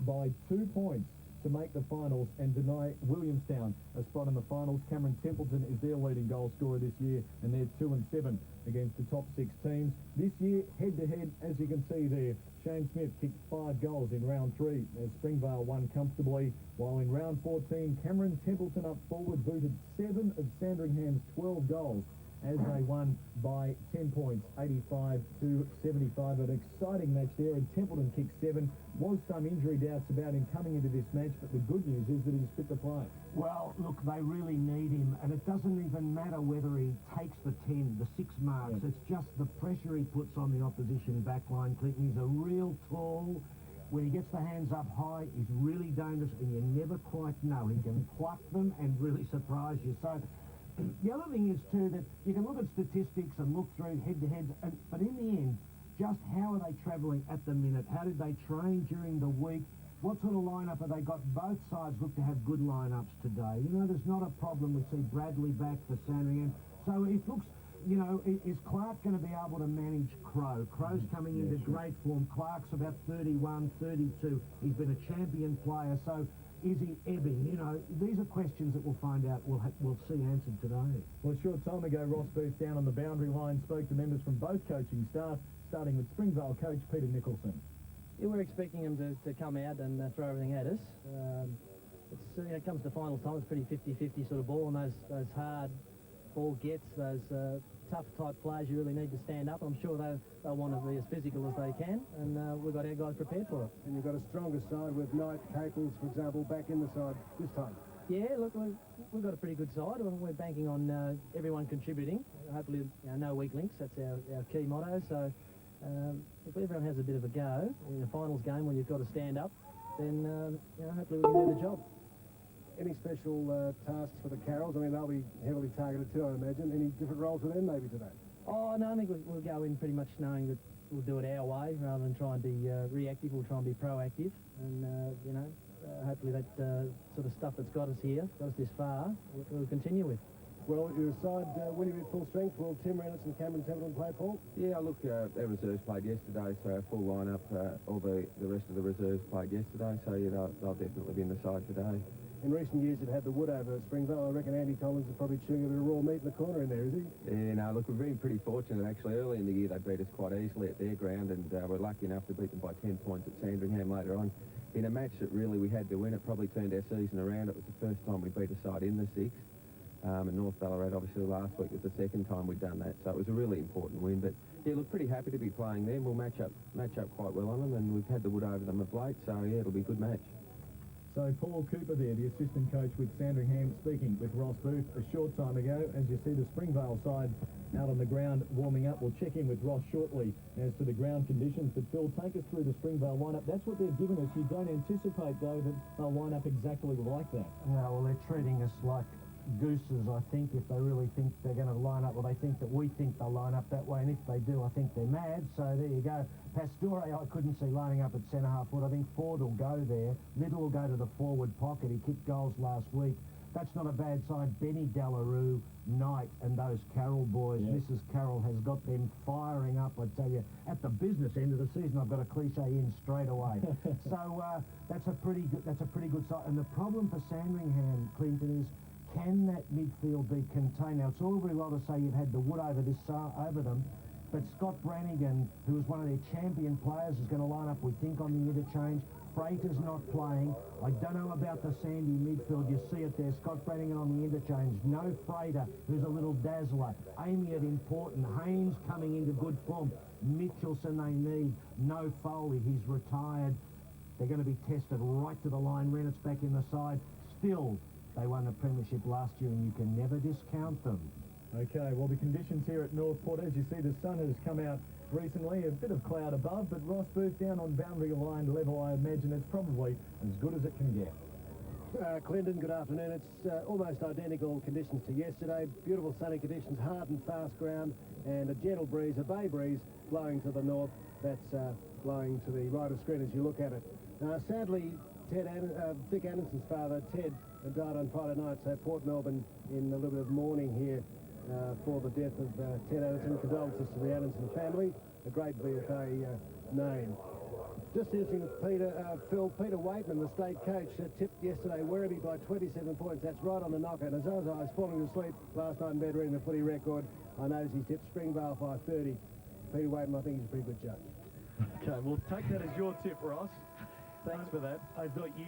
by 2 points to make the finals and deny Williamstown a spot in the finals. Cameron Templeton is their leading goal scorer this year, and they're 2-7 against the top 6 teams. This year, head-to-head, as you can see there, Shane Smith kicked 5 goals in round 3 as Springvale won comfortably, while in round 14, Cameron Templeton up forward booted 7 of Sandringham's 12 goals as they won by 10 points, 85-75. An exciting match there, and Templeton kicked 7. Was some injury doubts about him coming into this match, but the good news is that he's fit to play. Well, look, they really need him, and it doesn't even matter whether he takes the 10, the 6 marks. Yeah. It's just the pressure he puts on the opposition backline, Clinton. He's a real tall. When he gets the hands up high, he's really dangerous, and you never quite know. He can pluck them and really surprise you. So the other thing is, too, that you can look at statistics and look through head-to-heads, but in the end, just how are they travelling at the minute? How did they train during the week? What sort of lineup have they got? Both sides look to have good lineups today. You know, there's not a problem. We see Bradley back for Sandringham. So it looks, you know, is Clark going to be able to manage Crow? Crow's coming into great form. Clark's about 31, 32. He's been a champion player, so is he ebbing? You know, these are questions that we'll find out, we'll see answered today. Well, a short time ago, Ross Booth down on the boundary line spoke to members from both coaching staff, starting with Springvale coach Peter Nicholson. Yeah, we're expecting him to come out and throw everything at us. It comes to final time, it's pretty 50-50 sort of ball, and those hard ball gets, those tough type players, you really need to stand up. I'm sure they'll want to be as physical as they can, and we've got our guys prepared for it. And you've got a stronger side with Knight, Caples, for example, back in the side this time. Yeah, look, we've got a pretty good side. We're banking on everyone contributing. Hopefully, no weak links. That's our key motto. So if everyone has a bit of a go in a finals game where you've got to stand up, then hopefully we can do the job. Any special tasks for the Carrolls? I mean, they'll be heavily targeted too, I imagine. Any different roles for them maybe today? Oh, no, I think we'll go in pretty much knowing that we'll do it our way rather than try and be reactive. We'll try and be proactive, and hopefully that sort of stuff that's got us here, got us this far, we'll continue with. Well, your side, when you're at full strength, will Tim Rennis and Cameron Templeton play, Paul? Yeah, look, our reserves played yesterday, so our full line-up, all the rest of the reserves played yesterday, so yeah, they'll definitely be in the side today. In recent years, you've had the wood over Springvale. I reckon Andy Collins is probably chewing a bit of raw meat in the corner in there, is he? Yeah, no, look, we've been pretty fortunate, actually. Early in the year, they beat us quite easily at their ground, and we're lucky enough to beat them by 10 points at Sandringham later on. In a match that really we had to win, it probably turned our season around. It was the first time we beat a side in the six. And North Ballarat, obviously, last week was the second time we'd done that, so it was a really important win. But, yeah, look, pretty happy to be playing them. We'll match up quite well on them, and we've had the wood over them of late, so, yeah, it'll be a good match. So Paul Cooper there, the assistant coach with Sandringham, speaking with Ross Booth a short time ago. As you see the Springvale side out on the ground warming up, we'll check in with Ross shortly as to the ground conditions. But Phil, take us through the Springvale lineup. That's what they've given us. You don't anticipate, though, that they'll line up exactly like that. Yeah, well, they're treating us like gooses, I think, if they really think they're going to line up. Well, they think that we think they'll line up that way, and if they do, I think they're mad. So there you go. Pastore, I couldn't see lining up at centre-half forward. I think Ford will go there. Little will go to the forward pocket. He kicked goals last week. That's not a bad side. Benny Delarue, Knight, and those Carroll boys. Yeah. Mrs. Carroll has got them firing up, I tell you. At the business end of the season, I've got a cliche in straight away. So that's a pretty good side. And the problem for Sandringham, Clinton, is can that midfield be contained? Now, it's all very well to say you've had the wood over them, but Scott Brannigan, who was one of their champion players, is going to line up, we think, on the interchange. Freighter's not playing. I don't know about the Sandy midfield. You see it there, Scott Brannigan on the interchange. No Freighter, who's a little dazzler. Amy at important. Haynes coming into good form. Mitchelson they need. No Foley, he's retired. They're going to be tested right to the line. Rennett's back in the side. Still, they won the premiership last year, and you can never discount them. Okay, well, the conditions here at Northport, as you see, the sun has come out recently, a bit of cloud above, but Ross Booth down on boundary line level, I imagine it's probably as good as it can get. Clinton, good afternoon. It's almost identical conditions to yesterday. Beautiful sunny conditions, hard and fast ground, and a gentle breeze, a bay breeze, blowing to the north. That's blowing to the right of screen as you look at it. Sadly, Dick Anderson's father, Ted, died on Friday night, so Port Melbourne in a little bit of mourning here for the death of Ted Anderson. Condolences to the Anderson family, a great VFA name. Just interesting that Peter Waitman, the state coach, tipped yesterday Werribee by 27 points. That's right on the knocker. And as I was falling asleep last night in bed reading the footy record, I noticed he tipped Springvale by 30. Peter Waitman, I think he's a pretty good judge. Okay, we'll take that as your tip, Ross. Thanks for that. I thought you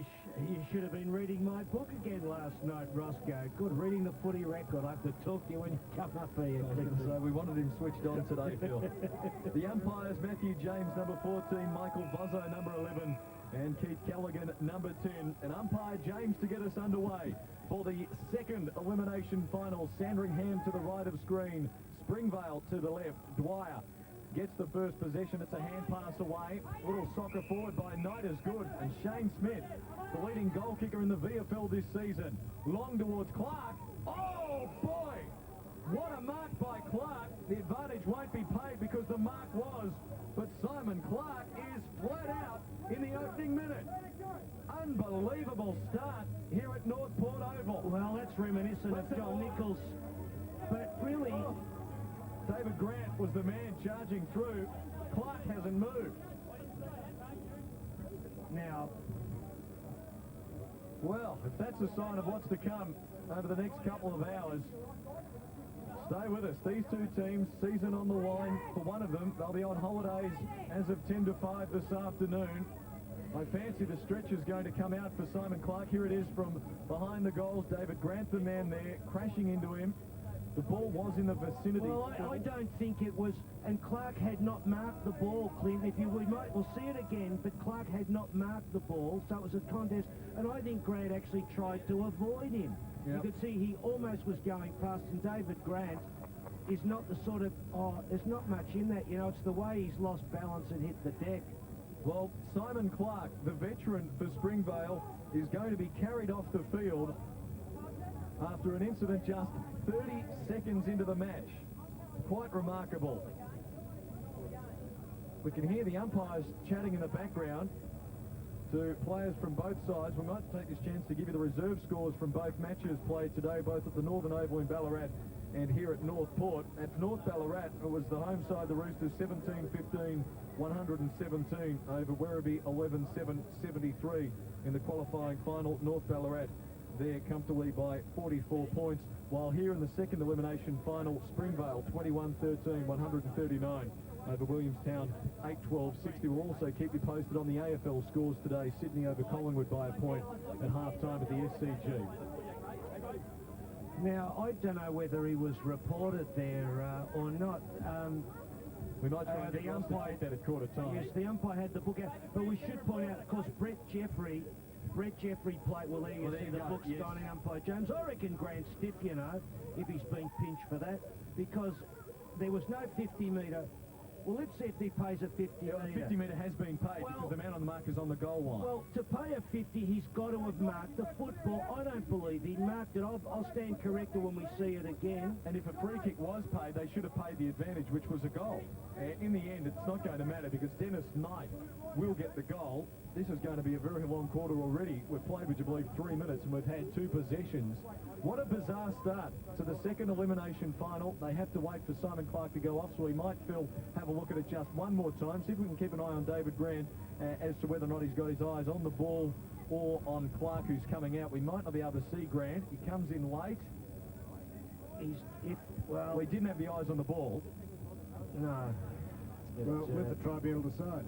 should have been reading my book again last night, Roscoe. Good, reading the footy record. I have to talk to you when you come up here. So we wanted him switched on today, Phil. The umpires, Matthew James, number 14, Michael Bozzo, number 11, and Keith Callaghan, number 10. And umpire James to get us underway for the second elimination final. Sandringham to the right of screen, Springvale to the left. Dwyer gets the first possession. It's a hand pass away. Little soccer forward by Knight is good. And Shane Smith, the leading goal kicker in the VFL this season. Long towards Clark. Oh, boy! What a mark by Clark. The advantage won't be paid because the mark was. But Simon Clark is flat out in the opening minute. Unbelievable start here at North Port Oval. Well, that's reminiscent of John Nichols. But really... David Grant was the man charging through. Clark hasn't moved. Now, well, if that's a sign of what's to come over the next couple of hours, stay with us. These two teams, season on the line for one of them. They'll be on holidays as of 10 to 5 this afternoon. I fancy the stretch is going to come out for Simon Clark. Here it is from behind the goals. David Grant, the man there, crashing into him. The ball was in the vicinity. well, I don't think it was, and Clark had not marked the ball, Clint. We'll see it again, but Clark had not marked the ball, so it was a contest, and I think Grant actually tried to avoid him. Yep. You could see he almost was going past, and David Grant is not the sort of, there's not much in that, it's the way he's lost balance and hit the deck. Well, Simon Clark, the veteran for Springvale, is going to be carried off the field after an incident just 30 seconds into the match. Quite remarkable. We can hear the umpires chatting in the background to players from both sides. We might take this chance to give you the reserve scores from both matches played today, both at the Northern Oval in Ballarat and here at North Port. At North Ballarat, it was the home side, the Roosters, 17-15, 117 over Werribee, 11-7, 73 in the qualifying final. North Ballarat there comfortably by 44 points, while here in the second elimination final, Springvale 21-13, 139 over Williamstown, 8-12, 60. We'll also keep you posted on the AFL scores today. Sydney over Collingwood by a point at half-time at the SCG. Now, I don't know whether he was reported there or not. We might try and the get umpire that at quarter time. Yes, the umpire had the book out, but we should point out, of course, Brett Jeffrey played, well, there you see the book's gone in umpire James. I reckon Grant's stiff, if he's been pinched for that, because there was no 50-metre. Well, let's see if he pays a 50-metre. The 50-metre has been paid because the man on the mark is on the goal line. Well, to pay a 50, he's got to have marked the football. I don't believe he marked it. I'll stand corrected when we see it again. And if a free kick was paid, they should have paid the advantage, which was a goal. In the end, it's not going to matter because Dennis Knight will get the goal. This is going to be a very long quarter already. We've played, would you believe, 3 minutes, and we've had 2 possessions. What a bizarre start to the second elimination final. They have to wait for Simon Clark to go off, so we might, Phil, have a look at it just one more time, see if we can keep an eye on David Grant as to whether or not he's got his eyes on the ball or on Clark, who's coming out. We might not be able to see Grant. He comes in late. We didn't have the eyes on the ball. No. Well, let the tribunal decide.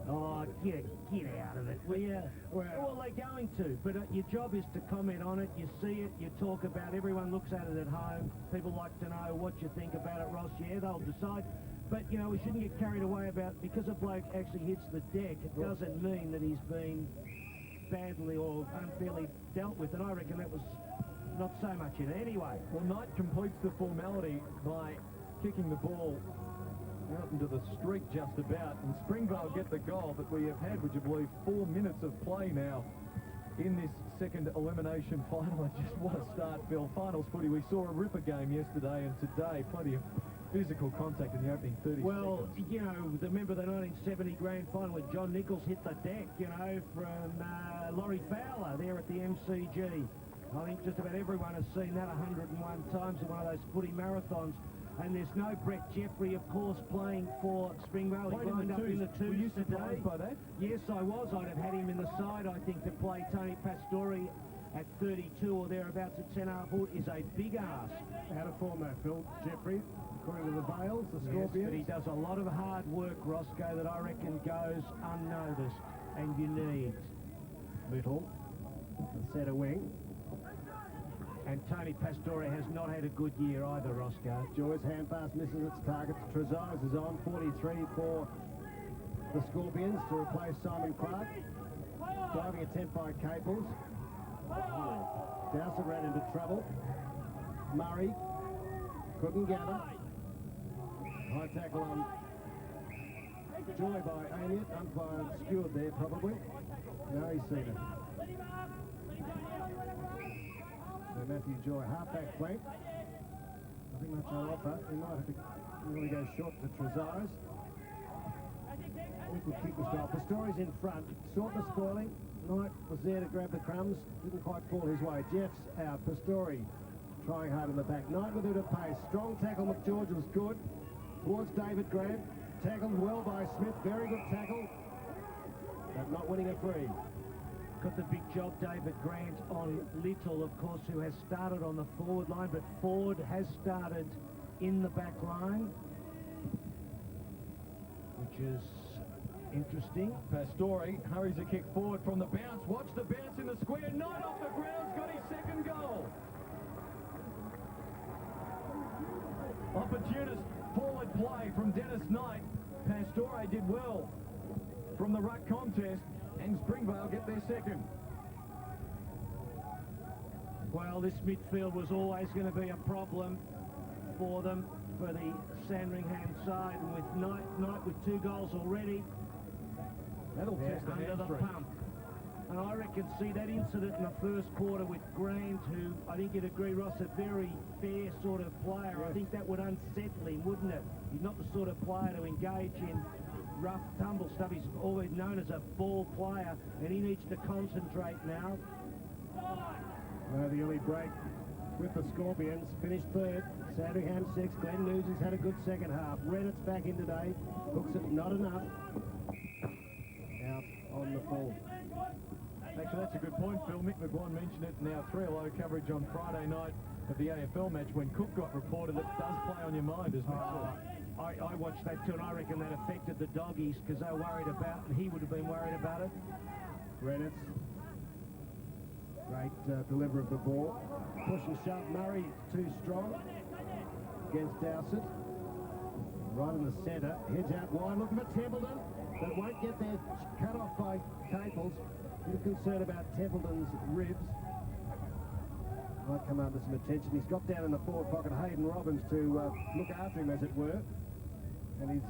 Oh, get out of it. Well, they're going to, but your job is to comment on it. You see it, you talk about it. Everyone looks at it at home. People like to know what you think about it, Ross. Yeah, they'll decide. But, we shouldn't get carried away about, because a bloke actually hits the deck, it doesn't mean that he's been badly or unfairly dealt with, and I reckon that was not so much in it anyway. Well, Knight completes the formality by kicking the ball out into the street just about, and Springvale get the goal, but we have had, would you believe, 4 minutes of play now in this second elimination final. And just what a start, Phil. Finals footy. We saw a ripper game yesterday, and today plenty of physical contact in the opening 30 seconds. Well, remember the 1970 grand final when John Nichols hit the deck, from Laurie Fowler there at the MCG. I think just about everyone has seen that 101 times in one of those footy marathons. And there's no Brett Jeffrey, of course, playing for Springvale. He Played in lined the up in the twos. Were twos you today. surprised by that? Yes, I was. I'd have had him in the side, I think, to play Tony Pastore at 32 or thereabouts at centre foot is a big ask. Out of form, though, Phil. Jeffrey, according to the Vales, the Yes, Scorpions. but he does a lot of hard work, Roscoe, that I reckon goes unnoticed. And you need Little, the centre wing. And Tony Pastore has not had a good year either, Roscoe. Joy's hand pass misses its target. Trezise is on 43 for the Scorpions to replace Simon Clark. Diving attempt by Caples. Dowsett ran into trouble. Murray couldn't gather. High tackle on Joy by Amiot. Umpire skewered there probably. No, he's seen it. So Matthew Joy, half-back flank. Nothing much on offer. He might have to really go short to Trezise. Liquid kicking style. Pastore's in front. Shortness spoiling. Knight was there to grab the crumbs. Didn't quite fall his way. Jeff's out. Pastore trying hard in the back. Knight with it at pace. Strong tackle. McGeorge was good. Towards David Grant. Tackled well by Smith. Very good tackle. But not winning a free. Got the big job, David Grant, on Little, of course, who has started on the forward line, but Ford has started in the back line, which is interesting. Pastore hurries a kick forward from the bounce. Watch the bounce in the square. Knight off the ground's got his second goal. Opportunist forward play from Dennis Knight. Pastore did well from the ruck contest, and Springvale get their second. Well, this midfield was always going to be a problem for them, for the Sandringham side, and with Knight with 2 goals already, That'll test the under the hamstring. pump. And I reckon, see, that incident in the first quarter with Grant, who I think you'd agree, Ross, a very fair sort of player. Yes. I think that would unsettle him, wouldn't it? He's not the sort of player to engage in rough tumble stuff. He's always known as a ball player, and he needs to concentrate now. The early break with the Scorpions. Finished third. Sandringham 6. Glenn News has had a good second half. Rennett's back in today. Hooks it not enough. Out on the full. Actually, that's a good point, Phil. Mick McGuan mentioned it in our 3-0 coverage on Friday night of the AFL match when Cook got reported. It does play on your mind, as Mick said. I watched that too, and I reckon that affected the doggies because they were worried about, and he would have been worried about it. Rennett's great deliver of the ball. Push and shove. Murray too strong against Dowsett. Right in the centre. Heads out wide. Looking for Templeton. But won't get there. Cut off by Caples. A little concerned about Templeton's ribs. Might come under some attention. He's got down in the forward pocket Hayden Robbins to look after him, as it were. And he's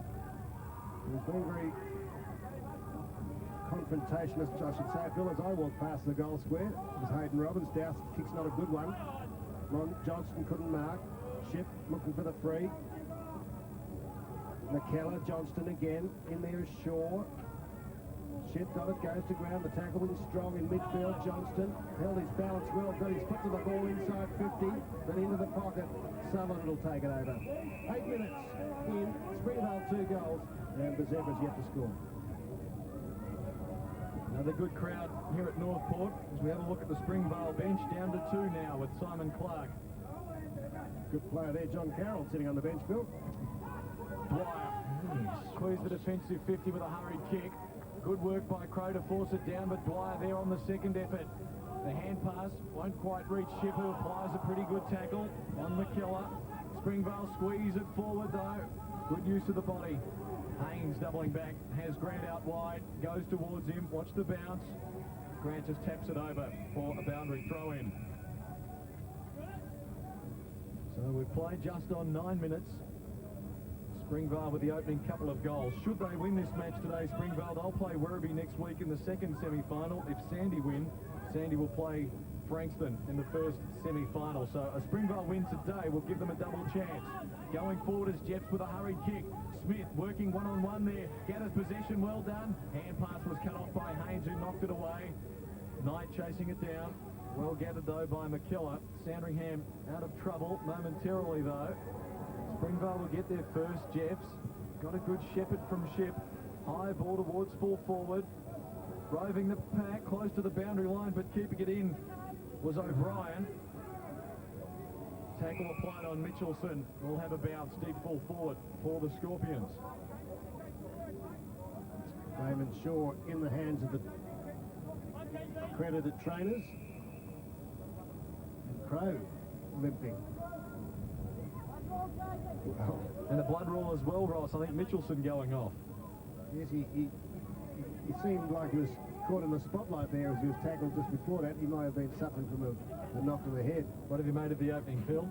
being very confrontationist, I should say, Phil, as I walk past the goal square. It was Hayden Robbins. Dowsett kick's not a good one. Johnston couldn't mark. Ship looking for the free. McKellar, Johnston again. In there is Shaw. Ship got it, goes to ground. The tackle was strong in midfield. Johnston held his balance well, got his foot to the ball inside 50, but into the pocket. Sutherland will take it over. 8 minutes in. Springvale 2 goals, and Bezebra's yet to score. Another good crowd here at Northport as we have a look at the Springvale bench, down to 2 now with Simon Clark. Good player there, John Carroll, sitting on the bench, Phil. Dwyer squeezed the defensive 50 with a hurried kick. Good work by Crow to force it down, but Dwyer there on the second effort. The hand pass won't quite reach Ship, who applies a pretty good tackle on McKellar. Springvale squeeze it forward though. Good use of the body. Haynes doubling back, has Grant out wide, goes towards him, watch the bounce. Grant just taps it over for a boundary throw in. So we've played just on 9 minutes. Springvale with the opening couple of goals. Should they win this match today, Springvale, they'll play Werribee next week in the second semi-final. If Sandy win, Sandy will play Frankston in the first semi-final. So a Springvale win today will give them a double chance. Going forward is Jeffs with a hurried kick. Smith working one-on-one there. Gathers possession, well done. Hand pass was cut off by Haynes, who knocked it away. Knight chasing it down. Well gathered though by McKellar. Sandringham out of trouble momentarily though. Springvale will get there first. Jeffs got a good shepherd from Ship. High ball towards full forward. Roving the pack close to the boundary line, but keeping it in was O'Brien. Tackle applied on Mitchelson. Will have a bounce deep full forward for the Scorpions. Damon Shaw in the hands of the accredited trainers. And Crow limping. Well, And a blood rule as well, Ross. I think Mitchelson going off. yes, he seemed like he was caught in the spotlight there as he was tackled just before that. He might have been suffering from a knock to the head. What have you made of the opening, Phil?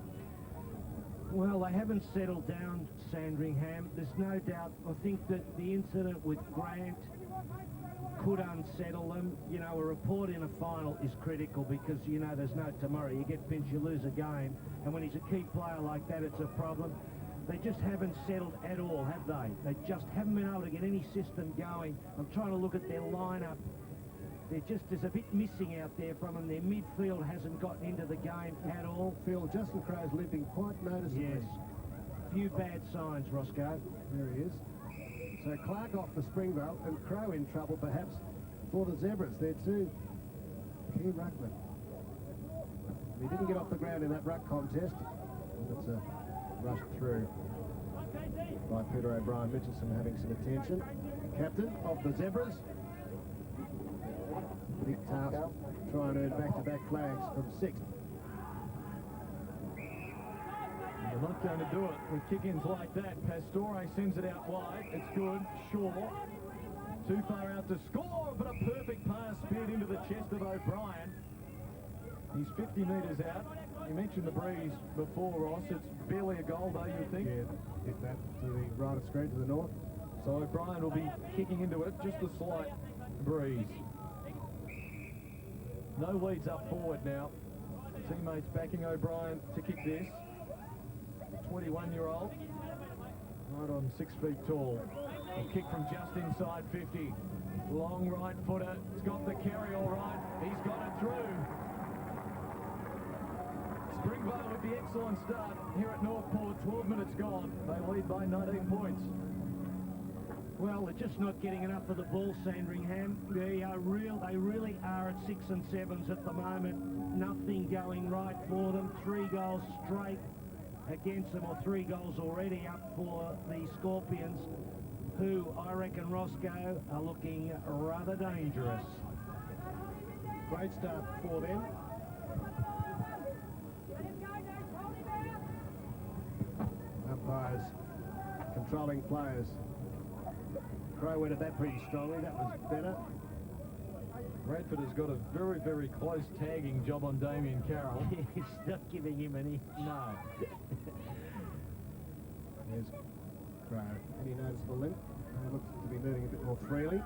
Well, they haven't settled down, Sandringham. There's no doubt. I think that the incident with Grant could unsettle them. You know, a report in a final is critical because, you know, there's no tomorrow. You get pinched, you lose a game. And when he's a key player like that, it's a problem. They just haven't settled at all, have they? They just haven't been able to get any system going. I'm trying to look at their lineup. There's a bit missing out there from them. Their midfield hasn't gotten into the game at all. Phil, Justin Crow's limping quite noticeably. Yes. Few bad signs, Roscoe. There he is. So Clark off for Springvale and Crow in trouble perhaps for the Zebras. They're two key ruckmen. He didn't get off the ground in that ruck contest. It's a rush through by Peter O'Brien. Mitchelson having some attention. Captain of the Zebras. Big task, try and earn back-to-back flags from sixth. They're not going to do it with kick-ins like that. Pastore sends it out wide. It's good. Shaw. Too far out to score, but a perfect pass speared into the chest of O'Brien. He's 50 metres out. You mentioned the breeze before, Ross. It's barely a goal, though, you think? Yeah, hit that to the right of screen to the north. So O'Brien will be kicking into it. Just a slight breeze. No leads up forward now. Teammates backing O'Brien to kick this. 21-year-old. Right on 6 feet tall. A kick from just inside 50. Long right footer. He's got the carry all right. He's got it through. Springvale with the excellent start here at Northport. 12 minutes gone. They lead by 19 points. Well, they're just not getting enough of the ball, Sandringham. They really are at 6 and 7s at the moment. Nothing going right for them. 3 goals straight against them, or 3 goals already up for the Scorpions, who I reckon, Roscoe, are looking rather dangerous. Great start for them. Umpires controlling players. Crow went at that pretty strongly. That was better. Bradford has got a very, very close tagging job on Damien Carroll. He's not giving him any. No. There's Crow. Any noticeable limp? Looks to be moving a bit more freely.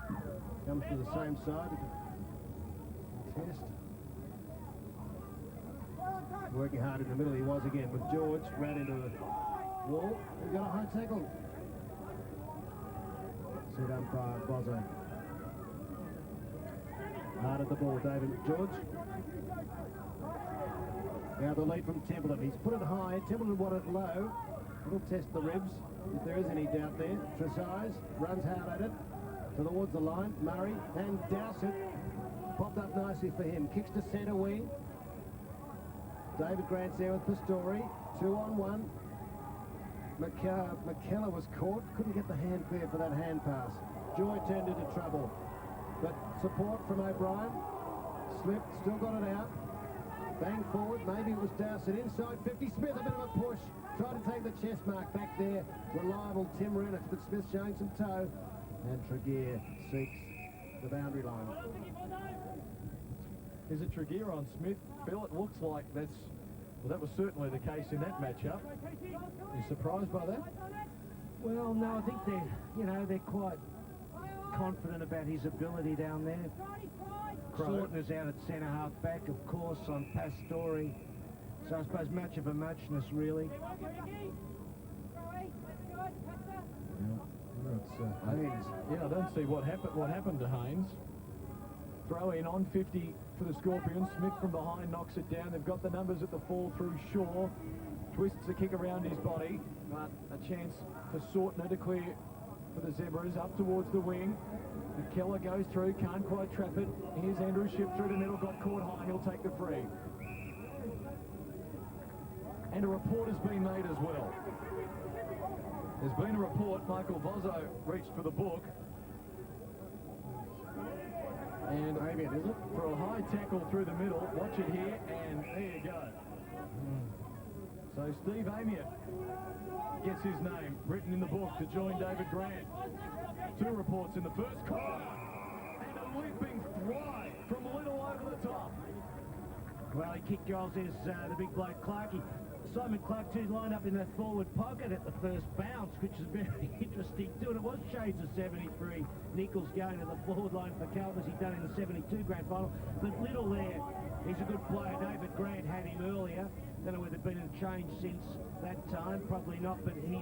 Comes to the same side. Test. Working hard in the middle he was again with George. Ran into the wall. He got a high tackle. Set umpire Bozo. Hard at the ball, David George. Now the lead from Templeton. He's put it high. Templeton wanted it low. It'll test the ribs, if there is any doubt there. Tresize runs hard at it. Towards the line. Murray and Dowsett. Popped up nicely for him. Kicks to centre wing. David Grant's there with Pastore. 2-on-1. McKellar was caught. Couldn't get the hand clear for that hand pass. Joy turned into trouble. But support from O'Brien. Slipped. Still got it out. Bang forward. Maybe it was Dowsett inside 50. Smith, a bit of a push. Tried to take the chest mark back there. Reliable Tim Rennick, but Smith showing some toe. And Tregear seeks the boundary line. Is it Tregear on Smith? Phil, it looks like that was certainly the case in that matchup. Are you surprised by that? Well, no, I think they're quite confident about his ability down there. Sorton is out at centre half back, of course, on Pastore. So I suppose much of a muchness, really. Haynes. Yeah, I don't see what happened to Haynes. Throw in on 50 for the Scorpions. Smith from behind knocks it down. They've got the numbers at the fall through Shaw. twists the kick around his body, but a chance for Sortner to clear for the Zebras up towards the wing. McKellar goes through, can't quite trap it. Here's Andrew Shipp through the middle, got caught high, he'll take the free. And a report has been made as well. There's been a report, Michael Vozzo reached for the book. And Amiot, is it? For a high tackle through the middle, watch it here, and there you go. So Steve Amiot gets his name written in the book to join David Grant. 2 reports in the first quarter, and a leaping fly from Little over the top. Well, he kicked goals. There's the big bloke Clarkey. Simon Clark too lined up in that forward pocket at the first bounce, which is very interesting too. And it was shades of 73. Nichols going to the forward line for Carlton as he'd done in the 72 grand final. But Little there, he's a good player. David Grant had him earlier. Don't know whether there's been a change since that time. Probably not, but he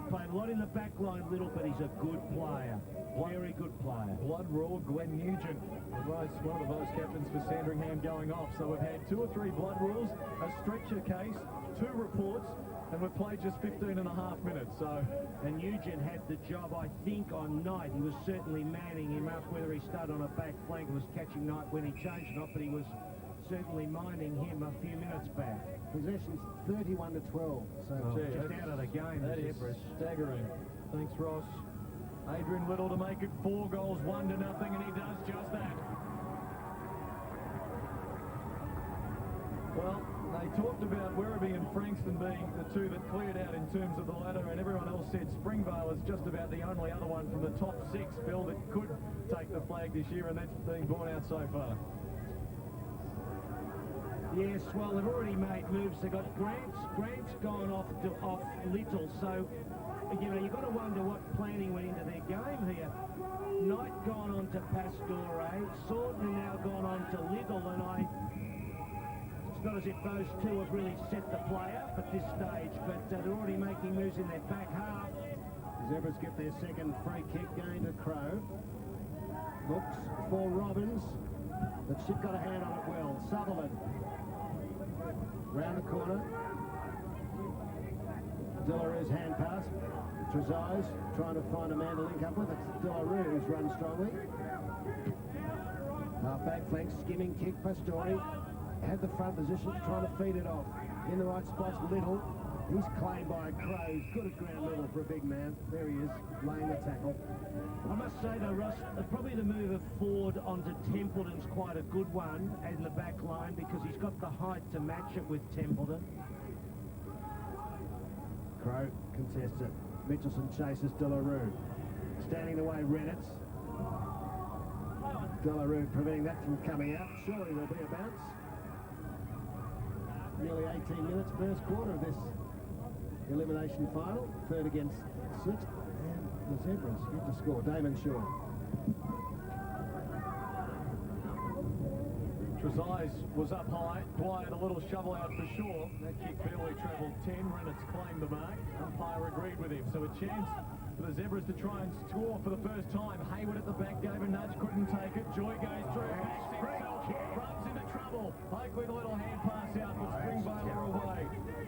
played a lot in the back line, Little, but he's a good player. Very good player. Blood rule, Glenn Nugent, one of the vice captains for Sandringham going off. So we've had 2 or 3 blood rules, a stretcher case, 2 reports, and we've played just 15 and a half minutes. So, and Nugent had the job, I think, on Knight. He was certainly manning him up, whether he started on a back flank or was catching Knight when he changed not, but he was certainly minding him a few minutes back. Possession's 31 to 12. So just out of the game. That is staggering. Thanks, Ross. Adrian Little to make it 4 goals, 1 to nothing, and he does just that. Well, they talked about Werribee and Frankston being the 2 that cleared out in terms of the ladder, and everyone else said Springvale is just about the only other one from the top 6, Bill, that could take the flag this year, and that's been borne out so far. Yes, well, they've already made moves. They've got Grant's gone off Little, so, you know, you've got to wonder what planning went into their game here. Knight gone on to Pastore, Sortner now gone on to Little, and it's not as if those 2 have really set the play up at this stage, but they're already making moves in their back half. The Zebras get their second free kick going to Crow. Looks for Robbins, but Shipp got a hand on it well. Sutherland. Round the corner. Delarue's hand pass. Trezise trying to find a man to link up with. It's Delarue who's run strongly. Half-back flank, skimming kick. Pastore had the front position, trying to feed it off. In the right spots, Little. He's claimed by Crow. He's good at ground level for a big man. There he is, laying the tackle. I must say though, Ross, probably the move of Ford onto Templeton's quite a good one in the back line because he's got the height to match it with Templeton. Crow contests it. Mitchelson chases Delarue. Standing the way, Reynolds. Delarue preventing that from coming out. Surely there'll be a bounce. Nearly 18 minutes, first quarter of this elimination final. 3rd against 6th. And the Zebras get to score. Damon Shaw. Trezise was up high. Dwyer, a little shovel out for Shaw. That kick barely travelled 10. Reynolds claimed the mark. Umpire agreed with him. So a chance for the Zebras to try and score for the first time. Hayward at the back gave a nudge, couldn't take it. Joy goes through, backs himself, runs into trouble. Pike with a little hand pass out, but Springvale are away.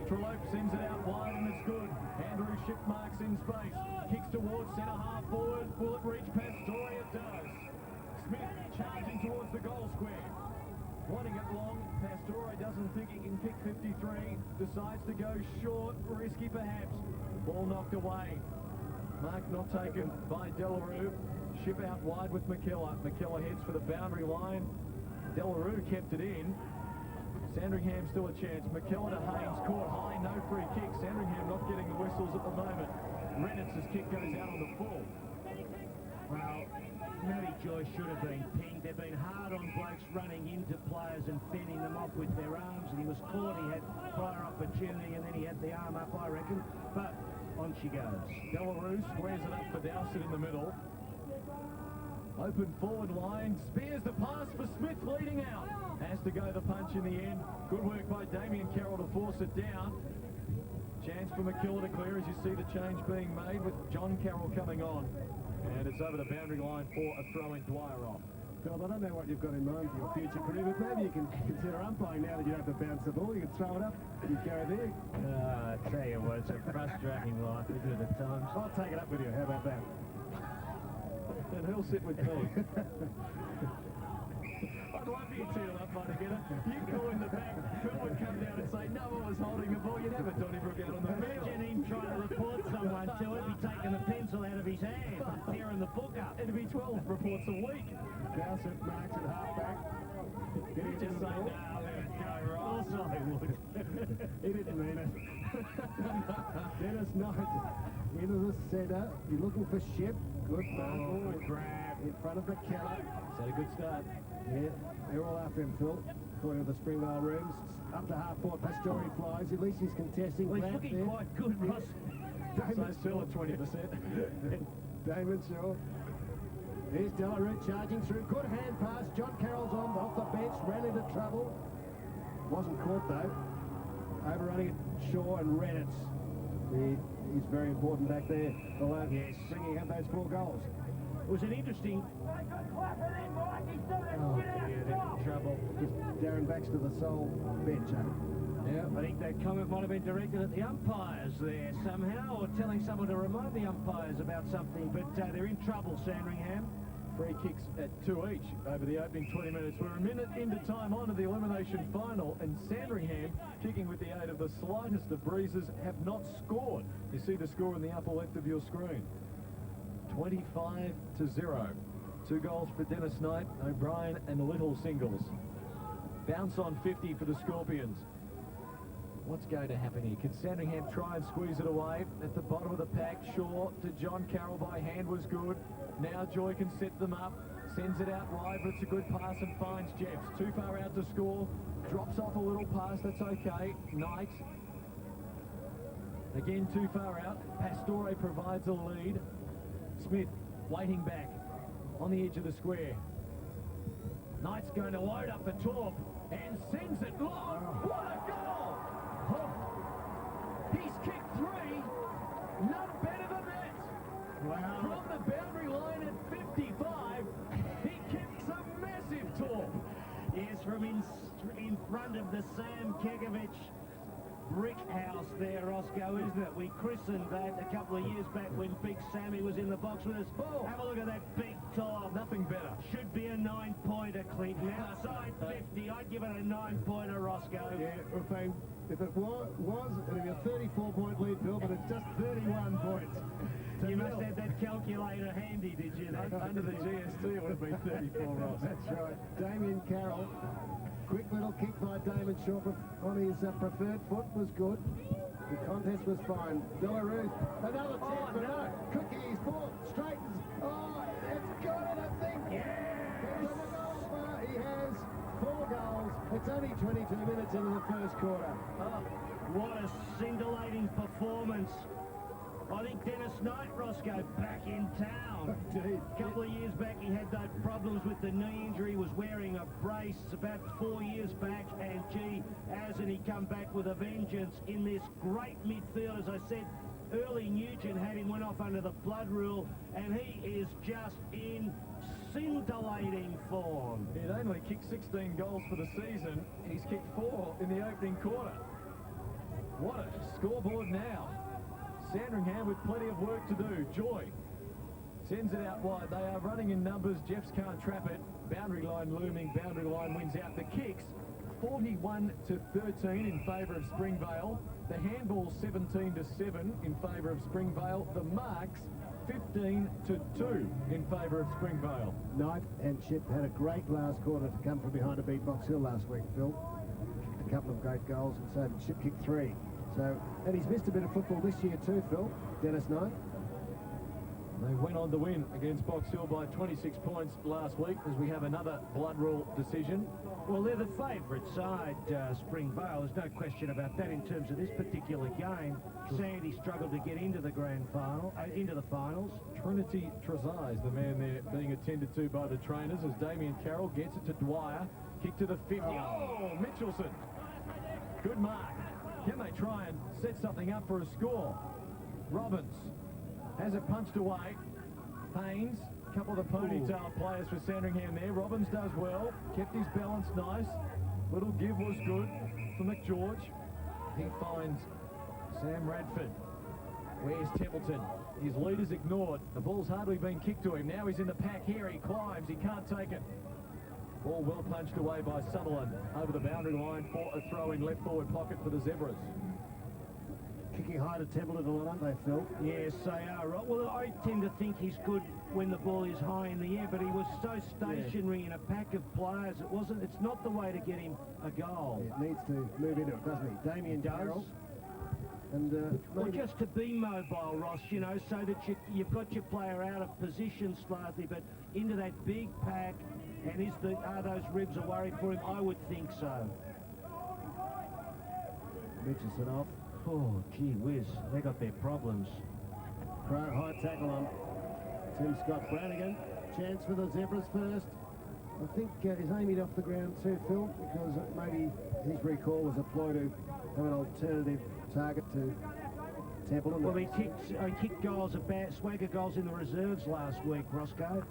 Trellope sends it out wide and it's good. Andrew Shipp marks in space. Kicks towards centre half forward. Will it reach Pastore? It does. Smith charging towards the goal square. Wanting it long, Pastore doesn't think he can kick 53. Decides to go short, risky perhaps. Ball knocked away. Mark not taken by Delarue. Shipp out wide with McKellar. McKellar heads for the boundary line. Delarue kept it in. Sandringham still a chance. McKellar to Haynes, caught high, no free kick. Sandringham not getting the whistles at the moment. Reynolds' kick goes out on the full. Well, Matty Joy should have been pinged. They've been hard on blokes running into players and fending them off with their arms, and he was caught. He had prior opportunity, and then he had the arm up, I reckon. But on she goes. Delarue squares it up for Dowsett in the middle. Open forward line. Spears the pass for Smith leading out. Has to go the punch in the end. Good work by Damien Carroll to force it down. Chance for McKellar to clear as you see the change being made with John Carroll coming on. And it's over the boundary line for a throw-in. Dwyer off. Phil, I don't know what you've got in mind for your future career, but maybe you can consider umpiring now that you don't have to bounce the ball. You can throw it up, you go there. I tell you what, it's a frustrating life, isn't it, at times? I'll take it up with you. How about that? And he'll sit with me. I'd love you two umpire together. You'd go in the back, Phil would come down and say, no one was holding the ball. You'd have a Donnybrook out on the field. Imagine him trying to report someone to it, be taking the pencil out of his hand, tearing the book up. It'd be 12 reports a week. Dowsett marks at half-back. Did he Just say, no, let it go, right? Also, he would. He didn't mean it. Dennis Knight into the centre. You're looking for Ship. Good Good grab. in front of McKellar. He's had a good start. Yeah, they're all after him, Phil. According to the Springvale rooms, up to half-court, Pastore flies. At least he's contesting. Well, he's Grant looking there. quite good, Ross. Damon Still at 20%. Damon Shaw. Here's Delarue charging through. Good hand pass. John Carroll's on off the bench. Ran into trouble. Wasn't caught though. Overrunning it, Shaw and Redditz. He's very important back there. Yes. Bringing up those 4 goals. It was an interesting... Oh, dear, they're in trouble. Just Darren Baxter, the sole bencher. Yeah, I think that comment might have been directed at the umpires there somehow, or telling someone to remind the umpires about something, but they're in trouble, Sandringham. Free kicks at 2 each over the opening 20 minutes. We're a minute into time on to the elimination final, and Sandringham, kicking with the aid of the slightest of breezes, have not scored. You see the score in the upper left of your screen. 25-0. 2 goals for Dennis Knight, O'Brien and Little singles. Bounce on 50 for the Scorpions. What's going to happen here? Can Sandringham try and squeeze it away? At the bottom of the pack, Shaw to John Carroll by hand was good. Now Joy can set them up. Sends it out wide, but it's a good pass and finds Jeffs. Too far out to score. Drops off a little pass, that's okay. Knight. Again, too far out. Pastore provides a lead. Smith waiting back on the edge of the square. Knight's going to load up the Torp and sends it long. What a goal! Oh. He's kicked 3. None better than that. Wow. From the boundary line at 55, he kicks a massive Torp. Yes, from in front of the Sam Kekovich brick house there, Roscoe, isn't it? We christened that a couple of years back when Big Sammy was in the box with us. Oh. Have a look at that big Torp. Nothing better. Should be a 9-pointer, Clinton. Outside 50, I'd give it a 9-pointer, Roscoe. Yeah, if it was, it'd be a 34-point lead, Bill, but it's just 31 points. You must have that calculator handy, did you? Under the GST, it would have been 34, Ross. That's right. Damien Carroll. Quick little kick by Damon Shaw on his preferred foot was good. The contest was fine. Delarue, another chance for no. Cookies, ball, straightens. Oh, it's got it, I think. Yes! He has 4 goals. It's only 22 minutes into the first quarter. Oh, what a scintillating performance. I think Dennis Knight, Roscoe, back in town. Indeed. A couple of years back, he had those problems with the knee injury, was wearing a brace about 4 years back, and gee, hasn't he come back with a vengeance in this great midfield. As I said, early Nugent had him went off under the blood rule, and he is just in scintillating form. He'd only kicked 16 goals for the season. He's kicked 4 in the opening quarter. What a scoreboard now. Sandringham with plenty of work to do. Joy sends it out wide. They are running in numbers. Jeffs can't trap it. Boundary line looming. Boundary line wins out the kicks. 41-13 in favour of Springvale. The handball 17-7 in favour of Springvale. The marks 15-2 in favour of Springvale. Knight and Chip had a great last quarter to come from behind to beat Box Hill last week, Phil. Kicked a couple of great goals, and so Chip kicked 3. So, and he's missed a bit of football this year too, Phil. Dennis Knight. They went on to win against Box Hill by 26 points last week as we have another blood rule decision. Well, they're the favourite side, Springvale. There's no question about that in terms of this particular game. Sandy struggled to get into the grand final, into the finals. Trinity Trezise, the man there being attended to by the trainers as Damien Carroll gets it to Dwyer. Kick to the 50. Oh, Mitchelson. Good mark. Can they try and set something up for a score? Robbins has it punched away. Haynes A couple of the ponytail players for Sandringham there. Robbins does well, kept his balance nice. Little give was good for McGeorge. He finds Sam Radford. Where's Templeton? His lead is ignored. The ball's hardly been kicked to him. Now he's in the pack here. He climbs. He can't take it. Ball well punched away by Sutherland over the boundary line for a throw in left forward pocket for the Zebras. Kicking high to Templeton a lot, aren't they, Phil? Yes, they are. Right. Well, I tend to think he's good when the ball is high in the air, but he was so stationary in a pack of players. It's not the way to get him a goal. It needs to move into it, doesn't he? Damien Darrell. And Or just to be mobile, Ross, you know, so that you've got your player out of position slightly, but into that big pack. And are those ribs a worry for him? I would think so. Mitchelson off. Oh, gee whiz, they got their problems. High tackle on Tim Scott Brannigan. Chance for the Zebras first. I think he's aimed off the ground too, Phil, because maybe his recall was a ploy to have an alternative target to Templeton. Well, he kicked goals swagger goals in the reserves last week, Roscoe.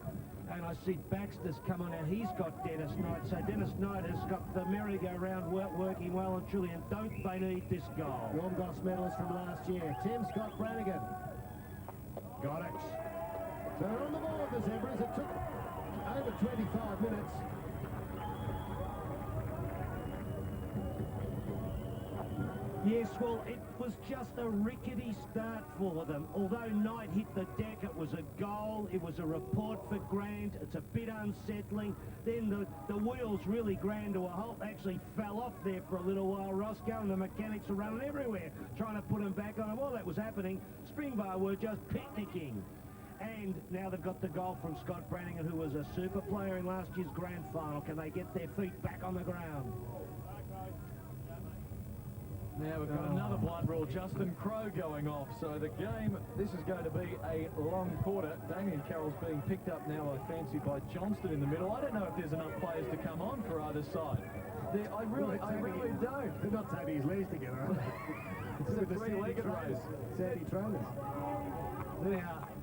And I see Baxter's come on out. He's got Dennis Knight. So Dennis Knight has got the merry-go-round working well and truly. And don't they need this goal? Norm Goss medalist from last year. Tim Scott Brannigan. Got it. So they're on the board, the Zebras. It took over 25 minutes. Yes, well, it was just a rickety start for them. Although Knight hit the deck, it was a goal. It was a report for Grant. It's a bit unsettling. Then the wheels really ground to a halt. They actually fell off there for a little while, Roscoe, and the mechanics were running everywhere, trying to put them back on. And while that was happening, Springvale were just picnicking. And now they've got the goal from Scott Brannigan, who was a super player in last year's grand final. Can they get their feet back on the ground? Now we've got another blood rule, Justin Crowe going off. So the game, this is going to be a long quarter. Damien Carroll's being picked up now, I fancy, by Johnston in the middle. I don't know if there's enough players to come on for either side. I really don't. They're not taking his legs together, are they? It's a three-legged race. Sandy trainers.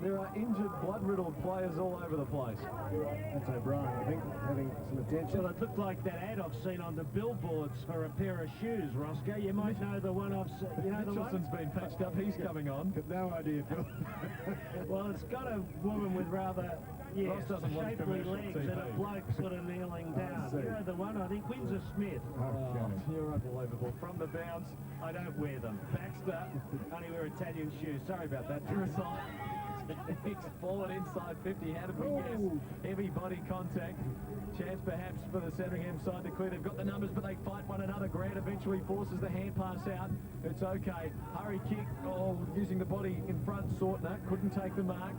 There are injured, blood-riddled players all over the place. That's O'Brien, I think, having some attention. Well, it looked like that ad I've seen on the billboards for a pair of shoes, Roscoe. You might know the one I've seen. You know the one? Mitchelson's been patched up. He's coming on. Got no idea, Phil. Well, it's got a woman with rather Ross doesn't watch shapely commercial legs TV. and a bloke sort of kneeling down. see. You know the one, I think, Windsor Smith. Oh, you're unbelievable. From the bounce, I don't wear them. Baxter, Only wear Italian shoes. Sorry about that. Dressel. He's fallen inside 50. How did we guess? Heavy body contact. Chance perhaps for the Sandringham side to clear. They've got the numbers, but they fight one another. Grant eventually forces the hand pass out. It's okay. Hurry kick. Oh, using the body in front. Sortner couldn't take the mark.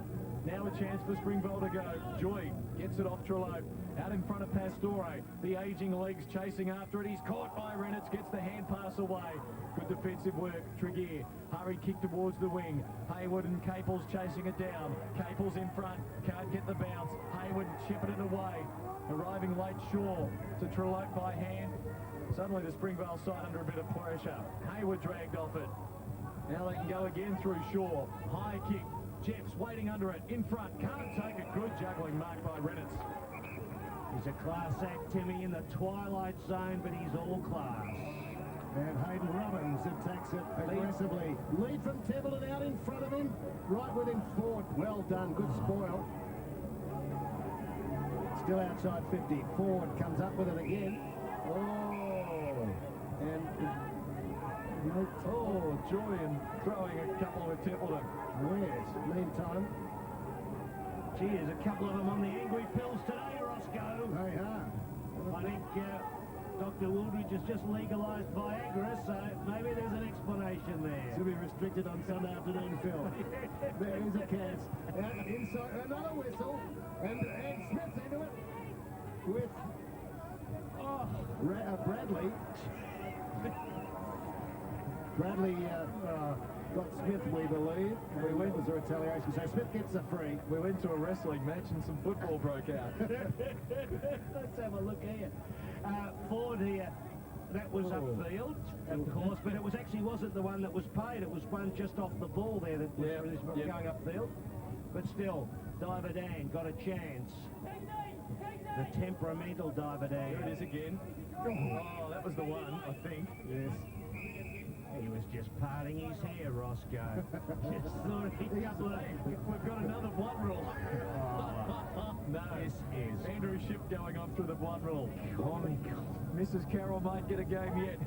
Now a chance for Springvale to go. Joy gets it off Trello. Out in front of Pastore. The aging legs chasing after it. He's caught by Reynolds. Gets the hand pass away. Good defensive work. Tregear. Hurry kick towards the wing. Hayward and Caples chasing it down. Caples in front. Can't get the bounce. Hayward chipping it away. Arriving late Shaw to Trello by hand. Suddenly the Springvale side under a bit of pressure. Hayward dragged off it. Now they can go again through Shaw. High kick. Jeff's waiting under it. In front. Can't take it. Good juggling mark by Reynolds. He's a class act, Timmy, in the twilight zone, but he's all class. And Hayden Robbins attacks it aggressively. Lead from Templeton out in front of him. Right with him, Ford. Well done. Good spoil. Still outside 50. Ford comes up with it again. Oh. And... Oh, joy in throwing a couple with Templeton. Yes. Meantime. Gee, there's a couple of them on the angry pills today, Roscoe. They are. I think Dr. Wooldridge has just legalised Viagra, so maybe there's an explanation there. To be restricted on Sunday afternoon, Phil. There is a catch. And inside, another whistle. And Smith's into it with Bradley. Bradley got Smith, we believe. Was a retaliation. So Smith gets a free. We went to a wrestling match and some football broke out. Let's have a look here. Ford here, that was upfield, of course, but it was actually wasn't the one that was paid. It was one just off the ball there that was going upfield. But still, Diver Dan got a chance. The temperamental Diver Dan. Here it is again. Oh, that was the one, I think. Yes. He was just parting his hair, Roscoe. Just thought he'd We've got another blood rule. No. This is Andrew Ship going on through the blood rule. comical. Mrs. Carroll might get a game yet.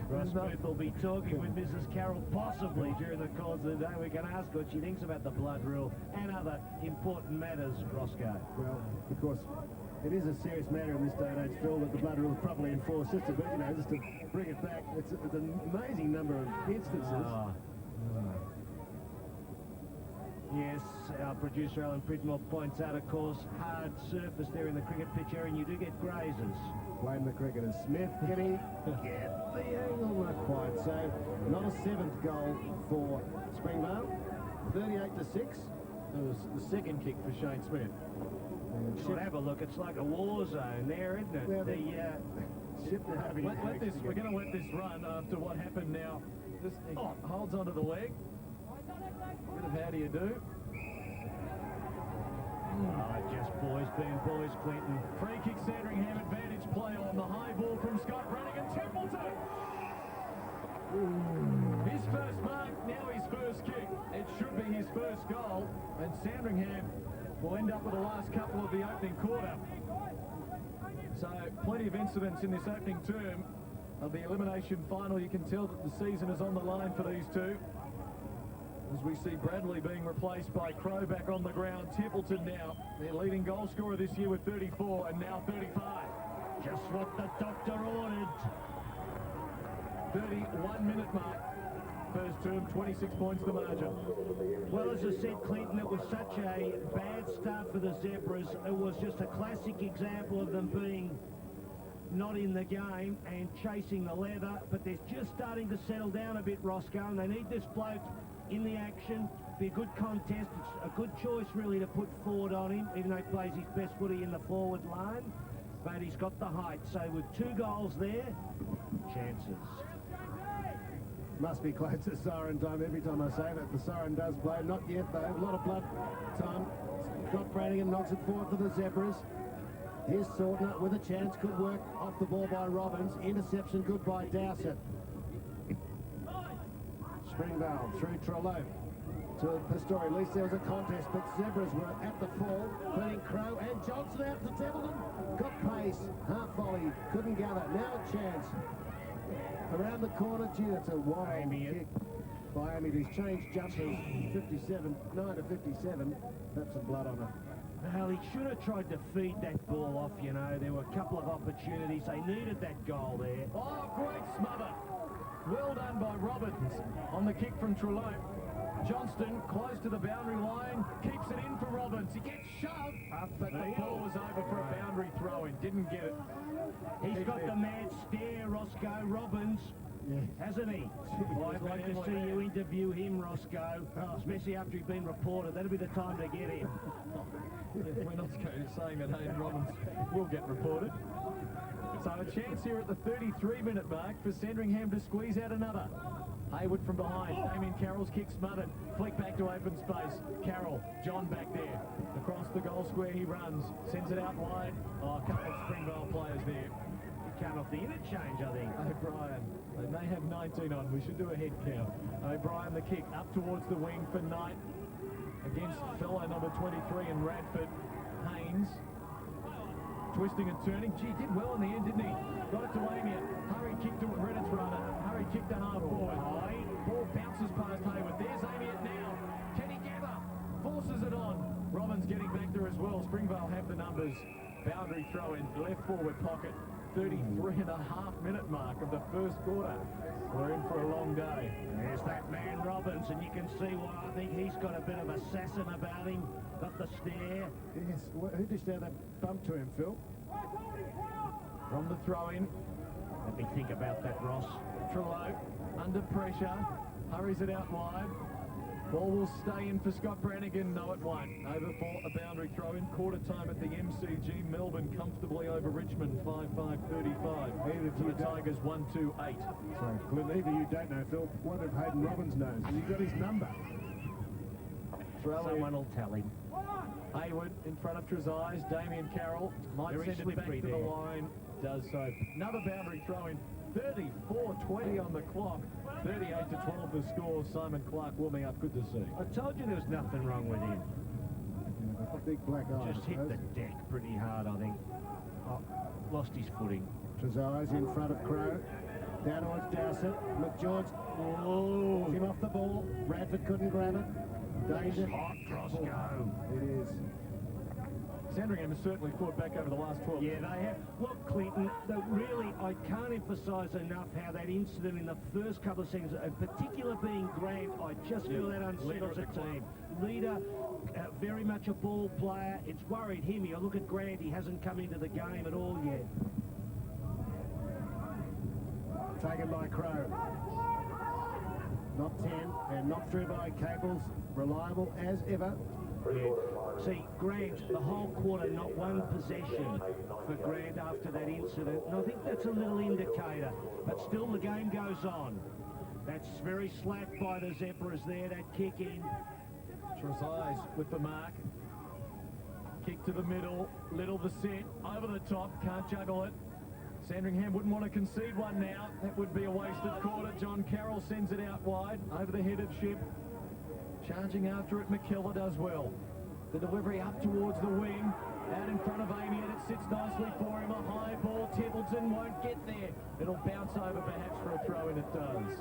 Ross Booth will be talking with Mrs. Carroll possibly during the course of the day. We can ask what she thinks about the blood rule and other important matters, Roscoe. Well, of course, it is a serious matter in this day and age, Phil, that the blood rule is properly enforced. Just to, just to bring it back, it's an amazing number of instances. Yes, our producer Alan Pridmore points out, of course, hard surface there in the cricket pitch area, and you do get grazers. Blame the cricketers. Smith, can he get the angle? Not quite. So, not a seventh goal for Springvale. 38-6. It was the second kick for Shane Smith. Should have a look. It's like a war zone there, isn't it? Well, We're going to let this run after what happened now. Just holds onto the leg. Bit of how do you do? Just boys being boys, Clinton. Free kick, Sandringham, advantage play on the high ball from Scott Brannigan. Templeton! His first mark, now his first kick. It should be his first goal, and Sandringham will end up with the last couple of the opening quarter. So, plenty of incidents in this opening term of the elimination final. You can tell that the season is on the line for these two. As we see Bradley being replaced by Crow back on the ground. Templeton now, their leading goal scorer this year with 34 and now 35. Just what the doctor ordered. 31-minute mark. First term, 26 points the margin. Well, as I said, Clinton, it was such a bad start for the Zebras. It was just a classic example of them being not in the game and chasing the leather, but they're just starting to settle down a bit, Roscoe, and they need this bloke in the action. Be a good contest. It's a good choice, really, to put forward on him, even though he plays his best footy in the forward line. But he's got the height. So with 2 goals there, chances. Must be close to siren time every time I say that. The siren does play. Not yet, though. A lot of blood time. Scott Brannigan knocks it forward for the Zebras. Here's Sortner with a chance. Good work off the ball by Robbins. Interception good by Dowsett. Springvale through Trello to Pistori. At least there was a contest, but Zebras were at the fall. Beating Crow and Johnson out to Templeton. Got pace. Half volley. Couldn't gather. Now a chance. Around the corner. Gee, that's a wild kick by Amy. He's changed jumpers. 57, 9 to 57. That's some blood on her. Well, he should have tried to feed that ball off, you know. There were a couple of opportunities. They needed that goal there. Oh, great smother. Well done by Robbins on the kick from Trello. Johnston close to the boundary line, keeps it in for Robbins. He gets shoved, but the ball was over for a boundary throw-in. Didn't get it. He's got the mad stare, Roscoe Robbins, hasn't he? Well, I'd like to see you interview him, Roscoe, especially after he's been reported. That'll be the time to get him. We're not saying that Hayden Robbins will get reported. So a chance here at the 33-minute mark for Sandringham to squeeze out another. Hayward from behind. Damien Carroll's kick smothered. Flick back to open space. Carroll, John back there. Across the goal square he runs. Sends it out wide. Oh, a couple of Springvale players there. He came off the interchange, I think. O'Brien. They may have 19 on. We should do a head count. O'Brien the kick up towards the wing for Knight. Against fellow number 23 in Radford. Haynes. Twisting and turning. Gee, did well in the end, didn't he? Got it to Amia. Hurry kick to Reddit's runner. Hurry kick to half forward. High. Ball bounces past Hayward. There's Amia now. Can he gather? Forces it on. Robbins getting back there as well. Springvale have the numbers. Boundary throw in. Left forward pocket. 33.5-minute mark of the first quarter. We're in for a long day. There's that man Robbins, and you can see why I think he's got a bit of assassin about him. Got the stare. Yes. Who dished out that bump to him, Phil? From the throw-in. Let me think about that, Ross. Trello under pressure. Hurries it out wide. Ball will stay in for Scott Brannigan. No, it won't. Over for a boundary throw-in. Quarter time at the MCG. Melbourne comfortably over Richmond. 5-5-35. Either To the Tigers 1-2-8. Sorry, Clint, either you don't know, Phil. Wonder if Hayden Robbins knows. Has he got his number? throw. Someone will tell him. Hayward in front of Trezise. Damien Carroll might Very send it back slippery to the there. line. Does so. Another boundary throw in. 34-20 on the clock. 38-12 the score. Simon Clark warming up. Good to see. I told you there was nothing wrong with him. A big black eye. Just hit the deck pretty hard, I think. Oh, lost his footing. Trezise in front of Crow. Down towards Dowsett. McGeorge. Oh, him off the ball. Radford couldn't grab it. Danger. Hot, Roscoe. It is. Sandringham has certainly fought back over the last 12 Yeah, they have. Look, Clinton, really, I can't emphasise enough how that incident in the first couple of seconds, in particular being Grant, I just feel that unsettles the team. Leader, very much a ball player. It's worried him. You look at Grant, he hasn't come into the game at all yet. Taken by Crow. Not 10 and knocked through by Caples. Reliable as ever. Yeah. See, Grant, the whole quarter, not one possession for Grant after that incident. And I think that's a little indicator. But still, the game goes on. That's very slapped by the Zebras there, that kick in. Trezise with the mark. Kick to the middle. Little the set. Over the top. Can't juggle it. Sandringham wouldn't want to concede one now. That would be a wasted quarter. John Carroll sends it out wide. Over the head of Ship. Charging after it, McKellar does well. The delivery up towards the wing. Out in front of Amy, and it sits nicely for him. A high ball. Templeton won't get there. It'll bounce over perhaps for a throw, and it does.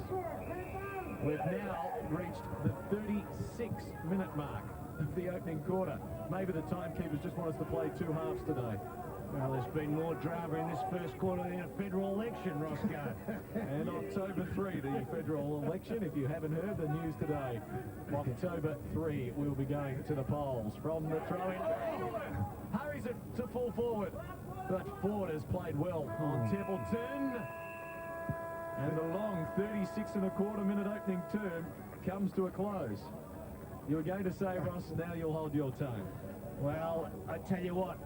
We've now reached the 36-minute mark of the opening quarter. Maybe the timekeepers just want us to play two halves today. Well, there's been more drama in this first quarter than a federal election, Roscoe. And October 3, the federal election, if you haven't heard the news today. October 3, we'll be going to the polls. From the throw-in, hurries it to full forward. But Ford has played well on Templeton. And the long 36-and-a-quarter-minute opening term comes to a close. You were going to say, Ross, now you'll hold your tongue. Well, I tell you what,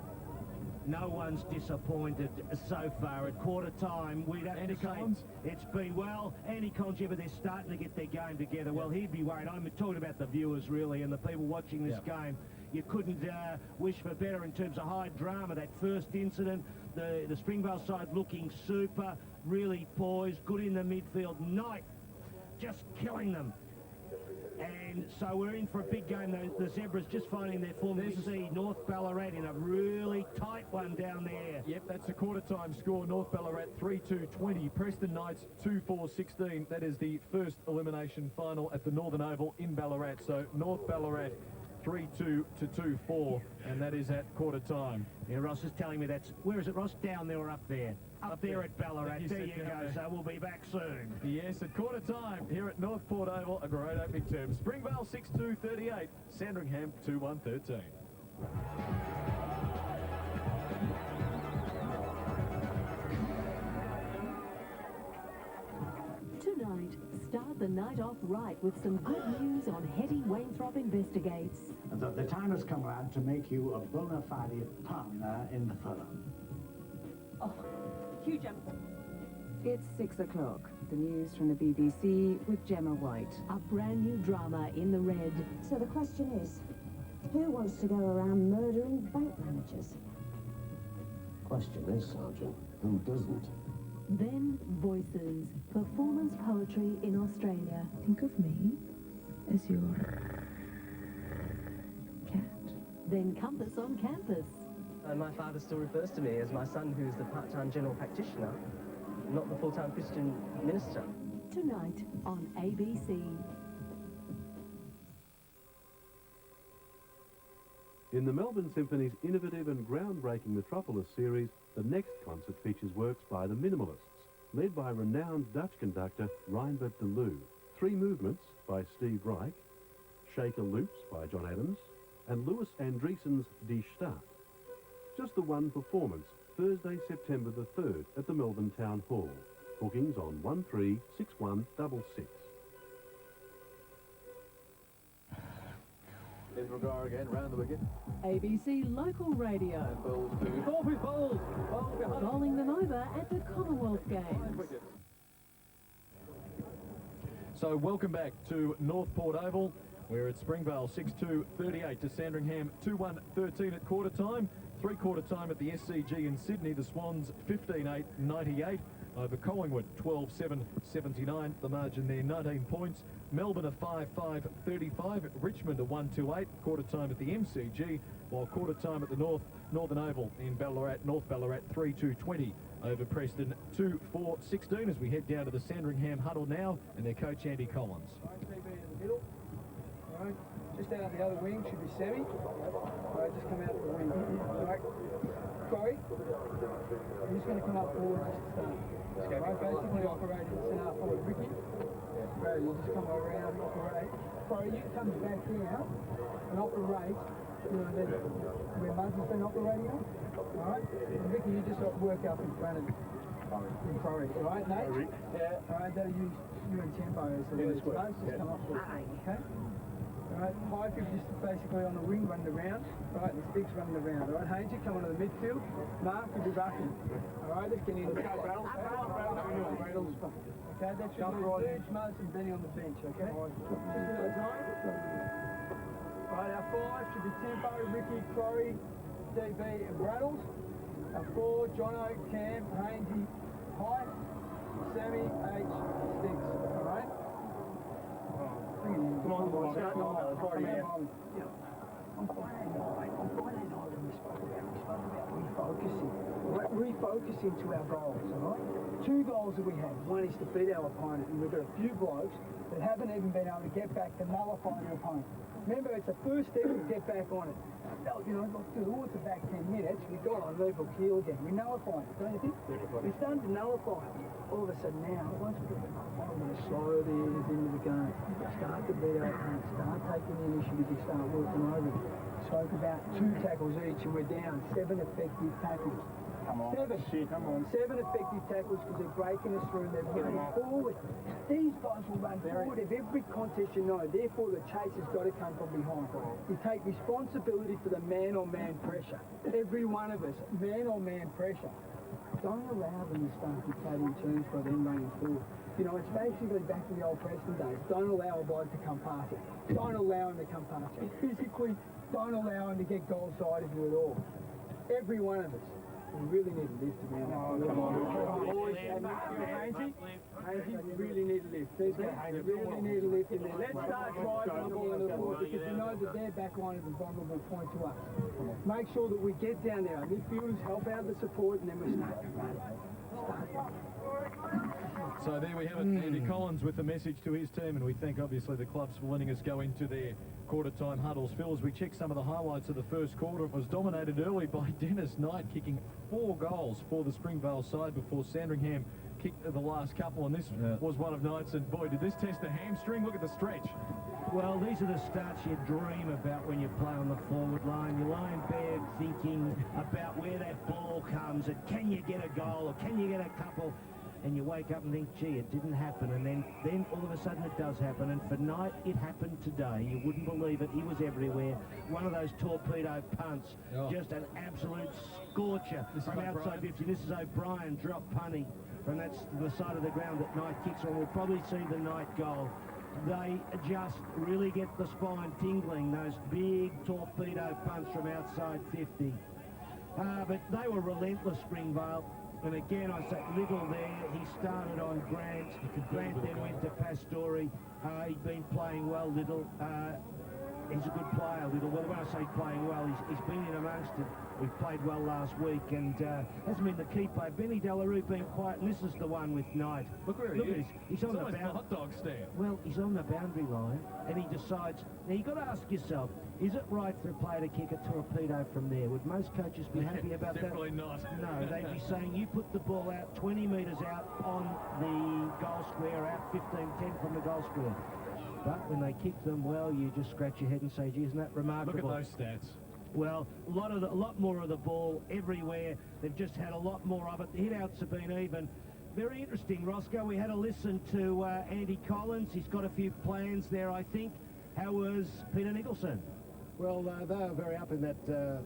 no one's disappointed so far. At quarter time, we'd have Andy to say Collins? it's been, well, Andy Collins, yeah, but they're starting to get their game together. Well, he'd be worried. I'm talking about the viewers, really, and the people watching this game. You couldn't wish for better in terms of high drama. That first incident, the Springvale side looking super, really poised, good in the midfield. Knight just killing them. And so we're in for a big game. The Zebras just finding their form. We see North Ballarat in a really tight one down there. Yep, that's the quarter-time score. North Ballarat 3-2-20. Preston Knights 2-4-16. That is the first elimination final at the Northern Oval in Ballarat. So North Ballarat 3-2 to 2-4, and that is at quarter time. Yeah, Ross is telling me that's, where is it, Ross? Down there or up there? Up there at Ballarat. There you go. So we'll be back soon. Yes, at quarter time here at North Port Oval, a great opening term. Springvale 6-2-38, Sandringham 2-1-13. Tonight, start the night off right with some good news on Hetty Wainthrop Investigates. The time has come around to make you a bona fide partner in the firm. Oh, huge jump. It's 6 o'clock. The news from the BBC with Gemma White. A brand new drama in the red. So the question is, who wants to go around murdering bank managers? Question is, Sergeant, who doesn't? Then Voices, performance poetry in Australia. Think of me as your cat. Then Compass on Campus. My father still refers to me as my son, who's the part-time general practitioner, not the full-time Christian minister. Tonight on ABC. In the Melbourne Symphony's innovative and groundbreaking Metropolis series, the next concert features works by the Minimalists, led by renowned Dutch conductor Reinbert de Leeuw. 3 movements by Steve Reich, Shaker Loops by John Adams, and Louis Andriesen's Die Stadt. Just the one performance, Thursday, September the 3rd at the Melbourne Town Hall. Bookings on 136166. There's Regar again, round the wicket. ABC Local Radio. And balls to... Ball with ball! Ball behind. Bowling them over at the Commonwealth Games. So welcome back to North Port Oval. We're at Springvale, 6-2-38 to Sandringham, 2-1-13 at quarter time. Three-quarter time at the SCG in Sydney. The Swans 15-8-98 over Collingwood, 12-7-79. The margin there, 19 points. Melbourne a 5-5-35. Richmond a 1-2-8. Quarter time at the MCG, while quarter time at the Northern Oval in Ballarat, North Ballarat 3-2-20 over Preston 2-4-16 as we head down to the Sandringham huddle now and their coach Andy Collins. Right, just out the other wing should be Sammy. Right, just come out the wing. Right, Corey, you're just going to come up forward just to start. Right, basically operate in centre forward. Ricky, right, you just come around, operate. Corey, you come back here and operate, you know, then where Muzz has been operating on. Alright, and Ricky, you just work up in front of in Corey. Alright, Nate? Yeah. Alright, that'll use you and Tempo as the lead. Just come up forward, okay? Alright, Hive, you're just basically on the wing running around. Alright, and the sticks running around. Alright, Haynes, you come onto the midfield. Mark, you'll be rucking. Alright, let's get in. Rattles. Okay, that's your Serge, Muzz and Benny on the bench, okay? Just a bit of time. Alright, our 5 should be Tempo, Ricky, Corey, DB and Rattles. Our 4, Jono, Cam, Hainesy, Hive, Sammy, H, Sticks. Alright? Come on, boys. Start on the bottom here. On Friday night we spoke about refocusing. Right? Refocusing to our goals, alright? 2 goals that we have. One is to beat our opponent, and we've got a few blokes that haven't even been able to get back to nullify the opponent. Remember, it's the first step to get back on it. You know, towards the back 10 minutes, we got on level keel again. We nullified it, don't you think? We're starting to nullify it. All of a sudden now, once we get the nullify, we're going to slow the into the game. Start to beat our opponent, start taking the initiative, and start working over it. Spoke about 2 tackles each, and we're down 7 effective tackles. Come on. 7 effective tackles because they're breaking us through and they're running forward. These guys will run forward of every contest you know. Therefore, the chase has got to come from behind. You take responsibility for the man-on-man pressure. Every one of us, man-on-man pressure. Don't allow them to start dictating turns by them running forward. You know, it's basically back to the old Preston days. Don't allow a bloke to come past you. Don't allow him to come past you. Physically, don't allow him to get goal side of you at all. Every one of us. We really need to lift around that. Come on, boys. Hainesy, you really need to lift. You really need to lift in there. Let's start driving the ball into the forward because we know that their back line is a vulnerable point to us. Make sure that we get down there. Our midfielders help out the support and then we start to run. So there we have it, Andy Collins with the message to his team, and we thank obviously the clubs for letting us go into their quarter-time huddles. Phil, as we check some of the highlights of the first quarter, it was dominated early by Dennis Knight, kicking 4 goals for the Springvale side before Sandringham kicked the last couple, and this was one of Knight's, and boy, did this test a hamstring. Look at the stretch. Well, these are the starts you dream about when you play on the forward line. You lie in bed thinking about where that ball comes, and can you get a goal, or can you get a couple? And you wake up and think, gee, it didn't happen. And then all of a sudden it does happen. And for Knight, it happened today. You wouldn't believe it. He was everywhere. One of those torpedo punts. Just an absolute scorcher from outside 50. This is O'Brien drop punting from the side of the ground that Knight kicks on. We'll probably see the Knight goal. They just really get the spine tingling, those big torpedo punts from outside 50. But they were relentless, Springvale. And again, I said Little there. He started on Grant. Grant then went to Pastore. He's been playing well, Little. He's a good player, Little. Well, when I say playing well, he's been in amongst it. We played well last week, and hasn't been the key player. Benny Delarue being quiet, and this is the one with Knight. Look where he is. He's on the boundary. Hot dog stand. Well, he's on the boundary line, and he decides. Now, you've got to ask yourself, is it right for a player to kick a torpedo from there? Would most coaches be happy about that? Definitely not. No, they'd be saying you put the ball out 20 metres out on the goal square, out 15-10 from the goal square. But when they kick them, well, you just scratch your head and say, gee, isn't that remarkable? Look at those stats. Well, a lot more of the ball everywhere. They've just had a lot more of it. The hit-outs have been even. Very interesting, Roscoe. We had a listen to Andy Collins. He's got a few plans there, I think. How was Peter Nicholson? Well, they are very up in that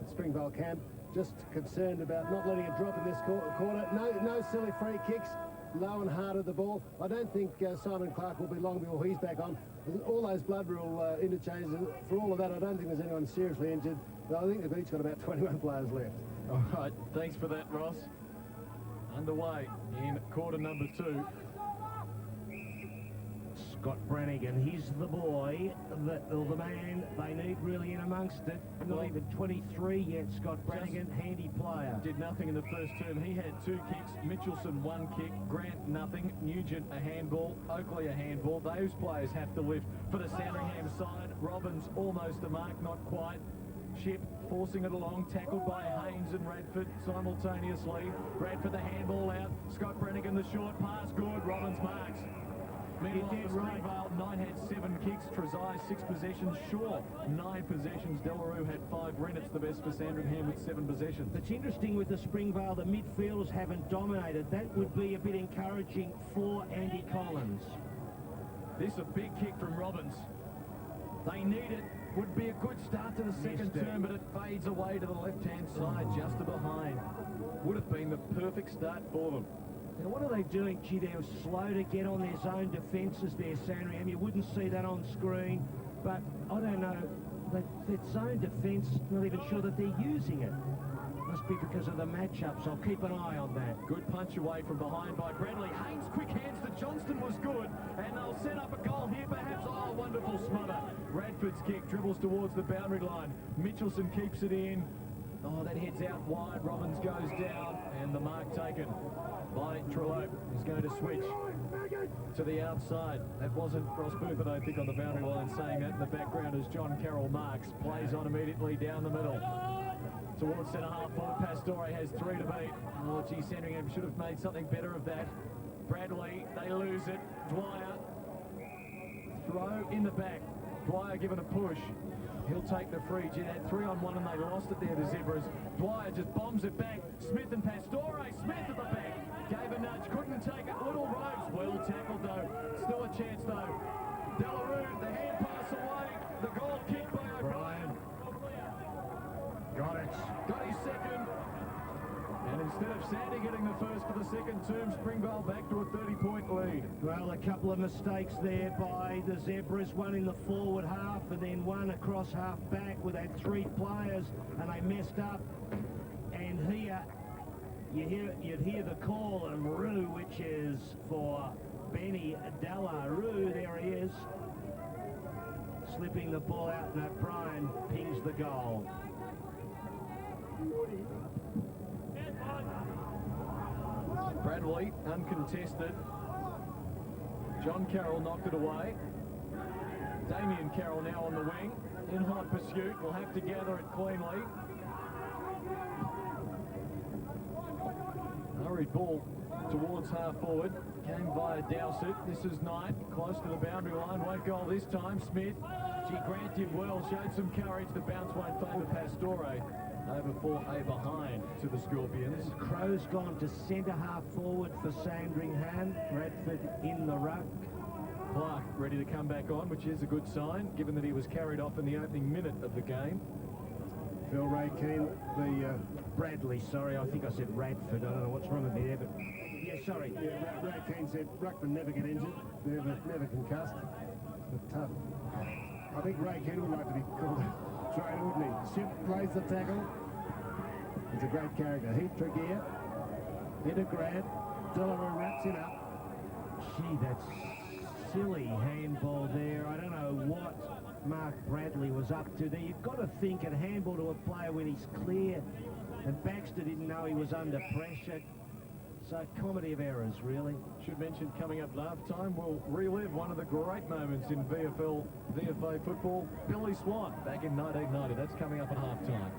Springvale camp. Just concerned about not letting it drop in this quarter. No silly free kicks. low and hard at the ball. I don't think Simon Clark will be long before he's back on. All those blood rule interchanges, for all of that, I don't think there's anyone seriously injured. But I think they've each got about 21 players left. All right, thanks for that, Ross. Underway in quarter number 2. Scott Brannigan, he's the boy, the man they need really in amongst it. Not even 23 yet, Scott Brannigan, handy player. Did nothing in the first term. He had 2 kicks, Mitchelson 1 kick, Grant nothing, Nugent a handball, Oakley a handball. Those players have to lift for the Sandringham side. Robbins almost a mark, not quite. Ship forcing it along, tackled by Haynes and Radford simultaneously. Radford the handball out, Scott Brannigan the short pass, good, Robbins marks. Meanwhile, for Springvale, 9 had 7 kicks, Trezai 6 possessions, Shaw 9 possessions, Delarue had 5. Rennett's the best for Sandringham with 7 possessions. It's interesting with the Springvale, the midfielders haven't dominated. That would be a bit encouraging for Andy Collins. This a big kick from Robbins. They need it. Would be a good start to the second term, but it fades away to the left-hand side, just to behind. Would have been the perfect start for them. Now, what are they doing? Gee, they're slow to get on their zone defences there, Sandringham. You wouldn't see that on screen, but I don't know. That zone defence, not even sure that they're using it. Must be because of the matchups. I'll keep an eye on that. Good punch away from behind by Bradley. Haynes, quick hands to Johnston was good, and they'll set up a goal here perhaps. Oh, wonderful smother. Radford's kick dribbles towards the boundary line. Mitchelson keeps it in. Oh, that heads out wide. Robbins goes down, and the mark taken by Trello. He's going to switch to the outside. That wasn't Ross Booth, I don't think, on the boundary line saying that in the background as John Carroll marks. Plays on immediately down the middle. Towards centre-half forward, Pastore has 3 to beat. Oh, gee, Sandringham should have made something better of that. Bradley, they lose it. Dwyer, throw in the back. Dwyer given a push. He'll take the free. Jet had 3-on-1 and they lost it there to Zebras. Dwyer just bombs it back. Smith and Pastore. Smith at the back. Gave a nudge, couldn't take it. Little Rose, well tackled though. Still a chance though. Delarue, the hand pass away. The goal kick by O'Brien. Got it. Got his second. And instead of Sandy getting the first for the second term, Springvale back to a 30-point lead. Well, a couple of mistakes there by the Zebras, one in the forward half and then one across half back with that 3 players, and they messed up. And here, you'd hear the call on Rue, which is for Benny Delarue. There he is, slipping the ball out, and O'Brien pings the goal. Bradley, uncontested. John Carroll knocked it away. Damien Carroll now on the wing. In hot pursuit, will have to gather it cleanly. Hurried ball towards half forward. Came via Dowsett. This is Knight, close to the boundary line. Won't goal this time. Smith. Gee, Grant did well, showed some courage. The bounce won't favour Pastore. Over 4A behind to the Scorpions. Crow's gone to centre-half forward for Sandringham. Radford in the ruck. Clark ready to come back on, which is a good sign, given that he was carried off in the opening minute of the game. Phil Ray Keane, the... Bradley, sorry, I think I said Radford. I don't know what's wrong with me there, but... Yeah, sorry. Yeah, Ray Keane said Ruckman never get injured, never concussed. But tough. I think Ray Keane would like to be called a trainer, wouldn't he? Ship plays the tackle. He's a great character. Heath Tregear, into Grant. Delarue wraps him up. Gee, that's silly handball there. I don't know what Mark Bradley was up to there. You've got to think a handball to a player when he's clear, and Baxter didn't know he was under pressure. So, comedy of errors, really. Should mention, coming up at half-time, we'll relive one of the great moments in VFA football. Billy Swan, back in 1990. That's coming up at half-time.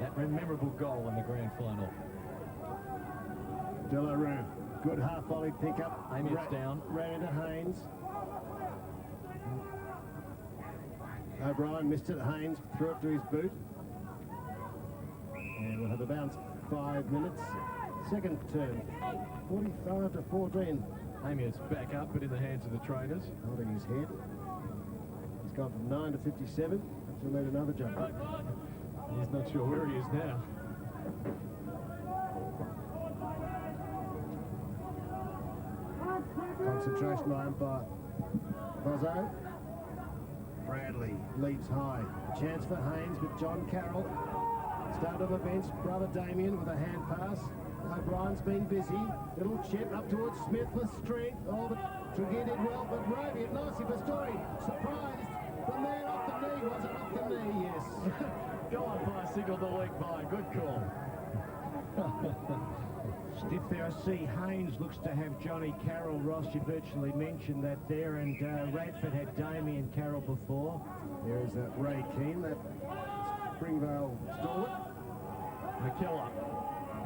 That memorable goal in the grand final. Delarue, good half-volley pickup. Amy's down. Ran into Haynes. O'Brien missed it. Haynes threw it to his boot. And we'll have a bounce 5 minutes. Second turn, 45 to 14. Amy's back up, but in the hands of the trainers. Holding his head. He's gone from 9 to 57. He'll need another jump. He's not sure where he is now. Concentration by umpire Bozzo. Bradley leaps high. Chance for Haynes, but John Carroll started on the bench. Brother Damien with a hand pass. O'Brien's been busy. Little chip up towards Smith for strength. Oh, but Tregear did well, but Roby at Nicey for Story. Surprised. The man off the knee. Was it off the knee? Yes. Go on, by signal the weak by. Good call. Stiff there. I see Haynes looks to have Johnny Carroll. Ross, you virtually mentioned that there, and Radford had Damien Carroll before. There is Ray Keane, that Springvale stalwart. McKellar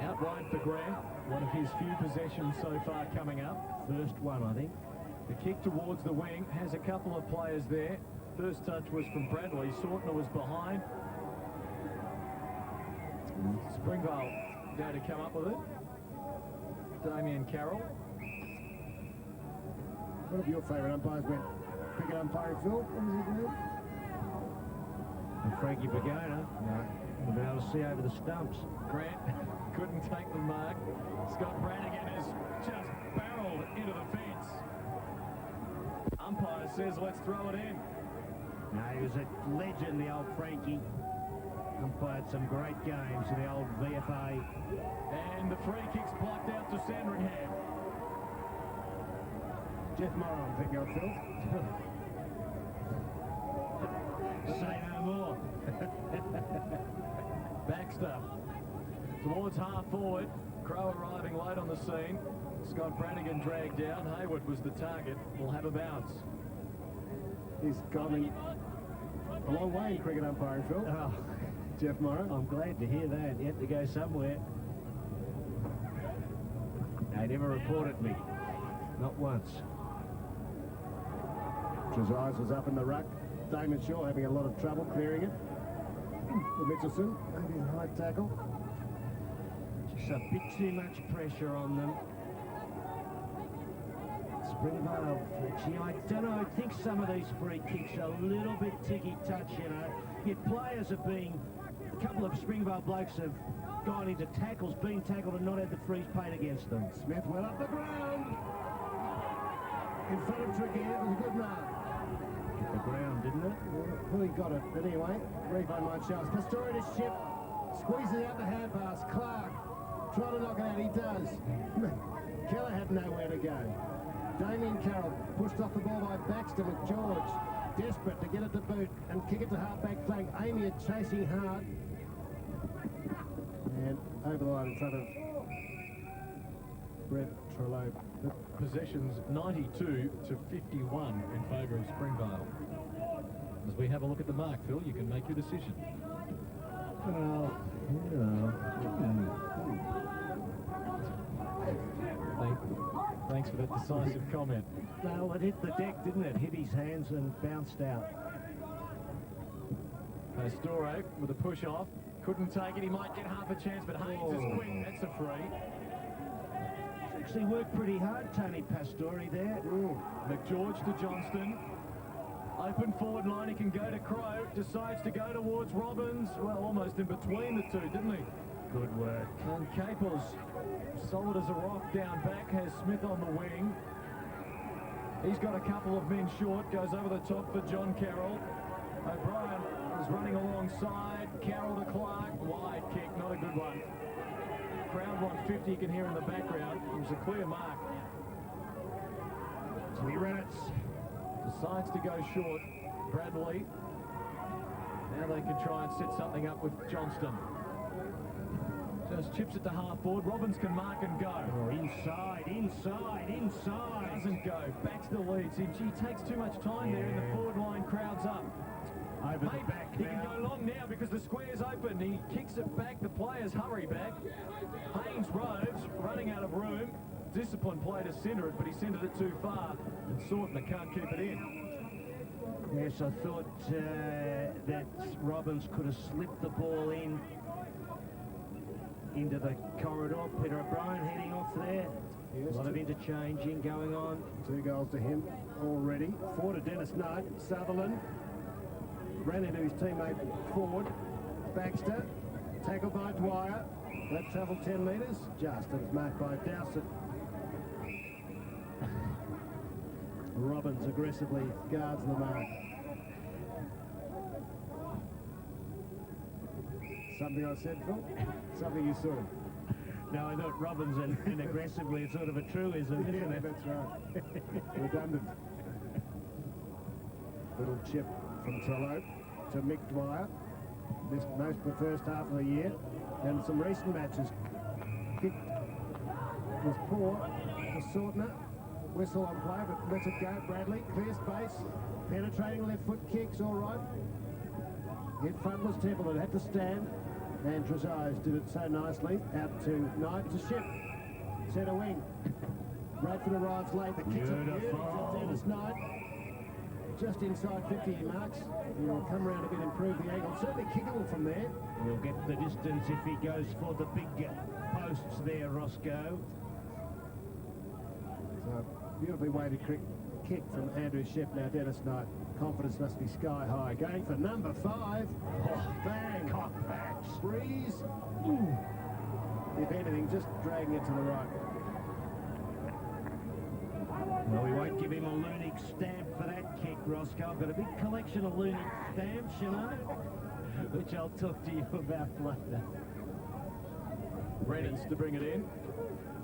out wide for Grant. One of his few possessions so far coming up. First one, I think. The kick towards the wing has a couple of players there. First touch was from Bradley. Sortner was behind. Springvale going to come up with it. Damien Carroll. One of your favourite umpires went cricket umpiring, Phil. What was his name? And Frankie Pagona. No. We'll be able to see over the stumps. Grant couldn't take the mark. Scott Brannigan has just barreled into the fence. Umpire says, let's throw it in. No, he was a legend, the old Frankie. Umpired some great games in the old VFA. And the free kick's blocked out to Sandringham. Jeff Morrow, I think you're Phil. Say no more. Baxter towards half forward. Crow arriving late on the scene. Scott Brannigan dragged down. Hayward was the target. Will have a bounce. He's gone a long way in cricket umpiring, Phil. Oh, Jeff Morrow. I'm glad to hear that. He had to go somewhere. They never reported me. Not once. Trezise was up in the ruck. Damon Shaw having a lot of trouble clearing it. For Mitchelson, maybe a high tackle. Just a bit too much pressure on them. Springvale, gee, I don't know, I think some of these free kicks are a little bit ticky-touch, you know. Yet players are being, a couple of Springvale blokes have gone into tackles, been tackled and not had the frees paid against them. Smith went up the ground. In front of Tregear, it was a good mark. Hit the ground, didn't it? Well, he got it, but anyway, replay might show us. Pastori to Ship, squeezes out the hand pass. Clark, trying to knock it out, he does. Keller had nowhere to go. Damien Carroll pushed off the ball by Baxter with George. Desperate to get it to boot and kick it to half-back flank. Amy chasing hard. And over the line in front of Brett Trello. Possessions 92 to 51 in favour of Springvale. As we have a look at the mark, Phil, you can make your decision. Well, you know. Thanks for that decisive comment. Well, it hit the deck, didn't it? Hit his hands and bounced out. Pastore with a push off. Couldn't take it. He might get half a chance, but Haynes is quick. That's a free. Actually worked pretty hard, Tony Pastore there. McGeorge to Johnston. Open forward line. He can go to Crow. Decides to go towards Robbins. Well, almost in between the two, didn't he? Good work. And Caples, solid as a rock down back, has Smith on the wing. He's got a couple of men short. Goes over the top for John Carroll. O'Brien is running alongside. Carroll to Clark. Wide kick, not a good one. Crowd 150 you can hear in the background. It was a clear mark. 3 minutes. Decides to go short. Bradley. Now they can try and set something up with Johnston. Just chips it to half forward. Robbins can mark and go. Oh, inside. Doesn't go. Baxter leads him. He takes too much time there in the forward line. Crowd's up. Over the back He now. can go long now because the square's open. He kicks it back. The players hurry back. Haynes Rhodes running out of room. Discipline play to centre it, but he centred it too far. And Sortner can't keep it in. Yes, I thought that Robbins could have slipped the ball into the corridor. Peter O'Brien heading off there. Yes, a lot of interchanging going on. 2 goals to him already. 4 to Dennis Knight. Sutherland ran into his teammate Ford. Baxter, tackled by Dwyer. That travelled 10 metres. Just, it was marked by Dowsett. Robbins aggressively guards the mark. Something I said, Phil? Something you saw? No, I thought Robbins and aggressively is sort of a truism, isn't it? That's right. Redundant. Little chip from Tello to Mick Dwyer. Missed most of the first half of the year. And some recent matches. Kick was poor for Sortner. Whistle on play, but lets it go. Bradley, clear space. Penetrating left foot kicks, all right. In front was Templeton, had to stand. And Trezise did it so nicely. Out to Knight to Ship. Centre wing. Bradford arrives late. The kick's a beautiful Dennis Knight. Just inside 50 he marks. He'll come around a bit, improve the angle. Certainly kickable from there. He'll get the distance if he goes for the big posts there, Roscoe. So, beautifully weighted kick from Andrew Shep. Now Dennis Knight. Confidence must be sky high. Going for number 5. Oh, bang! Cockbacks. Breeze. Ooh. If anything, just dragging it to the right. Well, we won't give him a Lunic stamp for that kick, Roscoe. I've got a big collection of Lunic stamps, you know, which I'll talk to you about later. Reynolds to bring it in.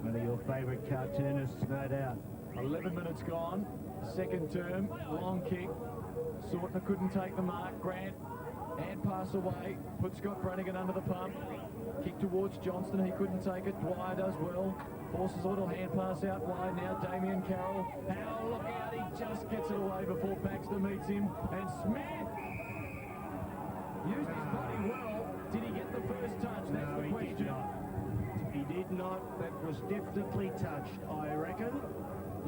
One of your favourite cartoonists, no doubt. 11 minutes gone. Second term. Long kick. Sortner couldn't take the mark. Grant. Hand pass away. Put Scott Brannigan under the pump. Kick towards Johnston. He couldn't take it. Dwyer does well. Forces a little hand pass out wide. Now Damien Carroll. How look out. He just gets it away before Baxter meets him. And Smith used his body well. Did he get the first touch? That's No, the he question. did not. He did not. That was definitely touched, I reckon.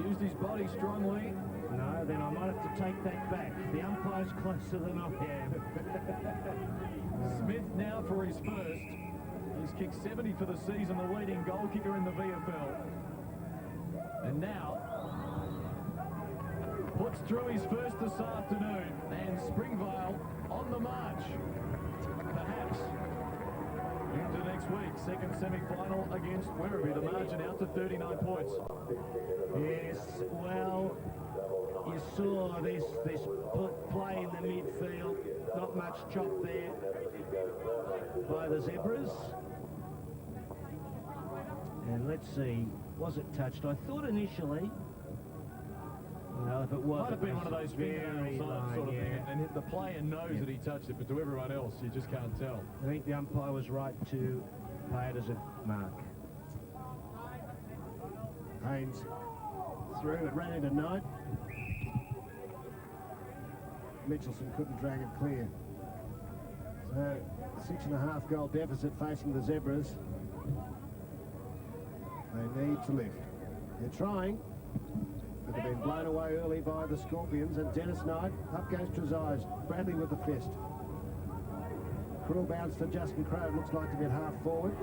Used his body strongly. No, then I might have to take that back. The umpire's closer than I am. Smith now for his first. He's kicked 70 for the season, the leading goal kicker in the VFL. And now puts through his first this afternoon, and Springvale on the march. Perhaps into next week. Second semi-final against Werribee. The margin out to 39 points. Yes, well, you saw this play in the midfield. Not much chop there by the Zebras. And let's see, was it touched? I thought initially, well, if it was, Might have been one of those very fingernails sort of thing, yeah. and the player knows that he touched it, but to everyone else, you just can't tell. I think the umpire was right to play it as a mark. Haynes through. It ran into Knight. Mitchelson couldn't drag it clear. So 6.5 goal deficit facing the Zebras. They need to lift. They're trying, but they've been blown away early by the Scorpions. And Dennis Knight, up goes Trezise. Bradley with the fist. Cruel bounce for Justin Crowe. Looks like to get half forward.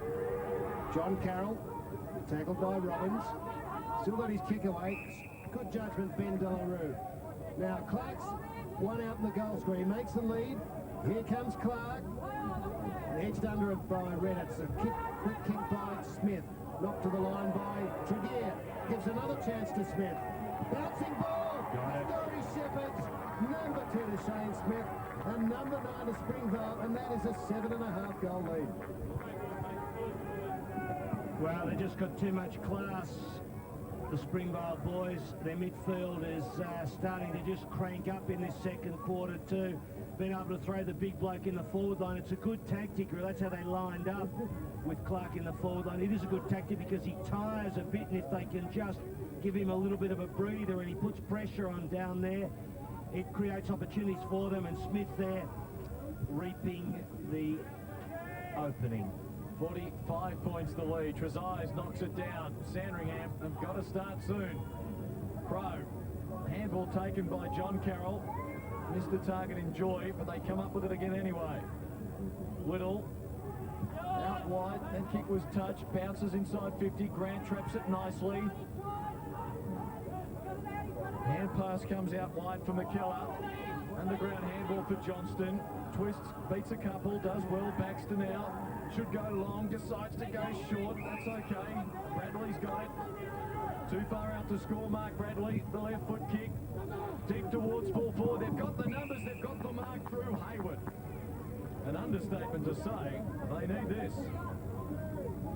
John Carroll, tackled by Robbins. Still got his kick away. Good judgment, Ben Delarue. Now Clark's one out in the goal screen. Makes the lead. Here comes Clark. Edged under it by Redditz. A quick kick by Smith. Knocked to the line by Tregear. Gives another chance to Smith. Bouncing ball. Story Shepherds. Number 2 to Shane Smith. And number 9 to Springvale. And that is a 7.5 goal lead. Well, they just got too much class, the Springvale boys. Their midfield is starting to just crank up in this second quarter too. Being able to throw the big bloke in the forward line. It's a good tactic. That's how they lined up with Clark in the forward line. It is a good tactic because he tires a bit, and if they can just give him a little bit of a breather and he puts pressure on down there, it creates opportunities for them. And Smith there reaping the opening. 45 points the lead. Trezise knocks it down. Sandringham have got to start soon. Crowe. Handball taken by John Carroll. Missed the target in Joy, but they come up with it again anyway. Little. Out wide. That kick was touched. Bounces inside 50. Grant traps it nicely. Hand pass comes out wide for McKellar. Underground handball for Johnston. Twists, beats a couple, does well. Baxter now. Should go long, decides to go short. That's okay. Bradley's got it. Too far out to score, Mark Bradley. The left foot kick. Deep towards full forward. They've got the numbers. They've got the mark through Hayward. An understatement to say they need this.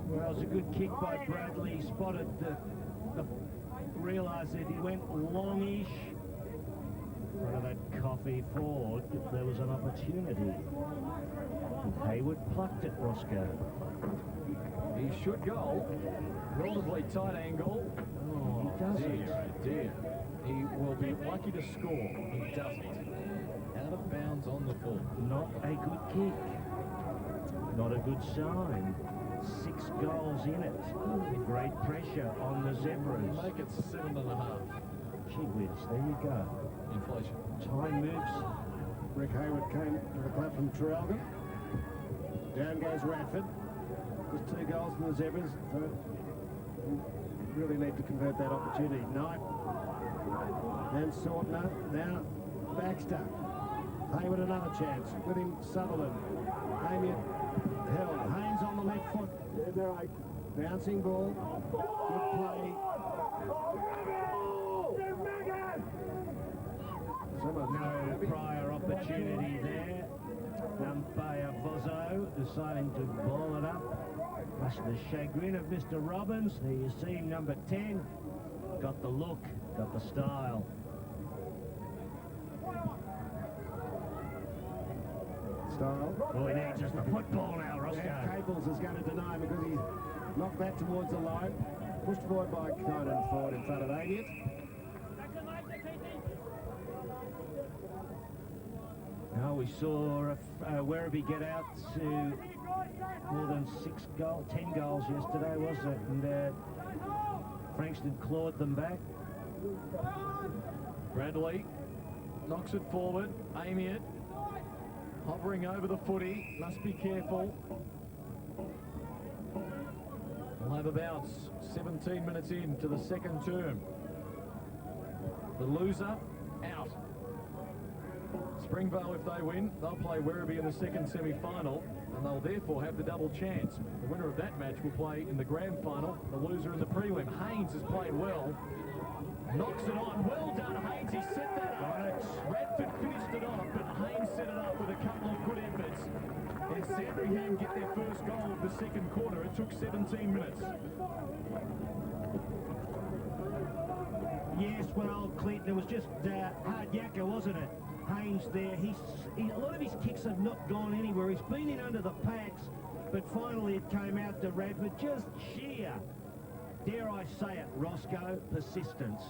Well, it was a good kick by Bradley. He spotted realised that he went longish. In front of that coffee forward, there was an opportunity. And Hayward plucked it, Roscoe. He should go. Relatively tight angle. Oh, he doesn't. Dear, dear. He will be lucky to score. He doesn't. Out of bounds on the full. Not a good kick. Not a good sign. 6 goals in it. Great pressure on the Zebras. Make it 7.5. Gee whiz, there you go. Inflation. Time moves. Rick Hayward came to the club from Traralgon. Down goes Radford. Just 2 goals from the Zebras. So we really need to convert that opportunity. Knight. Then Sortner. Now Baxter. Hayward another chance. With him Sutherland. Amiot held. Haynes on the left foot. Bouncing ball. Good play. No prior opportunity there. Umpire Bozzo deciding to ball it up. Much to the chagrin of Mr. Robbins. There you see him, number 10. Got the look, got the style. Oh, he needs just the football now, Roscoe. And Caples is going to deny because he's knocked that towards the line. Pushed forward by Conan forward in front of Amiot. Now we saw Werribee get out to more than 10 goals yesterday, wasn't it? And Frankston clawed them back. Bradley knocks it forward. Amiot hovering over the footy. Must be careful. We'll have a bounce. 17 minutes into the second term. The loser out. Springvale, if they win, they'll play Werribee in the second semi-final, and they'll therefore have the double chance. The winner of that match will play in the grand final, the loser in the prelim. Haynes has played well. Knocks it on. Well done, Haynes. He set that up. Radford finished it off, but Haynes set it up with a couple of good efforts. And Sandringham get their first goal of the second quarter. It took 17 minutes. Yes, well, Clinton, it was just hard yakka, wasn't it? Haynes there, a lot of his kicks have not gone anywhere. He's been in under the packs, but finally it came out to Radford. Just sheer, dare I say it, Roscoe, persistence.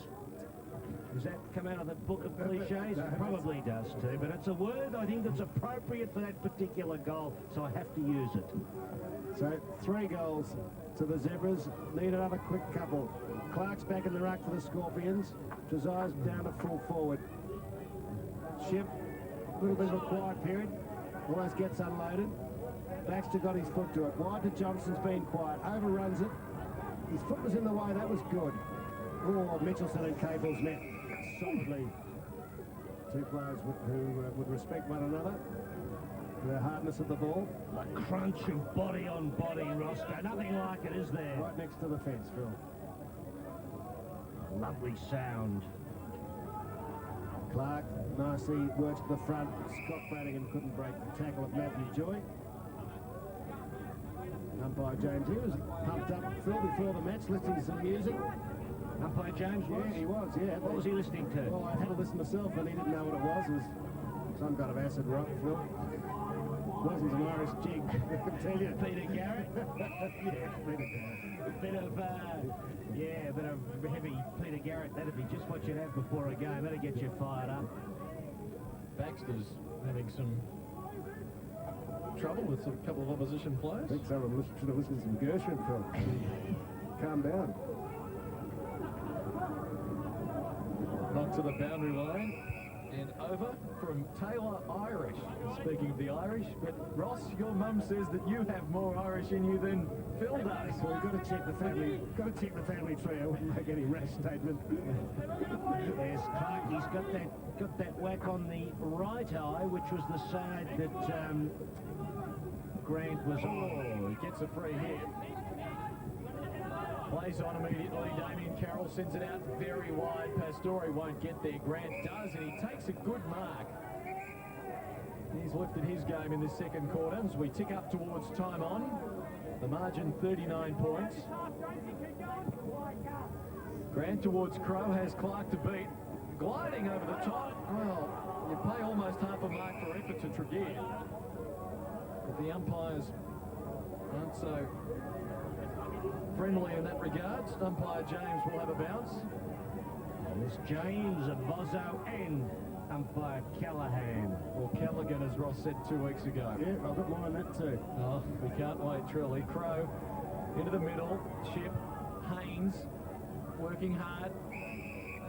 Does that come out of the book of cliches? It probably does too, but it's a word I think that's appropriate for that particular goal, so I have to use it. So 3 goals to the Zebras. Need another quick couple. Clark's back in the ruck for the Scorpions. Josiah's down to full forward. Ship, a little bit of a quiet period. Almost gets unloaded. Baxter got his foot to it. Wide to Johnson's been quiet. Overruns it. His foot was in the way. That was good. Oh, Mitchelson and Caples met solidly. 2 players who would respect one another. The hardness of the ball. A crunch of body on body, Roscoe. Nothing like it, is there? Right next to the fence, Phil. Lovely sound. Clark nicely works to the front. Scott Brannigan couldn't break the tackle of Matthew Joy. Umpire James, he was pumped up, Phil, before the match, listening to some music. Umpire James was? Yeah, he was, yeah. What was he listening to? Well, I had to listen myself, and he didn't know what it was. It was some kind of acid rock, Phil. It wasn't an Irish jig, I can tell you. Peter Garrett? Yeah, Peter Garrett. A bit of heavy Peter Garrett. That'd be just what you'd have before a game. That'd get you fired up. Baxter's having some trouble with a couple of opposition players. I think some of them should have listened to some Gershwin, Phil. Calm down. Knocked to the boundary line and over from Taylor Irish. Speaking of the Irish, but Ross, your mum says that you have more Irish in you than Phil does. Well, we've got to check the family. Got to check the family tree. I wouldn't make any rash statement. Yes, Clark, he's got that whack on the right eye, which was the side that Grant was on. Oh, he gets a free hit. Plays on immediately. Damien Carroll sends it out very wide. Pastore won't get there. Grant does, and he takes a good mark. He's lifted his game in this second quarter as we tick up towards time on. The margin 39 points. Grant towards Crow, has Clark to beat. Gliding over the top. Well, you pay almost half a mark for effort to Tregear. But the umpires aren't so friendly in that regard. Umpire James will have a bounce. It's James, Bozzo, and umpire Callahan. Or Callaghan, as Ross said 2 weeks ago. Yeah, I've got more on that too. Oh, we can't wait, truly. Crow into the middle. Ship. Haynes working hard.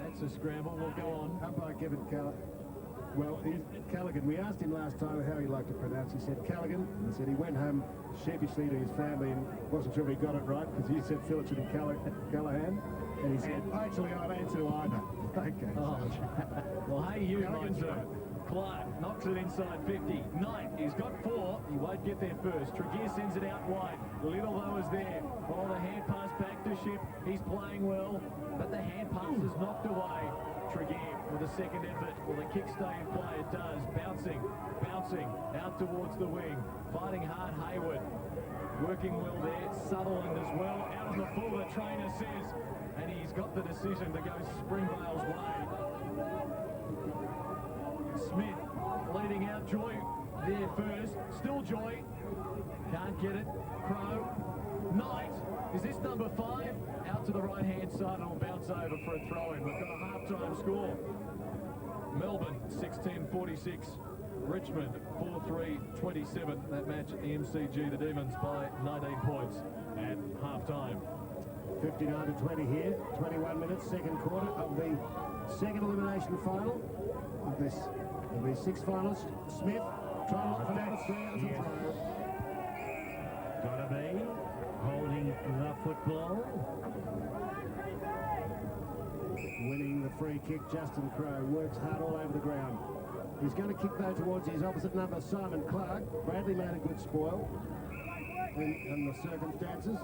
That's a scramble. We'll go on. Umpire Kevin Callaghan. We asked him last time how he liked to pronounce. He said Callaghan. And he said he went home sheepishly to his family and wasn't sure if he got it right because he said Phillips and Callahan. And he said, actually, I'd answer to either. Okay. Oh. Well, hey, you might do. Clark knocks it inside 50. Knight, he's got 4. He won't get there first. Tregear sends it out wide. Little though is there. Oh, the hand pass back to Ship. He's playing well, but the hand pass is knocked away. Tregear with a second effort. Will the kick stay in play? It does. Bouncing out towards the wing. Fighting hard, Hayward. Working well there. Sutherland as well. Out on the full, the trainer says. And he's got the decision to go Springvale's way. Smith leading out. Joy there first. Still Joy. Can't get it. Crow. Knight. Is this number 5? Out to the right-hand side and will bounce over for a throw-in. We've got a half-time score. Melbourne, 16-46. Richmond, 4-3-27. That match at the MCG. The Demons by 19 points at half-time. 59-20 here. 21 minutes, second quarter of the second elimination final of this. There'll be 6 finalists. Smith trying to number 3. Yes. Gotta be holding the football. Winning the free kick, Justin Crow works hard all over the ground. He's going to kick though towards his opposite number, Simon Clark. Bradley made a good spoil in the circumstances.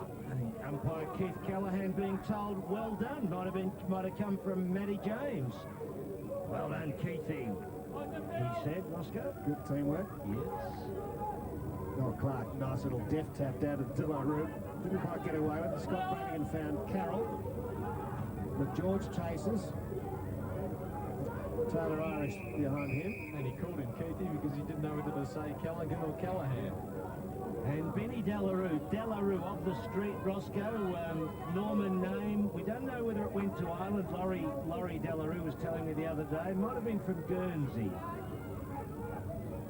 Umpire Keith Callahan being told, well done. Might have come from Matty James. Well done, Keithy. He said, Roscoe. Good teamwork. Yes. Oh, Clark, nice little deft tap down to the Dillaroo. Didn't quite get away with it. Scott Brannigan found Carroll. But George chases. Taylor Irish behind him. And he called him Keithy because he didn't know whether to say Callaghan or Callahan. And Benny Delarue off the street, Roscoe, Norman name. We don't know whether it went to Ireland. Laurie Delarue was telling me the other day. Might have been from Guernsey.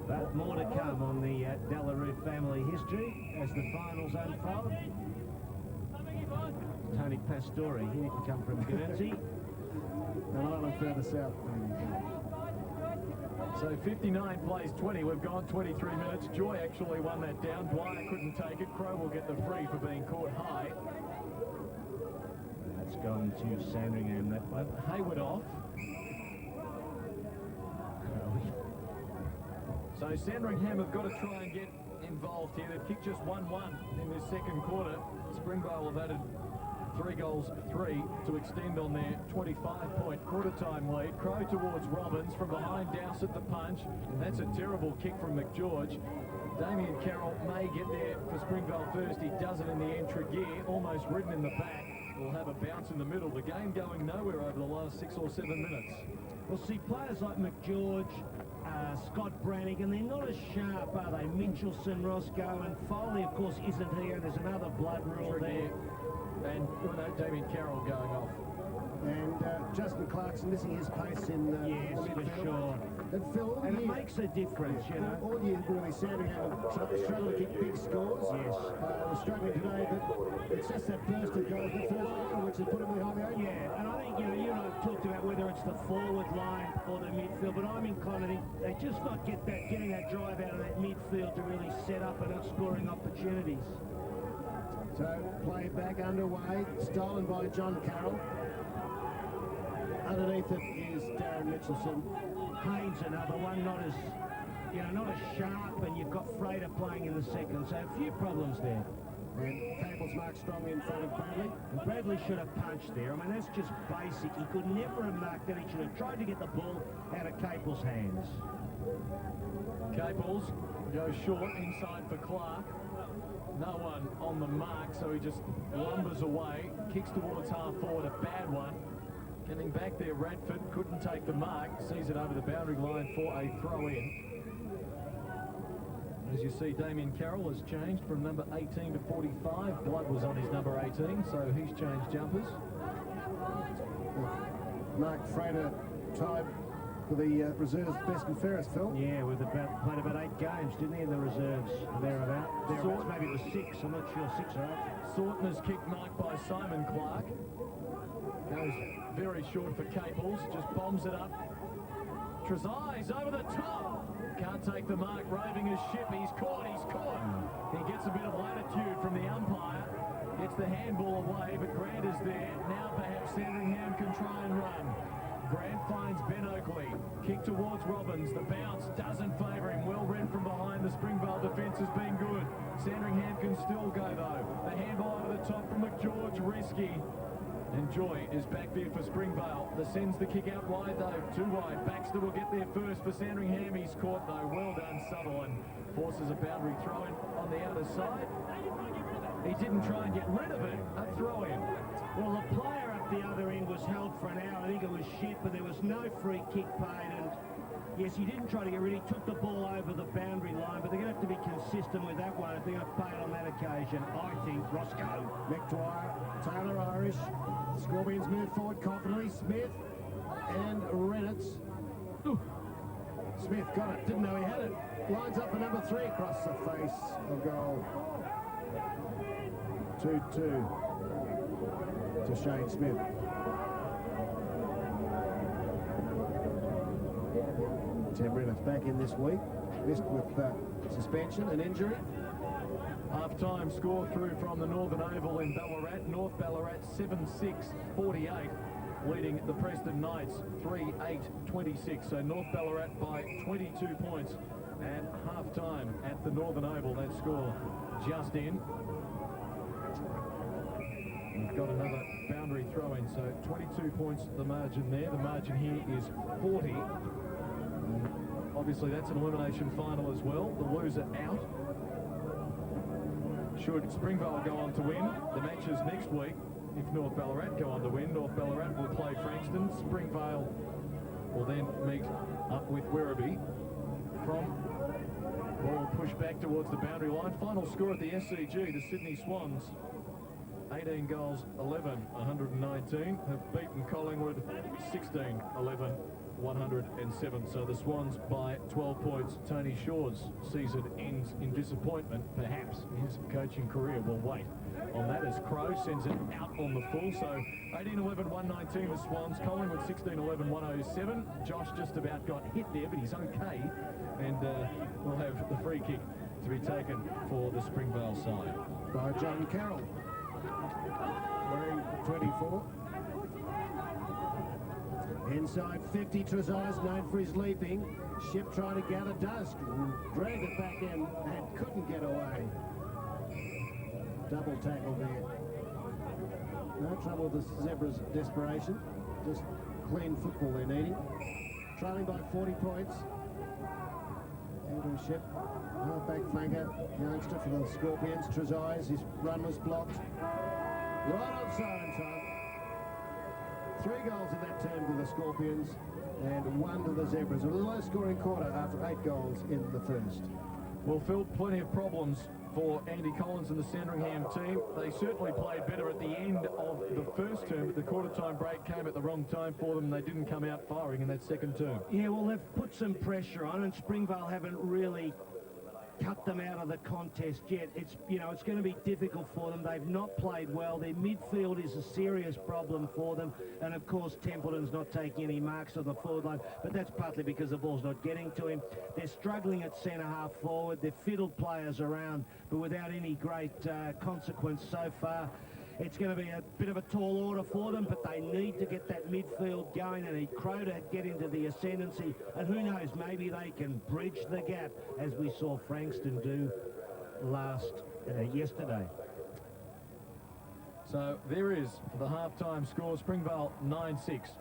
But more to come on the Delarue family history as the finals unfold. Tony Pastore, he didn't come from Guernsey. An island further south. So 59 plays 20. We've gone 23 minutes. Joy actually won that down. Dwyer couldn't take it. Crow will get the free for being caught high. That's gone to Sandringham, that one. Hayward off. So Sandringham have got to try and get involved here. They've kicked just 1-1 in this second quarter. Springvale have added 3 goals, 3 to extend on their 25-point quarter-time lead. Crow towards Robbins from behind, douse at the punch. That's a terrible kick from McGeorge. Damien Carroll may get there for Springvale first. He does it in the end. Tregear, almost ridden in the back, will have a bounce in the middle. The game going nowhere over the last 6 or 7 minutes. Well, see, players like McGeorge, Scott Brannigan, they're not as sharp, are they? Mitchelson, Roscoe, and Foley, of course, isn't here. There's another blood rule there. And Damien Carroll going off. And Justin Clarkson missing his pace in yes, for sure. And Phil, and it makes a difference, you know. All year, really, Sandringham have struggled to kick big scores. Yes. We're struggling today, but it's just that burst of goals, the first one, which has put them behind the 8. Yeah, and I think, you know, you and I have talked about whether it's the forward line or the midfield, but I'm inclined to think they just not getting that drive out of that midfield to really set up and scoring opportunities. So, play back underway, stolen by John Carroll. Underneath it is Darren Mitchelson. Haynes, another one, not as sharp, and you've got Frater playing in the second, so a few problems there. And Capel's marked strongly in front of Bradley. And Bradley should have punched there. I mean, that's just basic. He could never have marked that. He should have tried to get the ball out of Capel's hands. Caples goes short inside for Clark. No one on the mark, so he just lumbers away, kicks towards half forward, a bad one. Getting back there, Radford couldn't take the mark, sees it over the boundary line for a throw-in. As you see, Damien Carroll has changed from number 18 to 45. Blood was on his number 18, so he's changed jumpers. Mark Frater tied for the reserves best and fairest, Phil. Yeah, played about 8 games, didn't he, in the reserves? Thereabouts. Maybe it was 6, I'm not sure, 6 or 8. Sortner's kick marked by Simon Clark. Goes very short for Caples, just bombs it up. Trezise over the top. Can't take the mark, raving his ship. He's caught. He gets a bit of latitude from the umpire. Gets the handball away, but Grant is there. Now perhaps Sandringham can try and run. Grant finds Ben Oakley. Kick towards Robbins. The bounce doesn't favour him. Well read from behind. The Springvale defence has been good. Sandringham can still go, though. The handball over the top from McGeorge. Risky. And Joy is back there for Springvale. Sends the kick out wide, though. Too wide. Baxter will get there first for Sandringham. He's caught, though. Well done, Sutherland. Forces a boundary throw-in on the outer side. He didn't try and get rid of it. A throw-in. Well, the player up the other end was held for an hour. I think it was shit, but there was no free kick paid. And yes, he didn't try to get rid of it. He took the ball over the boundary line, but they're going to have to be consistent with that one if they're going to pay it on that occasion. I think Roscoe. McDwyer, Taylor Irish. Scorpions move forward confidently. Smith and Redditz. Smith got it. Didn't know he had it. Lines up for number 3 across the face of goal. 2-2 to Shane Smith. Tim Reynolds back in this week. Missed with suspension and injury. Half-time score through from the Northern Oval in Ballarat. North Ballarat 7-6-48, leading the Preston Knights 3-8-26. So North Ballarat by 22 points at half-time at the Northern Oval. That score just in. We've got another boundary throw-in, so 22 points the margin there. The margin here is 40. Obviously, that's an elimination final as well. The loser out. Should Springvale go on to win, the matches next week, if North Ballarat go on to win, North Ballarat will play Frankston. Springvale will then meet up with Werribee. From ball pushed back towards the boundary line. Final score at the SCG, the Sydney Swans, 18 goals, 11, 119, have beaten Collingwood 16, 11, 107. So the Swans by 12 points. Tony Shaw's season ends in disappointment. Perhaps his coaching career will wait on that as Crow sends it out on the full. So 18-11, 119 the Swans. Collingwood 16-11, 107. Josh just about got hit there, but he's okay. And we'll have the free kick to be taken for the Springvale side. By John Carroll. Wearing 24. Inside 50, Trezise, known for his leaping. Ship trying to gather dust, dragged it back in and couldn't get away. Double tackle there. No trouble with the Zebras' desperation. Just clean football they're needing. Trailing by 40 points. Andrew Ship, back flanker, youngster for the Scorpions. Trezise, his run was blocked. Right on siren time. 3 goals in that term to the Scorpions and 1 to the Zebras. A low-scoring quarter after 8 goals in the first. Well, Phil, plenty of problems for Andy Collins and the Sandringham team. They certainly played better at the end of the first term, but the quarter-time break came at the wrong time for them. They didn't come out firing in that second term. Yeah, well, they've put some pressure on, and Springvale haven't really cut them out of the contest yet. It's going to be difficult for them. They've not played well. Their midfield is a serious problem for them, and of course Templeton's not taking any marks on the forward line, but that's partly because the ball's not getting to him. They're struggling at centre half forward. They've fiddled players around, but without any great consequence so far. It's going to be a bit of a tall order for them, but they need to get that midfield going. They need Crow to get into the ascendancy, and who knows, maybe they can bridge the gap, as we saw Frankston do yesterday. So there is the half-time score. Springvale 9-6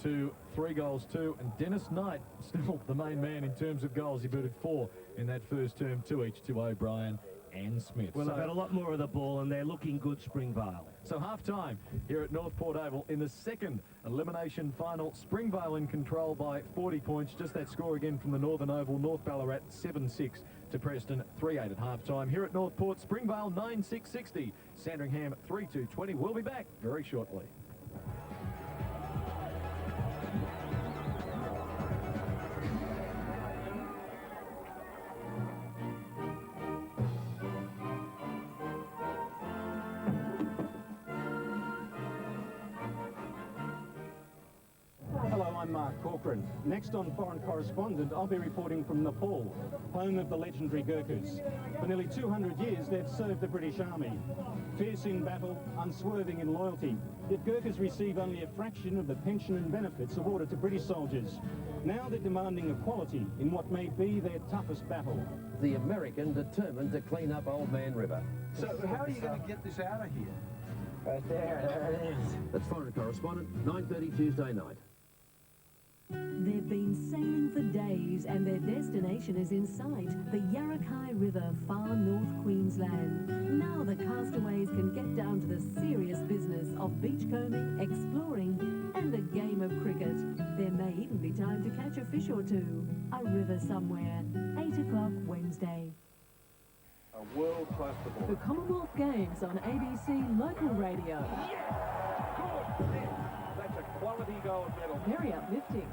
to 3-2, and Dennis Knight still the main man in terms of goals. He booted 4 in that first term, 2 each to O'Brien and Smith. Well, they've had a lot more of the ball and they're looking good, Springvale. So half-time here at Northport Oval in the second elimination final. Springvale in control by 40 points. Just that score again from the Northern Oval. North Ballarat 7-6 to Preston 3-8 at half-time. Here at Northport, Springvale 9-6-60. Sandringham 3-2-20. We'll be back very shortly. Hello, I'm Mark Corcoran. Next on Foreign Correspondent, I'll be reporting from Nepal, home of the legendary Gurkhas. For nearly 200 years, they've served the British Army. Fierce in battle, unswerving in loyalty, yet Gurkhas receive only a fraction of the pension and benefits awarded to British soldiers. Now they're demanding equality in what may be their toughest battle. The American determined to clean up Old Man River. So how are you going to get this out of here? Right there it is. That's Foreign Correspondent, 9:30 Tuesday night. They've been sailing for days and their destination is in sight, the Yarrakai River, far north Queensland. Now the castaways can get down to the serious business of beachcombing, exploring and a game of cricket. There may even be time to catch a fish or two. A river somewhere, 8 o'clock Wednesday. A world-class The performance. Commonwealth Games on ABC Local Radio. Good. That's a quality gold medal. Very uplifting.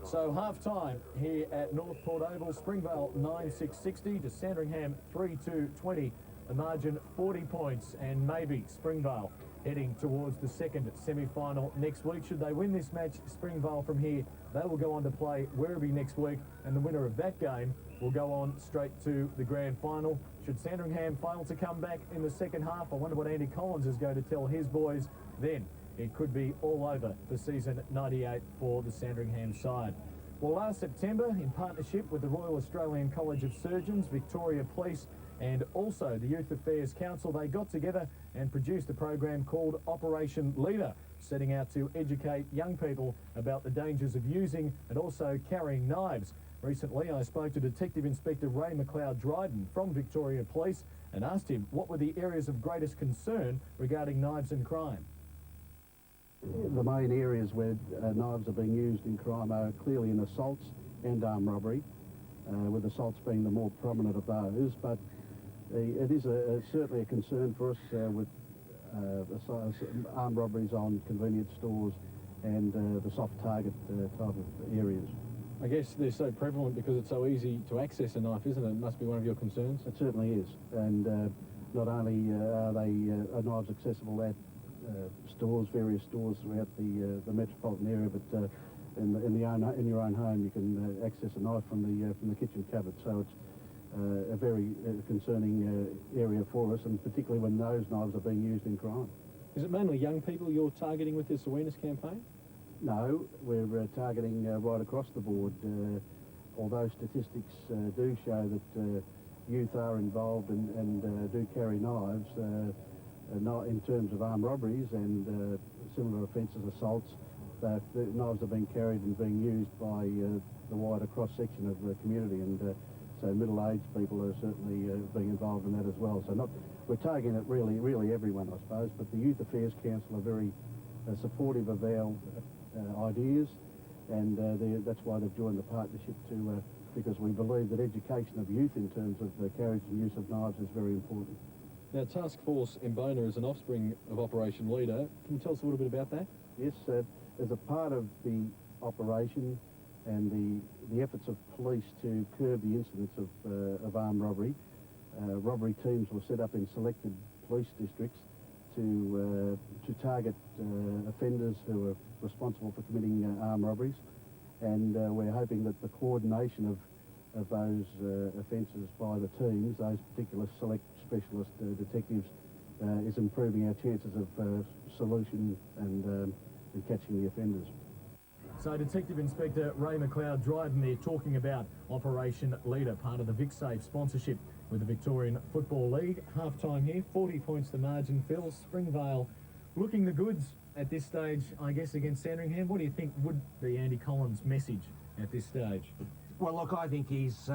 So half-time here at Northport Oval. Springvale 9-6-60 to Sandringham 3-2-20. The margin 40 points, and maybe Springvale heading towards the second semi-final next week. Should they win this match, Springvale from here, they will go on to play Werribee next week, and the winner of that game will go on straight to the grand final. Should Sandringham fail to come back in the second half, I wonder what Andy Collins is going to tell his boys then. It could be all over for season 98 for the Sandringham side. Well, last September, in partnership with the Royal Australian College of Surgeons, Victoria Police and also the Youth Affairs Council, they got together and produced a program called Operation Leader, setting out to educate young people about the dangers of using and also carrying knives. Recently, I spoke to Detective Inspector Ray McLeod-Dryden from Victoria Police and asked him what were the areas of greatest concern regarding knives and crime. The main areas where knives are being used in crime are clearly in assaults and armed robbery, with assaults being the more prominent of those, but it is certainly a concern for us with armed robberies on convenience stores and the soft target type of areas. I guess they're so prevalent because it's so easy to access a knife, isn't it? It must be one of your concerns. It certainly is, and not only are knives accessible at stores, various stores throughout the metropolitan area, but in your own home you can access a knife from the kitchen cupboard. So it's a very concerning area for us, and particularly when those knives are being used in crime. Is it mainly young people you're targeting with this awareness campaign? No, we're targeting right across the board. Although statistics do show that youth are involved and do carry knives, not in terms of armed robberies and similar offences, assaults, the knives are being carried and being used by the wider cross-section of the community, and so middle-aged people are certainly being involved in that as well. So we're targeting it really everyone, I suppose, but the Youth Affairs Council are very supportive of our ideas, and that's why they've joined the partnership because we believe that education of youth in terms of the carriage and use of knives is very important. Now, Task Force Mbona is an offspring of Operation Leader. Can you tell us a little bit about that? Yes, as a part of the operation and the efforts of police to curb the incidence of armed robbery, robbery teams were set up in selected police districts to target offenders who are responsible for committing armed robberies, and we're hoping that the coordination of those offences by the teams, those particular select specialist detectives, is improving our chances of solution and catching the offenders. So Detective Inspector Ray McLeod-Dryden there talking about Operation Leader, part of the VicSafe sponsorship with the Victorian Football League. Half-time here, 40 points the margin, Phil. Springvale looking the goods at this stage, I guess, against Sandringham. What do you think would be Andy Collins' message at this stage? Well, look, I think he's,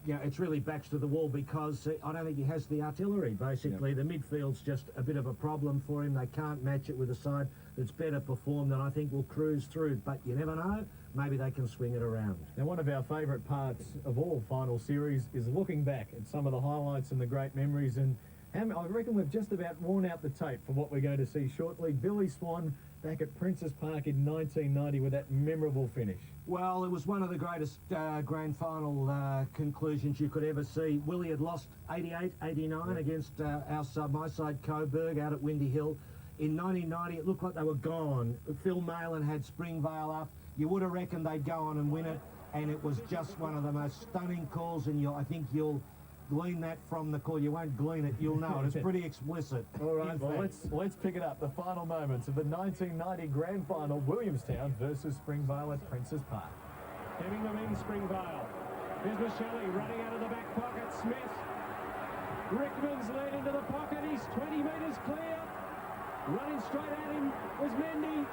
it's really backs to the wall because I don't think he has the artillery, basically. The midfield's just a bit of a problem for him. They can't match it with a side that's better performed and I think will cruise through. But you never know. Maybe they can swing it around. Now, one of our favourite parts of all final series is looking back at some of the highlights and the great memories. And I reckon we've just about worn out the tape for what we're going to see shortly. Billy Swan back at Princes Park in 1990 with that memorable finish. Well, it was one of the greatest grand final conclusions you could ever see. Willie had lost 88-89 against my side, Coburg, out at Windy Hill. In 1990, it looked like they were gone. Phil Malin had Springvale up. You would have reckoned they'd go on and win it, and it was just one of the most stunning calls, and I think you'll glean that from the call. You won't glean it, you'll know it. It's pretty explicit. All right, well, let's pick it up. The final moments of the 1990 Grand Final, Williamstown versus Springvale at Princes Park. Hemming them in, Springvale. Here's Michelli running out of the back pocket. Smith. Rickman's led into the pocket. He's 20 metres clear. Running straight at him was Mendy.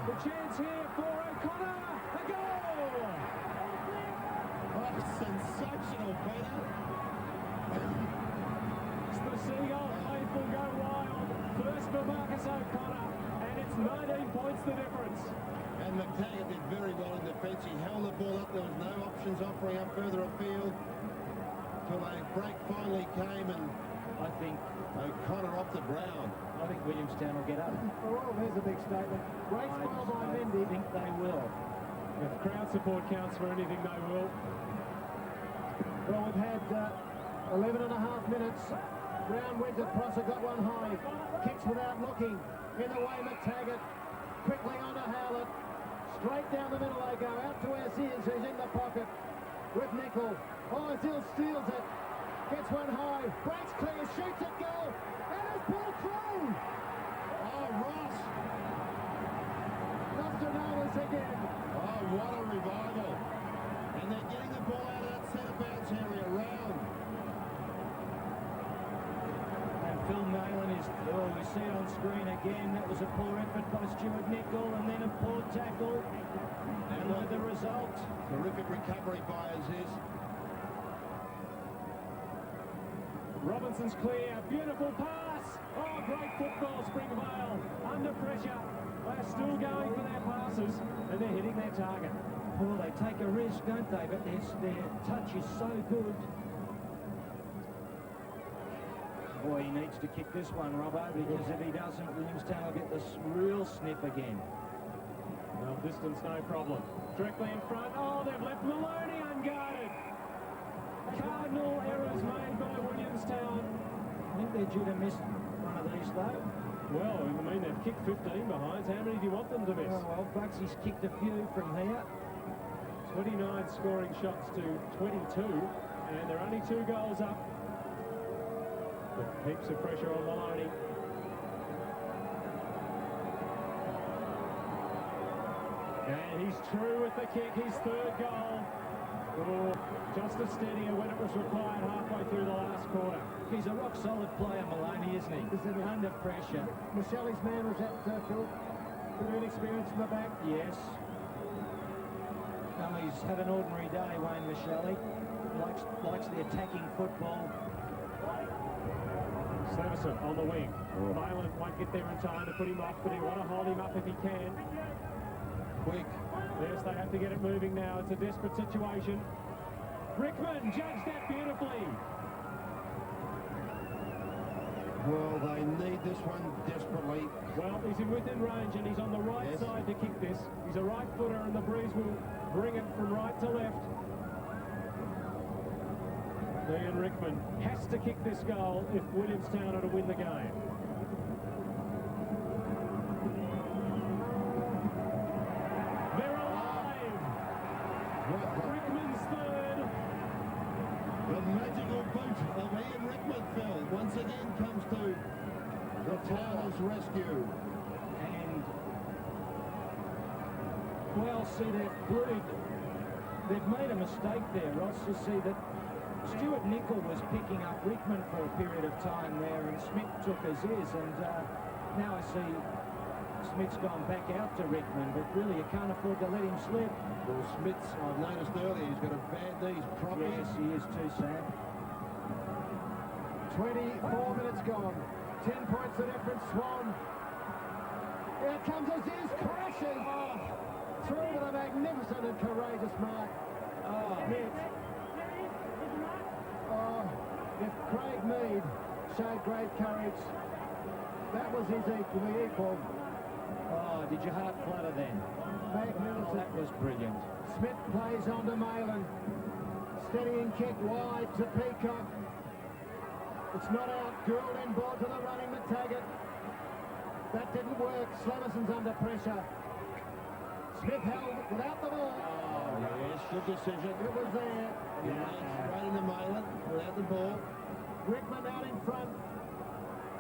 The chance here for O'Connor. A goal! Oh, sensational, Peter. The Seagull faithful go wild. First for Marcus O'Connor, and it's 19 points the difference. And McTaggart did very well in defence. He held the ball up. There was no options offering up further afield till a break finally came, and I think O'Connor off the ground. I think Williamstown will get up. Oh, there's a big statement. Great spell by Mendy. I think they will. If crowd support counts for anything, they will. Well, we've had 11 and a half minutes. Brown went to Prosser, got one high. Kicks without looking. In the way, McTaggart. Quickly onto Howlett. Straight down the middle they go. Out to Aziz, who's in the pocket with Nickel. Oh, Aziz steals it. Gets one high. Breaks clear, shoots it, goal. And it's pulled through. Oh, Ross. Nostradamus again. Oh, what a revival. And they're getting the ball out of that centre bounce area round. And Phil Malin is, we see it on screen again. That was a poor effort by Stuart Nickel, and then a poor tackle. And the result. Terrific recovery by Aziz. Robinson's clear, beautiful pass. Oh, great football, Springvale. Under pressure. They're still going for their passes, and they're hitting their target. Well, they take a risk, don't they? But their touch is so good. Boy, he needs to kick this one, Robbo, because if he doesn't, Williamstown will get this real sniff again. Well, distance, no problem. Directly in front. Oh, they've left Maloney unguarded. Cardinal errors made by Williamstown. I think they're due to miss one of these, though. Well, I mean, they've kicked 15 behinds. How many do you want them to miss? Oh, well, Bucksy's kicked a few from here. 29 scoring shots to 22, and they're only 2 goals up. But heaps of pressure on Maloney. And he's true with the kick, his 3rd goal. Oh, just as steadier when it was required halfway through the last quarter. He's a rock-solid player, Maloney, isn't he? Under pressure. Michelli's man was that, Phil. Good experience in the back. Yes. No, he's had an ordinary day, Wayne Michelli. Likes the attacking football. Sleverson on the wing. Malin won't get there in time to put him off, but he want to hold him up if he can. Quick. Yes, they have to get it moving now. It's a desperate situation. Rickman judged that beautifully. Well, they need this one desperately. Well, he's in within range and he's on the right side to kick this. He's a right footer and the breeze will bring it from right to left. Ian Rickman has to kick this goal if Williamstown are to win the game. They're alive! Rickman's 3rd. The magical boot of Ian Rickman, Phil, once again comes to the Towers' rescue. And, well, see, they've made a mistake there, Ross. You see that Stuart Nicol was picking up Rickman for a period of time there, and Smith took Aziz, and now I see Smith's gone back out to Rickman, but really you can't afford to let him slip. Well, Smith's, I've noticed earlier, he's got a bad knees properly. Yes, he is too, Sam. 24 minutes gone. 10 points the difference, Swan. Here comes Aziz crashing. Through with a magnificent and courageous mark. Smith. If Craig Mead showed great courage, that was his equal. Did your heart flutter then? Magnificent. That was brilliant. Smith plays on to Malin. Steadying kick wide to Peacock. It's not out. Gould in ball to the running McTaggart. That didn't work. Slevison's under pressure. Smith held without the ball. Yes, good decision. It was there. Right into Malin without the ball. Rickman out in front.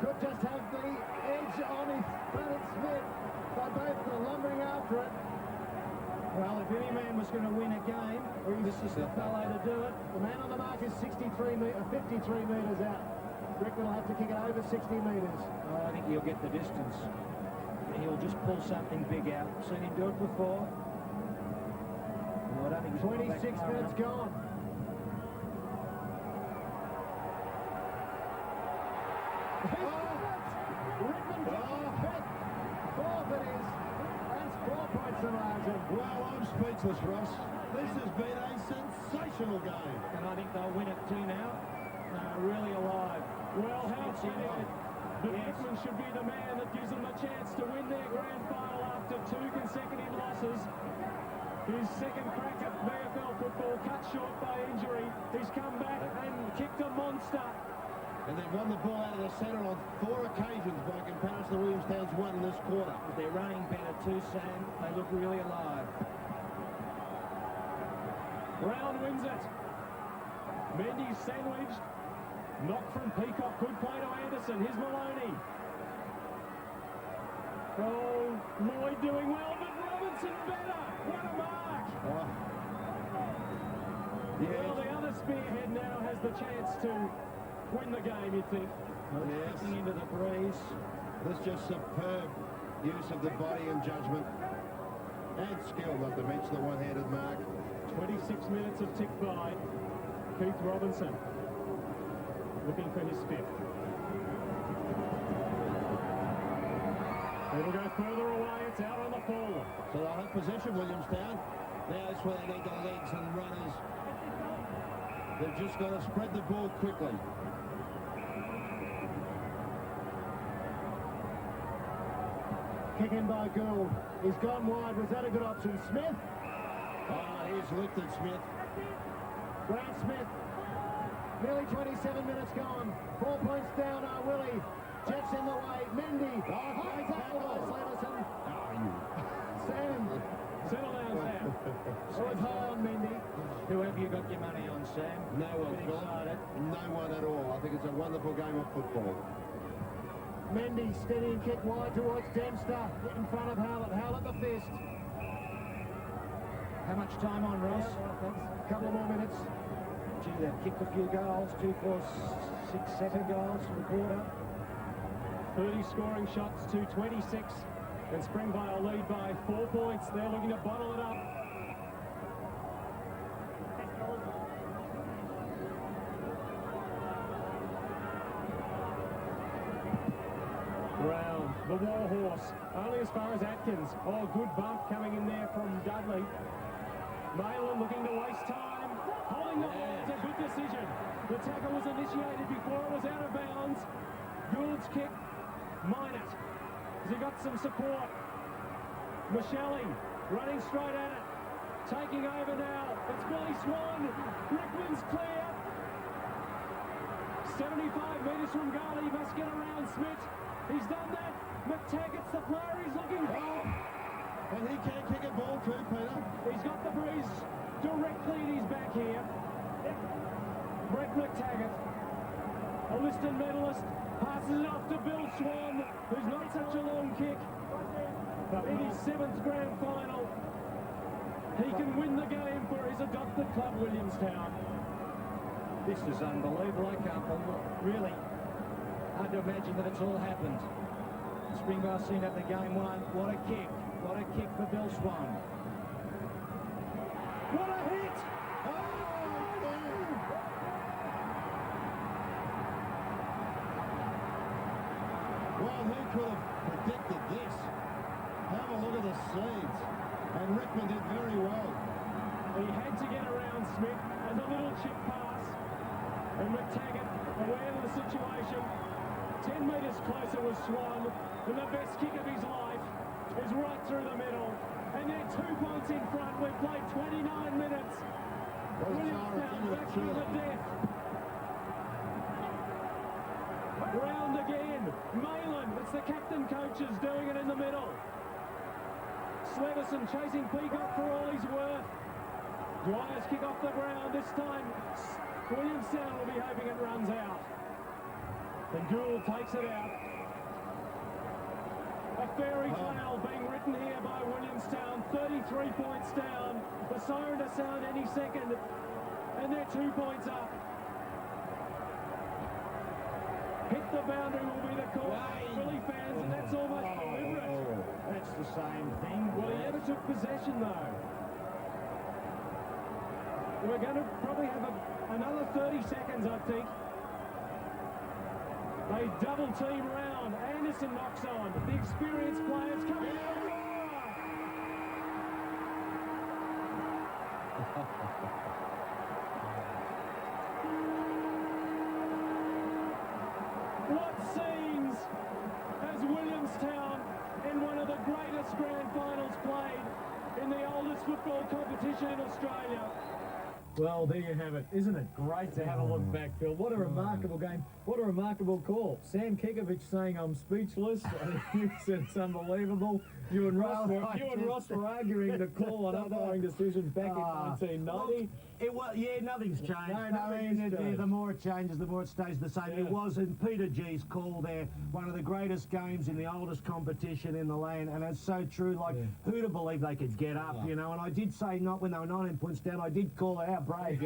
Could just have the edge on his front at Smith. They both were lumbering after it. Well, if any man was going to win a game, this is the fellow to do it. The man on the mark is 53 metres out. Rickman will have to kick it over 60 metres. I think he'll get the distance. He'll just pull something big out. Seen him do it before. No, I don't think he's 26 minutes gone. Rickman fifth. Fourth it is. That's 4 points the margin. Well, I'm speechless, Ross. This has been a sensational game. And I think they'll win it too now. Really alive. Well, how funny. The Rickman should be the man that gives them a chance to win their grand final after 2 consecutive losses. His second crack at VFL football cut short by injury. He's come back and kicked a monster. And they've won the ball out of the centre on 4 occasions by comparison to Williamstown's one in this quarter. They're running better too, Sam. They look really alive. Brown wins it. Mendy sandwiched. Knock from Peacock. Good play to Anderson. Here's Maloney. Oh, Lloyd doing well, but Robinson better. What a mark. Well, the other spearhead now has the chance to win the game, you'd think. Yes. Kicking into the breeze. This just superb use of the body and judgment. And skill, not to mention the one-handed mark. 26 minutes have ticked by. Keith Robinson looking for his 5th. It'll go further away. It's out on the full. So they'll have possession, Williamstown. Now it's where they need the legs and runners. They've just got to spread the ball quickly. Kick in by Gould. He's gone wide. Was that a good option? Smith? He's lifted Smith. Grant Smith. Nearly 27 minutes gone. 4 points down are Willie. Jeff's in the way. Mendy. High tackle by Sledison. Sam. Settle down, Sam. So it's high on Mendy. Who have you got your money on, Sam? No one, no one at all. I think it's a wonderful game of football. Mendy steadying kick wide towards Dempster. In front of Howlett. Howlett the fist. How much time on, Ross? A couple more minutes. Gee, they've kicked a few goals. 2, 4, 6, 7 goals for the quarter. 30 scoring shots to 26. And Springvale lead by 4 points. They're looking to bottle it up. Brown, the war horse, only as far as Atkins. Oh, good bump coming in there from Dudley. Malin looking to waste time. Holding the ball is a good decision. The tackle was initiated before it was out of bounds. Gould's kick, Minot. Has he got some support? Michelli running straight at it. Taking over now. It's Billy Swan. Rickman's clear. 75 metres from goal. He must get around Smith. He's done that. McTaggart's the player he's looking for. And he can kick a ball too, Peter. He's got the breeze directly in his back here. Brett McTaggart, a Liston medalist, passes it off to Bill Swan, who's not such a long kick. But in his 7th grand final, he can win the game for his adopted club, Williamstown. This is unbelievable. I can't really hard to imagine that it's all happened. Springvale seem to have the game won. What a kick. What a kick for Bill Swan. What a hit! Well, who could have predicted this? Have a look at the seeds. And Rickman did very well. He had to get around Smith as a little chip pass. And McTaggart, aware of the situation, 10 metres closer was Swan, and the best kick of his life is right through the middle. And they're 2 points in front. We've played 29 minutes. Williamstown back to the death. Round again. Malin, it's the captain coaches doing it in the middle. Slevison chasing Peacock for all he's worth. Dwyer's kick off the ground. This time, Williamstown will be hoping it runs out. And Gould takes it out. A fairy tale being written here by Williamstown. 33 points down. The siren to sound any second. And they're 2 points up. Hit the boundary will be the call. Philly fans, and that's almost deliberate. That's the same thing. Well, he never took possession, though. We're going to probably have another 30 seconds, I think. They double team round. Anderson knocks on. The experienced players coming out. What scenes has Williamstown in one of the greatest grand finals played in the oldest football competition in Australia? Well, there you have it. Isn't it great to have a look back, Phil? What a remarkable game. What a remarkable call. Sam Kekovich saying I'm speechless. I think you said it's unbelievable. You and Ross were arguing the call on umpiring decisions back in 1990. Nothing's changed. The more it changes, the more it stays the same. It was in Peter G's call there, one of the greatest games in the oldest competition in the land, and it's so true. Like, who'd have believed they could get up, you know? And I did say, not when they were 19 points down, I did call it how brave,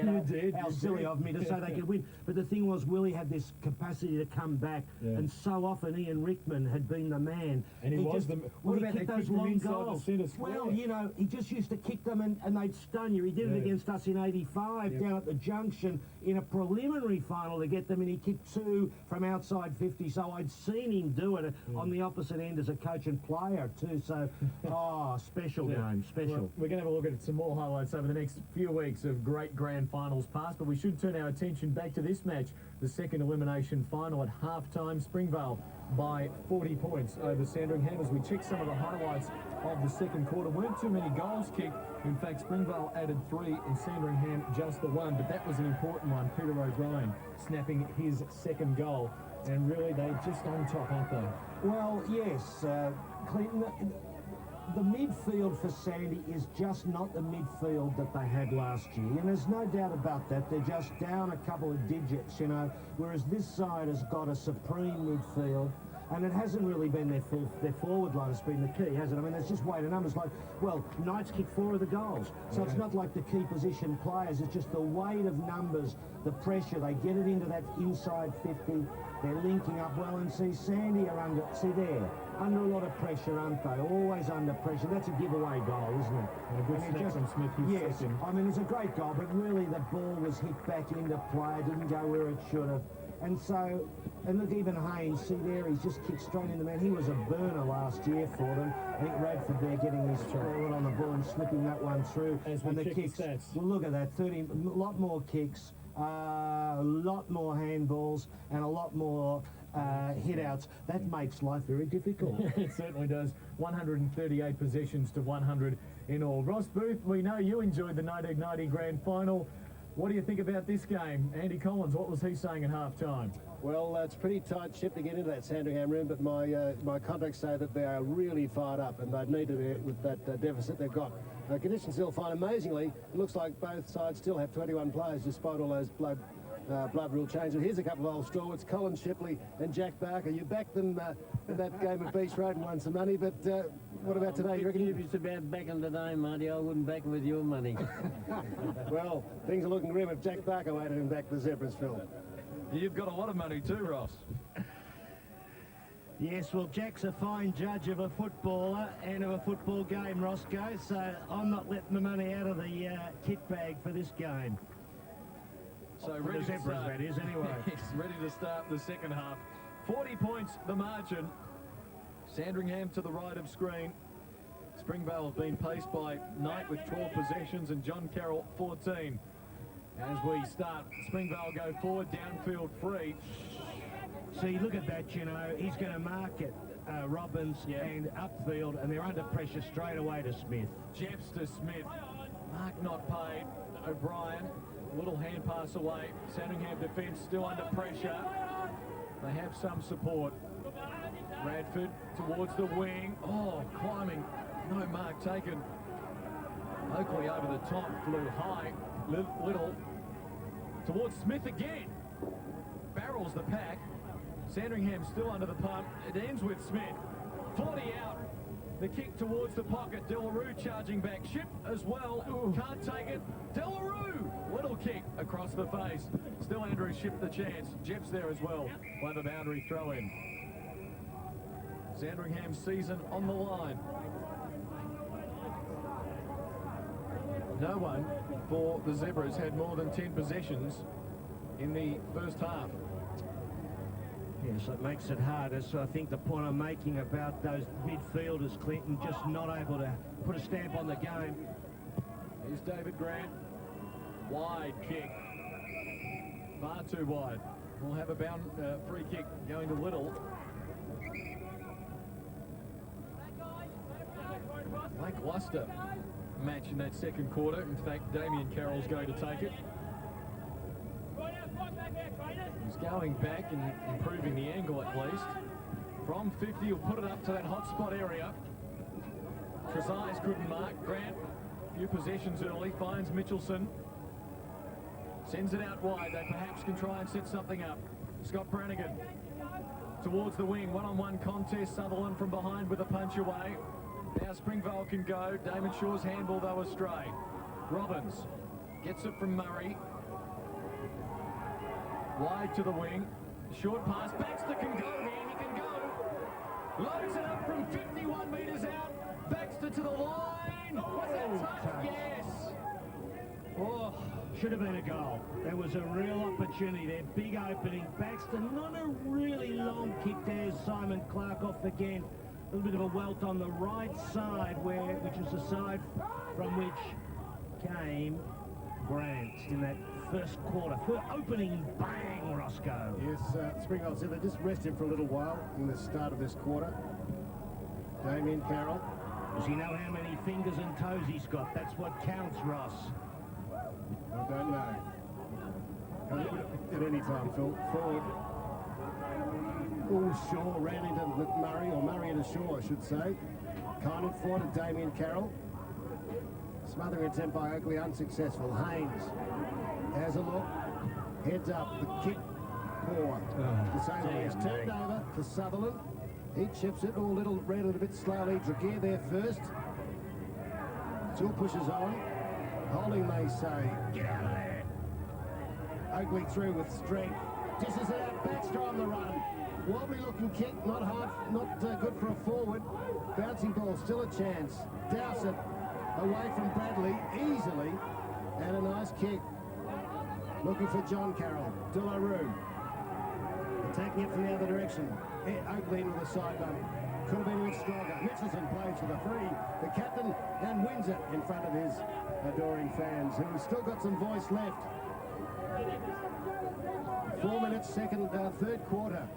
how silly of me to say they could win. But the thing was, Willie had this capacity to come back, and so often Ian Rickman had been the man. And he was the... What about that kick from inside the centre square? Well, you know, he just used to kick them and they'd stun you. He did it against us in 85 down at the Junction in a preliminary final to get them, and he kicked 2 from outside 50. So I'd seen him do it on the opposite end as a coach and player too. So, special game, special. Well, we're going to have a look at some more highlights over the next few weeks of great grand finals past, but we should turn our attention back to this match, the second elimination final at half-time. Springvale by 40 points over Sandringham. As we check some of the highlights of the second quarter, weren't too many goals kicked. In fact, Springvale added 3 and Sandringham just the 1, but that was an important one. Peter O'Brien snapping his second goal, and really they're just on top, aren't they? Well, yes, Clinton. The midfield for Sandy is just not the midfield that they had last year, and there's no doubt about that. They're just down a couple of digits, you know, whereas this side has got a supreme midfield, and it hasn't really been their forward line has been the key, has it? I mean, it's just weight of numbers. Like, well, Knights kicked 4 of the goals, so it's not like the key position players. It's just the weight of numbers, the pressure. They get it into that inside 50. They're linking up well, and see Sandy are under. See there. Under a lot of pressure, aren't they? Always under pressure. That's a giveaway goal, isn't it? And a good snap from Smith, his second. I mean, it's a great goal, but really the ball was hit back into play. It didn't go where it should have. And so, and look, even Haynes, see there, he's just kicked straight in the man. He was a burner last year for them. I think Radford there getting his forward on the ball and slipping that one through. As we check the stats. Well, look at that, a lot more kicks, a lot more handballs, and a lot more hit-outs. That makes life very difficult. It certainly does. 138 possessions to 100 in all. Ross Booth, we know you enjoyed the 1990 Grand Final. What do you think about this game? Andy Collins, what was he saying at half-time? Well, it's pretty tight ship to get into that Sandringham room, but my contacts say that they are really fired up, and they'd need to be with that deficit they've got. Conditions still fine. Amazingly, it looks like both sides still have 21 players, despite all those blood rule changes. Here's a couple of old stalwarts, Colin Shipley and Jack Barker. You backed them in that game at Beach Road and won some money, but What about today? You reckon If it's about backing today, Marty, I wouldn't back it with your money. Well, things are looking grim if Jack Barker waited him back the Zebras, Phil. You've got a lot of money too, Ross. Yes, well, Jack's a fine judge of a footballer and of a football game, Roscoe, so I'm not letting the money out of the kit bag for this game. So For ready the to Zebras, start. that is, anyway. Yes, ready to start the second half. 40 points the margin. Sandringham to the right of screen. Springvale have been paced by Knight with 12 possessions and John Carroll 14. As we start, Springvale go forward, downfield free. See, look at that, you know, he's going to mark it, Robbins, and upfield, and they're under pressure straight away to Smith. Jeffs to Smith. Mark not paid. O'Brien, little hand pass away. Sandringham defence still under pressure. They have some support. Radford towards the wing. Oh, climbing. No mark taken. Oakley over the top, flew high. Little towards Smith again. Barrels the pack. Sandringham still under the pump. It ends with Smith. 40 out. The kick towards the pocket. Delarue charging back. Ship as well. Can't take it. Delarue. Little kick across the face. Still Andrew Ship the chance. Jeff's there as well. By the boundary throw in. Sandringham's season on the line. No one for the Zebras had more than 10 possessions in the first half. Yes, it makes it harder, so I think the point I'm making about those midfielders, Clinton, just not able to put a stamp on the game. Here's David Grant. Wide kick. Far too wide. We'll have a free kick going to Little. Lackluster match in that second quarter. In fact, Damien Carroll's going to take it. He's going back and improving the angle at least. From 50, he'll put it up to that hot spot area. Trezise couldn't mark. Grant, a few possessions early, finds Mitchelson. Sends it out wide. They perhaps can try and set something up. Scott Brannigan towards the wing. One-on-one contest. Sutherland from behind with a punch away. Now Springvale can go. Damon Shaw's handball, though, astray. Robbins gets it from Murray. Wide to the wing. Short pass. Baxter can go here. He can go. Loads it up from 51 metres out. Baxter to the line. Was that touch? Yes. Oh, should have been a goal. There was a real opportunity there. Big opening. Baxter, not a really long kick there. Simon Clark off again. A little bit of a welt on the right side, which is the side from which came Grant in that first quarter. For opening bang, Roscoe. Yes, Springvale said they just rest him for a little while in the start of this quarter. Damien Carroll. Does he know how many fingers and toes he's got? That's what counts, Ross. I don't know. At any time, Phil. Forward. Oh, Shaw ran into Murray, or Murray into Shaw, I should say. Kind of forward to Damien Carroll. Smothering attempt by Oakley, unsuccessful. Haynes has a look. Heads up. The kick. Poor. To say he's turned over to Sutherland. He chips it. Oh, Little ran it a bit slowly. Dragier there first. Still pushes on. Holding, they say. Get out of there. Oakley through with strength. Dishes it out. Baxter on the run. Wobbly looking kick. Not good for a forward. Bouncing ball. Still a chance. Dowsett away from Bradley easily. And a nice kick. Looking for John Carroll. Delarue. Attacking it from the other direction. Oakley in with a side bump. Could have been a bit stronger. Mitchelson plays for the free. The captain and wins it in front of his adoring fans, who've still got some voice left. 4 minutes, third quarter.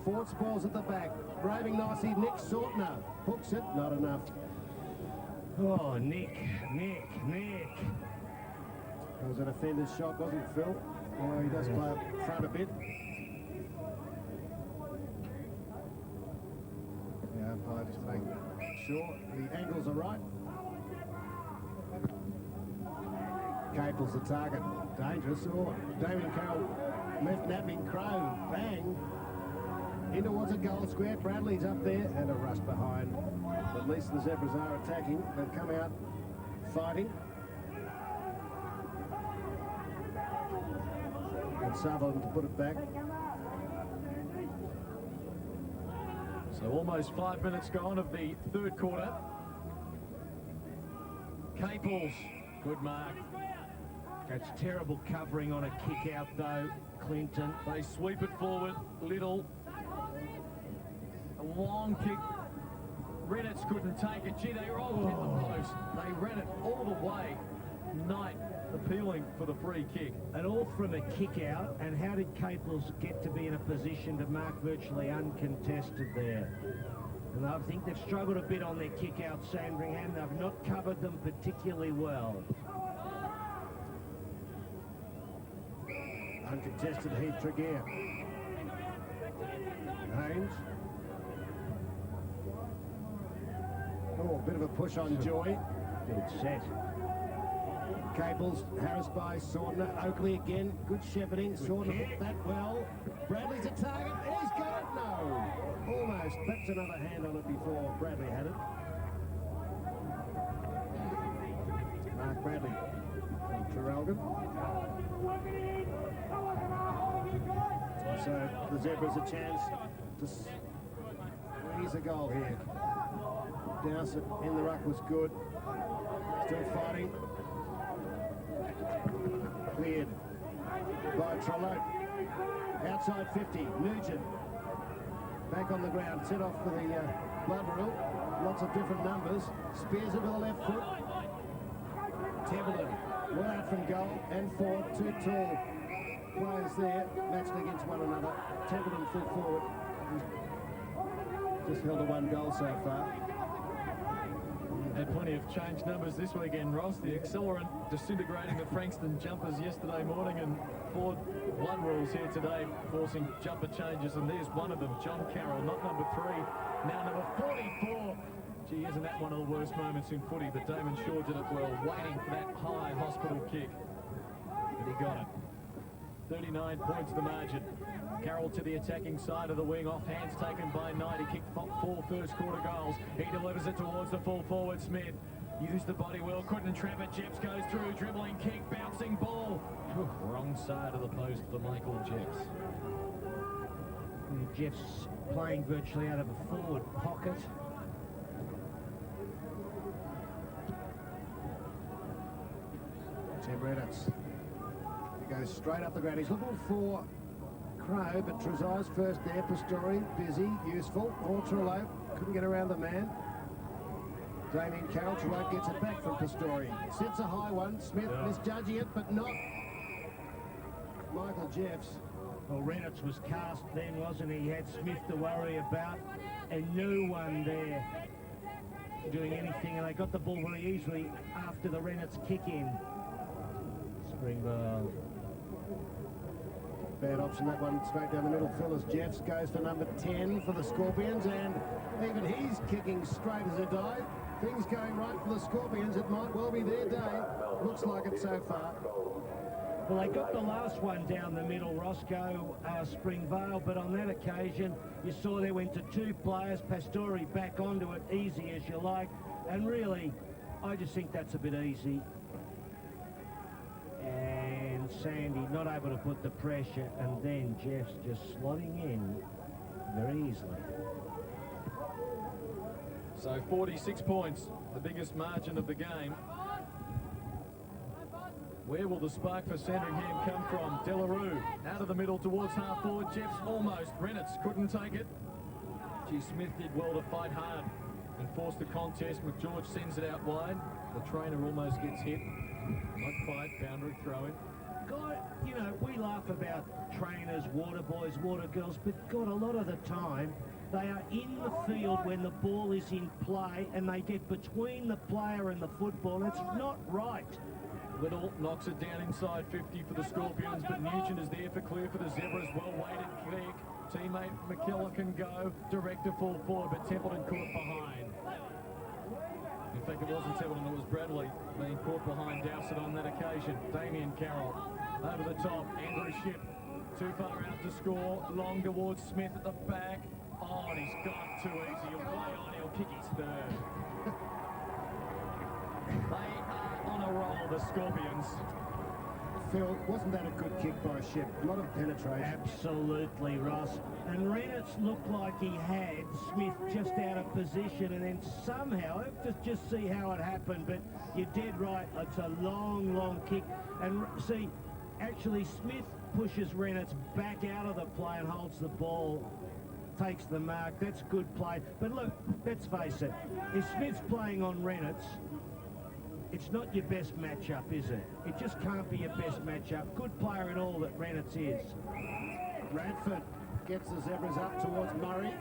Forts balls at the back. Braving nicely. Nick Sortner hooks it. Not enough. Oh, Nick. That was an offender's shot, wasn't it, Phil? Well, he does play up front a bit. Yeah, umpire just making sure the angles are right. Capel's the target. Dangerous. Oh, Damien Carroll left napping Crow. Bang. In towards a goal square. Bradley's up there and a rush behind. At least the Zebras are attacking. They've come out fighting. And Sutherland to put it back. So almost 5 minutes gone of the third quarter. Caples, good mark. That's terrible covering on a kick out though, Clinton. They sweep it forward, Little. A long kick. Reynolds couldn't take it. Gee, they were all hit the post. They ran it all the way. Knight appealing for the free kick. And all from a kick out. And how did Caples get to be in a position to mark virtually uncontested there? And I think they've struggled a bit on their kick out, Sandringham. They've not covered them particularly well. Uncontested Heath Tregear. Haynes. Oh, a bit of a push on Joy. Good set. Caples, Harris by Sordner. Oakley again. Good shepherding. Sordner hit that well. Bradley's a target. He's got it. No. Almost. Perhaps another hand on it before Bradley had it. Mark Bradley from Traralgon. So the Zebras a chance to squeeze a goal here. Dowsett in the ruck was good. Still fighting. Cleared by Trellope. Outside 50. Nugent back on the ground. Set off for the Bloodrill. Lots of different numbers. Spears it with the left foot. Templeton well out from goal and forward. Two tall players there matched against one another. Templeton full forward. Just held a one goal so far. Had plenty of change numbers this weekend, Ross. The accelerant disintegrating the Frankston jumpers yesterday morning, and Ford Blood rules here today forcing jumper changes, and there's one of them, John Carroll, not number 3, now number 44. Gee, isn't that one of the worst moments in footy? But Damon Shaw did it well, waiting for that high hospital kick. But he got it. 39 points the margin. Carroll to the attacking side of the wing, off hands taken by Knight. He kicked 4 first quarter goals. He delivers it towards the full forward. Smith used the body well, couldn't trap it. Jeps goes through, dribbling kick, bouncing ball. Wrong side of the post for Michael Jeps. Jeff's playing virtually out of a forward pocket. Tim Reynolds. He goes straight up the ground. He's looking for Crow, but Trezai's first there. Pistori, busy, useful. Or Trellope, couldn't get around the man. Damien Carroll, Trellope gets it back from Pistori. Sets a high one. Smith misjudging it, but not Michael Jeffs. Well, Reynolds was cast then, wasn't he? He had Smith to worry about, and no one there doing anything, and they got the ball very easily after the Reynolds kick in. Springvale. Bad option, that one straight down the middle. Phyllis Jeffs goes for number 10 for the Scorpions, and even he's kicking straight as a die. Things going right for the Scorpions. It might well be their day. Looks like it so far. Well, they got the last one down the middle, Roscoe, Springvale, but on that occasion, you saw they went to 2 players, Pastori back onto it, easy as you like, and really, I just think that's a bit easy. And Sandy not able to put the pressure, and then Jeff's just slotting in very easily. So 46 points, the biggest margin of the game. Where will the spark for Sandringham come from? Delarue out of the middle towards half forward. Jeffs almost. Reynolds couldn't take it. Gee, Smith did well to fight hard and force the contest. McGeorge sends it out wide. The trainer almost gets hit. Not quite. Boundary throw in. God, you know, we laugh about trainers, water boys, water girls, but God, a lot of the time, they are in the field when the ball is in play and they get between the player and the football. It's not right. Little knocks it down inside 50 for the Scorpions, but Nugent is there for clear for the Zebras. Well-weighted kick. Teammate McKellar can go direct to full forward, but Templeton caught behind. In fact, it wasn't Templeton, it was Bradley being caught behind Dowsett on that occasion. Damien Carroll over the top. Andrew Shipp too far out to score. Long towards Smith at the back. Oh, and he's gone too easy. He'll play on, he'll kick his third. They are on a roll, the Scorpions. Phil, wasn't that a good kick by Shep? A lot of penetration. Absolutely, Ross. And Reynolds looked like he had Smith just out of position, and then somehow, just see how it happened, but you're dead right. It's a long, long kick. And see, actually Smith pushes Reynolds back out of the play and holds the ball, takes the mark. That's good play. But look, let's face it, if Smith's playing on Reynolds, it's not your best matchup, is it? It just can't be your best matchup. Good player in all that Reynolds is. Radford gets the Zebras up towards Murray.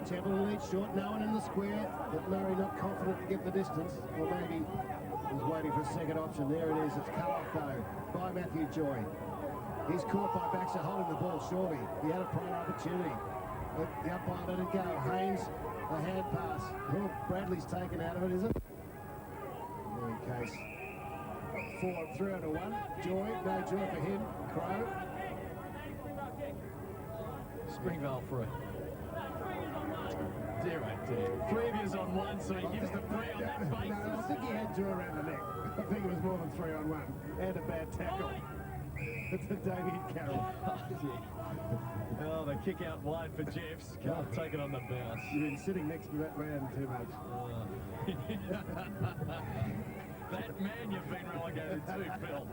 Templeton leads short, no one in the square, but Murray not confident to get the distance, or maybe he's waiting for a second option. There it is. It's cut off, though, by Matthew Joy. He's caught by Baxter holding the ball, surely. He had a prime opportunity. But the umpire let it go. Haynes, a hand pass. Oh, Bradley's taken out of it, is it? In any case, 3-1. Joy, no joy for him. Crow. Springvale for it. Dear, oh dear. 3 of yous on one, so he gives the 3 on that basis. No, I think he had 2 around the neck. I think it was more than 3 on 1. And a bad tackle. It's a Damien Carroll. Oh, dear. Oh, the kick out wide for Jeffs. Can't take it on the bounce. You've been sitting next to that man too much. That man you've been relegated to, Phil.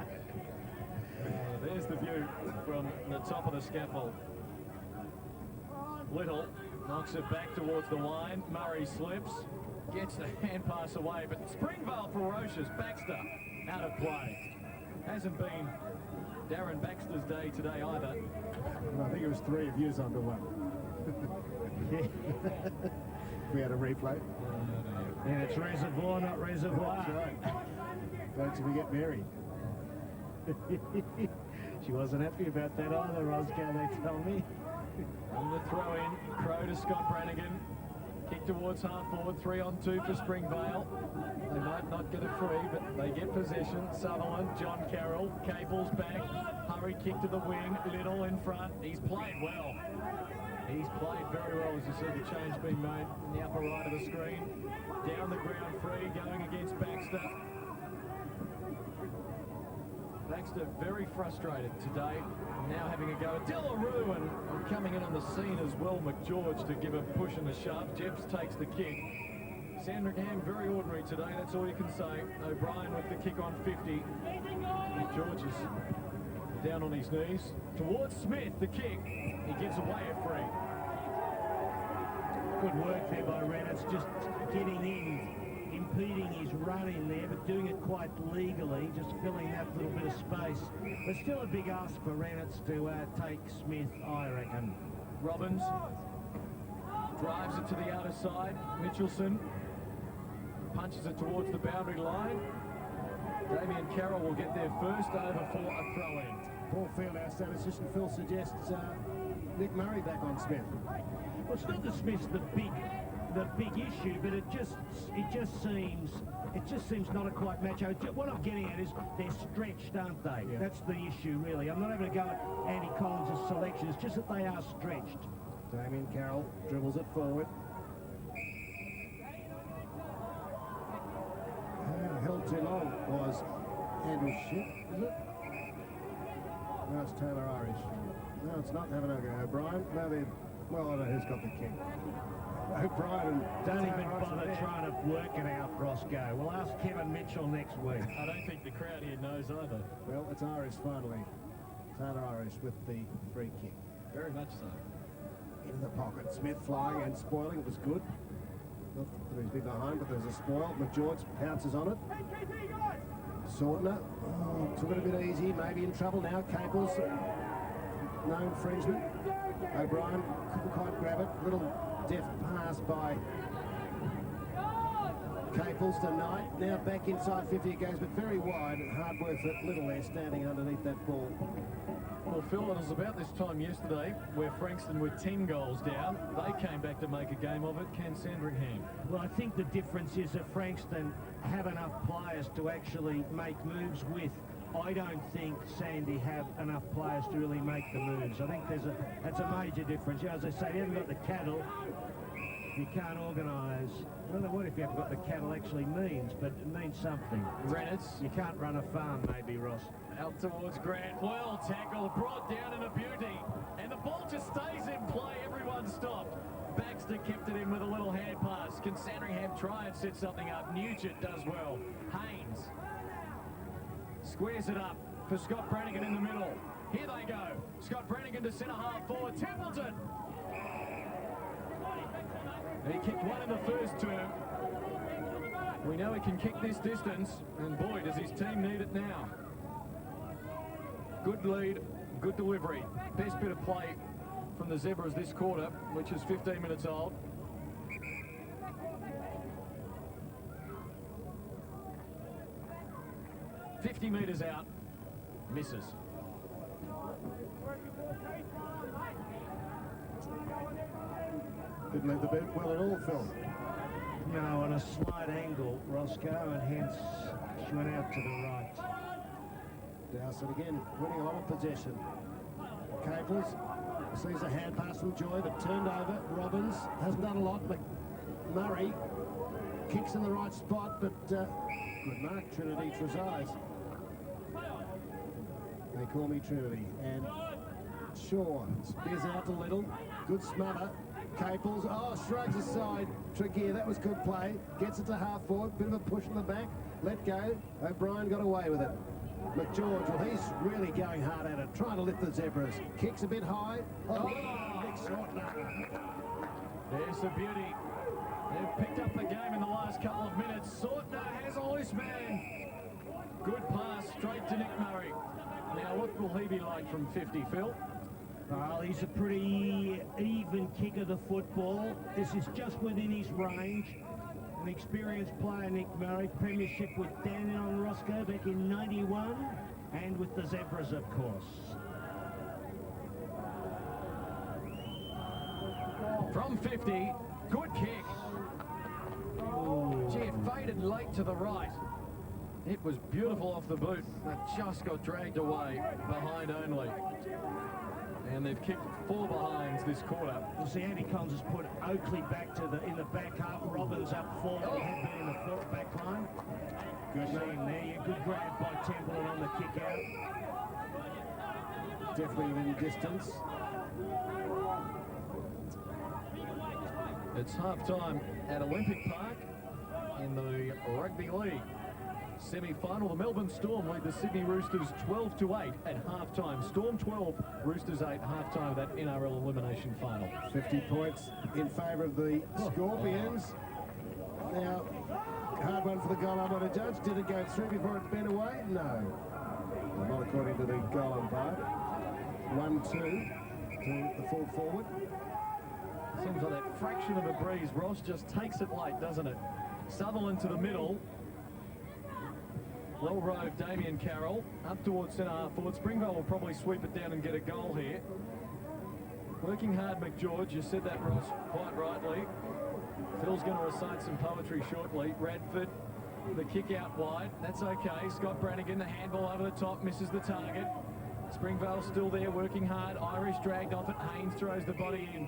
There's the view from the top of the scaffold. Little knocks it back towards the line. Murray slips, gets the hand pass away, but Springvale ferocious. Baxter out of play. Hasn't been Darren Baxter's day today either. I think it was 3 of yous under 1. We had a replay. And it's reservoir, not reservoir. That's right. Don't you forget Mary. She wasn't happy about that either, Roscoe, they tell me. On the throw in, Crow to Scott Brannigan. Kick towards half forward, 3-on-2 for Springvale. They might not get a free, but they get possession. Sutherland, John Carroll, Capel's back. Hurry kick to the wing, Little in front. He's played well. He's played very well, as you see the change being made in the upper right of the screen. Down the ground free, going against Baxter. Baxter very frustrated today, now having a go at Delarue and coming in on the scene as well, McGeorge to give a push and a shove. Jeffs takes the kick. Sandringham very ordinary today, that's all you can say. O'Brien with the kick on 50. McGeorge is down on his knees. Towards Smith, the kick. He gives away a free. Good work there by Reynolds, just getting in, impeding his run in there, but doing it quite legally, just filling that little bit of space. But still a big ask for Reynolds to take Smith, I reckon. Robbins drives it to the outer side. Mitchelson punches it towards the boundary line. Damien Carroll will get there first over for a throw-in. Paul Fieldhouse, statistician Phil suggests Nick Murray back on Smith. Well, it's not that Smith's the big issue, but it just seems not a quite match. What I'm getting at is they're stretched, aren't they? Yeah. That's the issue, really. I'm not having a go at Andy Collins' selection. It's just that they are stretched. Damien Carroll dribbles it forward. Held too long was Andrew Ship, is it? No, it's Taylor Irish. No, it's not having a go. O'Brien, maybe. Well, I don't know who's got the kick. O'Brien and don't even bother trying to work it out, Roscoe. We'll ask Kevin Mitchell next week. I don't think the crowd here knows either. Well, it's Irish finally. Taylor Irish with the free kick. Very much so. In the pocket. Smith flying and spoiling. It was good. Not that he's been behind, but there's a spoil. McGeorge pounces on it. Sortner took it a bit easy. Maybe in trouble now. Caples, no infringement. O'Brien couldn't quite grab it. Little deft pass by Caples to Knight. Now back inside 50 it goes, but very wide. Hardworth at Little there standing underneath that ball. Well, Phil, it was about this time yesterday where Frankston were 10 goals down. They came back to make a game of it. Can Sandringham? Well, I think the difference is that Frankston have enough players to actually make moves with I don't think Sandy have enough players to really make the moves. I think that's a major difference. As I say, you haven't got the cattle, you can't organise. I don't know what if you haven't got the cattle actually means, but it means something. Rennett's. You can't run a farm, maybe, Ross. Out towards Grant. Well tackled, brought down in a beauty. And the ball just stays in play. Everyone stopped. Baxter kept it in with a little hand pass. Can Sandringham try and set something up? Nugent does well. Haynes squares it up for Scott Brannigan in the middle. Here they go. Scott Brannigan to centre half forward. Templeton. He kicked one in the first term. We know he can kick this distance, and boy, does his team need it now. Good lead, good delivery. Best bit of play from the Zebras this quarter, which is 15 minutes old. "50 metres out, misses." Didn't leave the bit well at all, Phil. You know, on a slight angle, Roscoe, and hence she went out to the right. Dowsett again, winning a lot of possession. Capers sees a hand pass from Joy, but turned over. Robbins hasn't done a lot, but Murray kicks in the right spot, but good mark, Trinity Trezise. They call me Trinity. And Shaw spears out to Little. Good smother. Caples, shrugs aside. Tregear, that was good play. Gets it to half forward. Bit of a push in the back. Let go. O'Brien got away with it. McGeorge, well, he's really going hard at it. Trying to lift the Zebras. Kicks a bit high. Big Sortner. There's the beauty. They've picked up the game in the last couple of minutes. Sortner has a loose man. Good pass straight to Nick Murray. Now, what will he be like from 50, Phil? Well, he's a pretty even kicker the football. This is just within his range. An experienced player, Nick Murray, premiership with Dandenong Roscoe back in '91, and with the Zebras, of course. From 50, good kick. Gee, it faded late to the right. It was beautiful off the boot, but just got dragged away behind only. And they've kicked 4 behinds this quarter. Well, see, Andy Collins has put Oakley back to in the back half. Robbins up forward. He had been in the back line. Good seeing there. Yeah, good grab by Templeton on the kick out. Definitely within distance. It's half-time at Olympic Park in the Rugby League semi-final. The Melbourne Storm lead the Sydney Roosters 12-8 at half-time. Storm 12, Roosters 8, half-time of that NRL elimination final. 50 points in favour of the Scorpions. Now, hard one for the goal umpire to judge. Did it go through before it bent away? No. Well, not according to the goal umpire. 1-2 to the full forward. Seems like that fraction of a breeze, Ross, just takes it late, doesn't it? Sutherland to the middle. Well rode Damien Carroll up towards centre half forward. Springvale will probably sweep it down and get a goal here. Working hard, McGeorge. You said that, Ross, quite rightly. Phil's going to recite some poetry shortly. Radford, the kick out wide. That's okay. Scott Brannigan, the handball over the top, misses the target. Springvale still there, working hard. Irish dragged off it. Haynes throws the body in.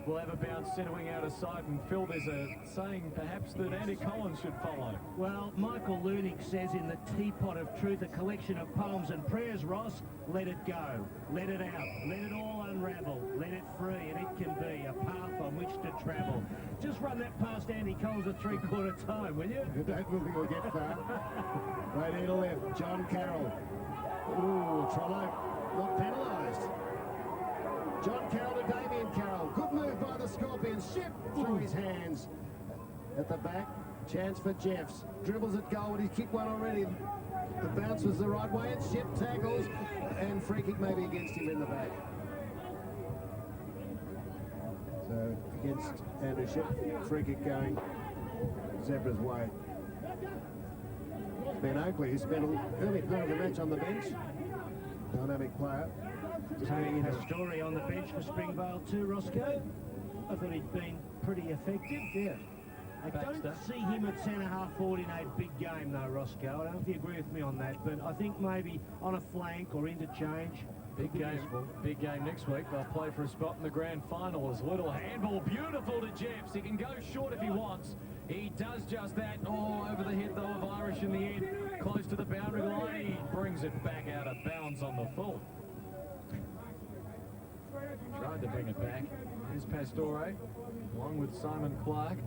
We'll have a bounce centering out of sight. And Phil, there's a saying perhaps that Andy Collins should follow. Well, Michael Lunig says in the Teapot of Truth, a collection of poems and prayers, Ross, let it go, let it out, let it all unravel, let it free, and it can be a path on which to travel. Just run that past Andy Collins at 3/4 time, will you? I don't think we'll get far. Right here to left, John Carroll. Ooh, Trollo not penalised. John Carroll to Damien Carroll. Good move by the Scorpions. Ship through his hands. At the back, chance for Jeffs. Dribbles at goal, and he's kicked one already. The bounce was the right way, and Ship tackles, and free kick maybe against him in the back. So against Andrew Ship, free kick going Zebra's way. Ben Oakley, who spent an early part of the match on the bench. Dynamic player. Tony Story on the bench for Springvale too, Roscoe. I thought he'd been pretty effective. Yeah. I don't Baxter. see him at centre-half forward in a big game, though, Roscoe. I don't know if you agree with me on that, but I think maybe on a flank or interchange. Big game next week. They'll play for a spot in the grand final. As little handball, beautiful to Jeffs. He can go short if he wants. He does just that. Oh, over the head though of Irish in the end. Close to the boundary line. He brings it back out of bounds on the full. Tried to bring it back. Here's Pastore, along with Simon Clark